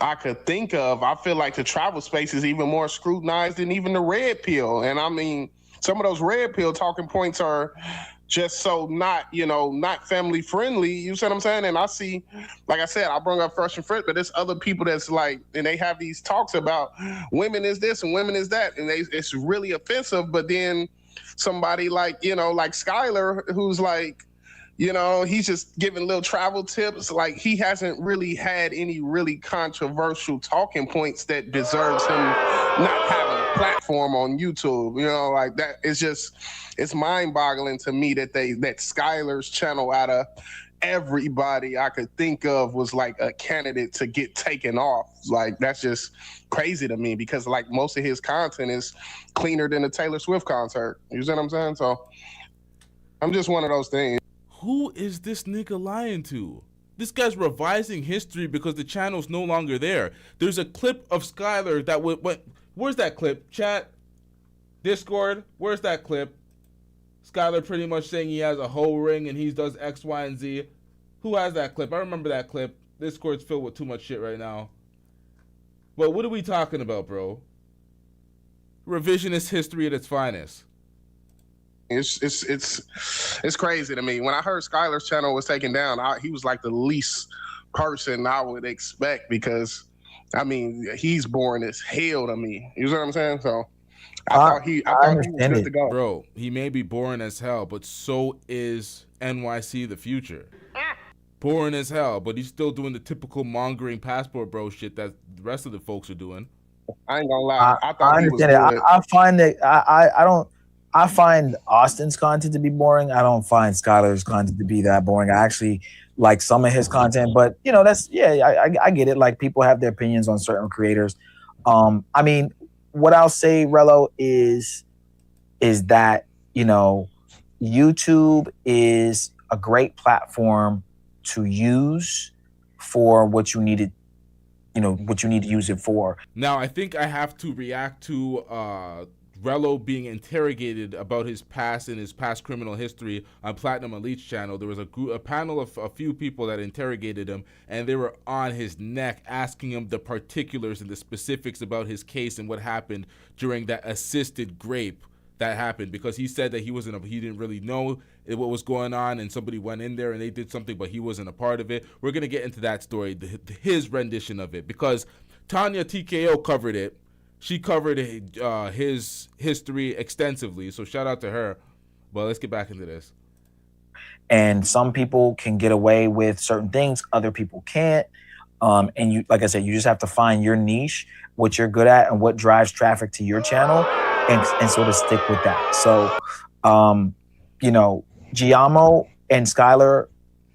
Q: I could think of, I feel like the travel space is even more scrutinized than even the red pill. And I mean, some of those red pill talking points are just so not family friendly. You see what I'm saying? And I see, like I said, I bring up Fresh and Fit, but there's other people that's like, and they have these talks about women is this and women is that, and it's really offensive. But then somebody like Skylar, who's like, he's just giving little travel tips. Like, he hasn't really had any really controversial talking points that deserves him not having a platform on YouTube. Like that. It's mind-boggling to me that Skylar's channel, out of everybody I could think of, was like a candidate to get taken off. Like, that's just crazy to me, because like most of his content is cleaner than a Taylor Swift concert. You see what I'm saying? So I'm just one of those things.
K: Who is this nigga lying to? This guy's revising history because the channel's no longer there. There's a clip of Skylar that went. Where's that clip? Chat? Discord? Where's that clip? Skylar pretty much saying he has a whole ring and he does X, Y, and Z. Who has that clip? I remember that clip. Discord's filled with too much shit right now. But what are we talking about, bro? Revisionist history at its finest.
Q: It's crazy to me. When I heard Skylar's channel was taken down, he was like the least person I would expect, because I mean, he's boring as hell to me. You know what I'm saying? So I thought he was good to go.
K: Bro, he may be boring as hell, but so is NYC the Future. Boring as hell, but he's still doing the typical mongering passport bro shit that the rest of the folks are doing.
Q: I ain't gonna lie. I thought he was
R: understand it.
Q: good.
R: I find that I find Austin's content to be boring. I don't find Skylar's content to be that boring. I actually like some of his content, but I get it. Like, people have their opinions on certain creators. I mean, what I'll say, Rello, is that, YouTube is a great platform to use for what you need it what you need to use it for.
K: Now, I think I have to react to Rello being interrogated about his past and his past criminal history on Platinum Elite's channel. There was a panel of a few people that interrogated him, and they were on his neck asking him the particulars and the specifics about his case and what happened during that assisted grape that happened, because he said that he didn't really know what was going on, and somebody went in there and they did something, but he wasn't a part of it. We're going to get into that story, his rendition of it, because Tanya TKO covered it. She covered his history extensively, so shout out to her. But let's get back into this.
R: And some people can get away with certain things, other people can't. And you, like I said, you just have to find your niche, what you're good at, and what drives traffic to your channel, and sort of stick with that. So, GIAMO and Skylar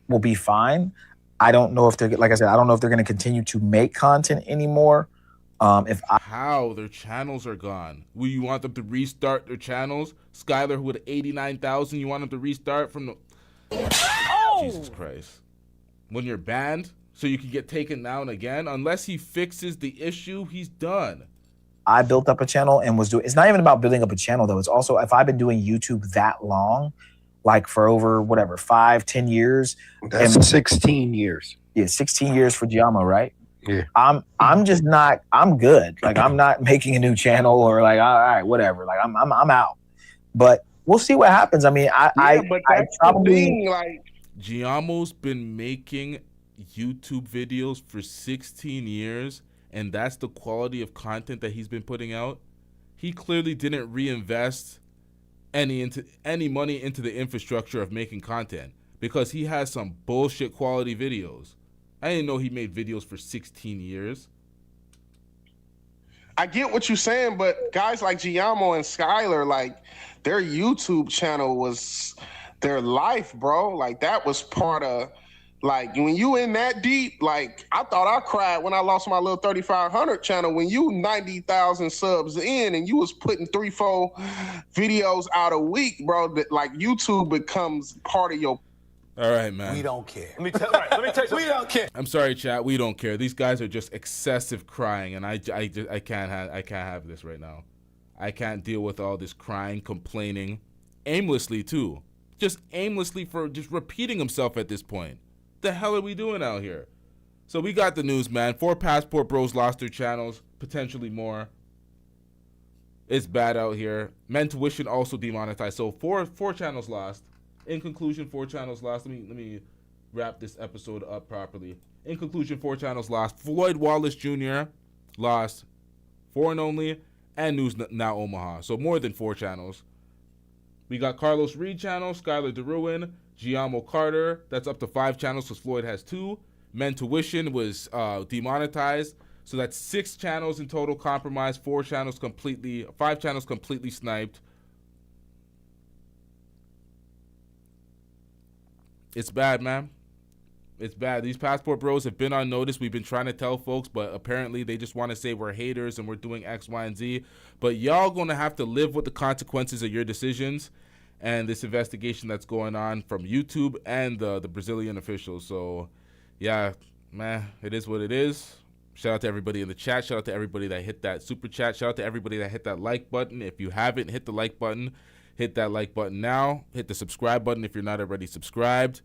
R: will be fine. I don't know if they're, like I said, I don't know if they're going to continue to make content anymore.
K: How their channels are gone. Will you want them to restart their channels? Skylar, who had 89,000, you want them to restart from the... Jesus Christ. When you're banned, so you can get taken down again? Unless he fixes the issue, he's done.
R: I built up a channel and was doing, it's not even about building up a channel though. It's also, if I've been doing YouTube that long, like for over, 5-10 years.
P: That's 16 years.
R: Yeah, 16 years for GIAMO, right?
P: Yeah.
R: I'm just not, I'm good. Like, I'm not making a new channel or like, all right, whatever. Like, I'm out. But we'll see what happens. I mean, I probably...
K: GIAMO's been making YouTube videos for 16 years, and that's the quality of content that he's been putting out. He clearly didn't reinvest any money into the infrastructure of making content, because he has some bullshit quality videos. I didn't know he made videos for 16 years.
Q: I get what you're saying, but guys like GIAMO and Skylar, like, their YouTube channel was their life, bro. Like, that was part of, like, when you in that deep, like, I thought I cried when I lost my little 3,500 channel. When you 90,000 subs in and you was putting 3-4 videos out a week, bro, that, like, YouTube becomes part of your...
K: All right, man.
N: We don't care.
B: Let me tell you, we don't care.
K: I'm sorry, chat. We don't care. These guys are just excessive crying, and I can't have this right now. I can't deal with all this crying, complaining, aimlessly too. Just aimlessly for just repeating himself at this point. The hell are we doing out here? So we got the news, man. 4 Passport Bros lost their channels, potentially more. It's bad out here. Men Tuition also demonetized. So four channels lost. In conclusion, 4 channels lost. Let me wrap this episode up properly. In conclusion, 4 channels lost. Floyd Wallace Jr. lost. Foreign Only and News Now Omaha. So more than 4 channels. We got Carlos Reed channel, Skylar Derouen, GIAMO Carter. That's up to 5 channels because Floyd has 2. Men Tuition was demonetized. So that's 6 channels in total compromised. 5 channels completely sniped. It's bad, man. It's bad. These Passport Bros have been on notice. We've been trying to tell folks, but apparently they just want to say we're haters and we're doing X, Y, and Z. But y'all going to have to live with the consequences of your decisions and this investigation that's going on from YouTube and the Brazilian officials. So, yeah, man, it is what it is. Shout out to everybody in the chat. Shout out to everybody that hit that super chat. Shout out to everybody that hit that like button. If you haven't hit the like button, hit that like button now. Hit the subscribe button if you're not already subscribed.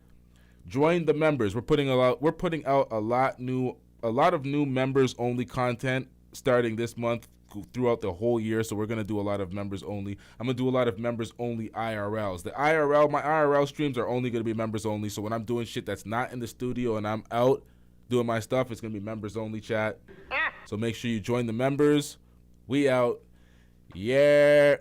K: Join the members. We're putting out a lot of new members only content starting this month throughout the whole year. So we're gonna do a lot of members only. I'm gonna do a lot of members only IRLs. My IRL streams are only gonna be members only. So when I'm doing shit that's not in the studio and I'm out doing my stuff, it's gonna be members only, chat. So make sure you join the members. We out. Yeah.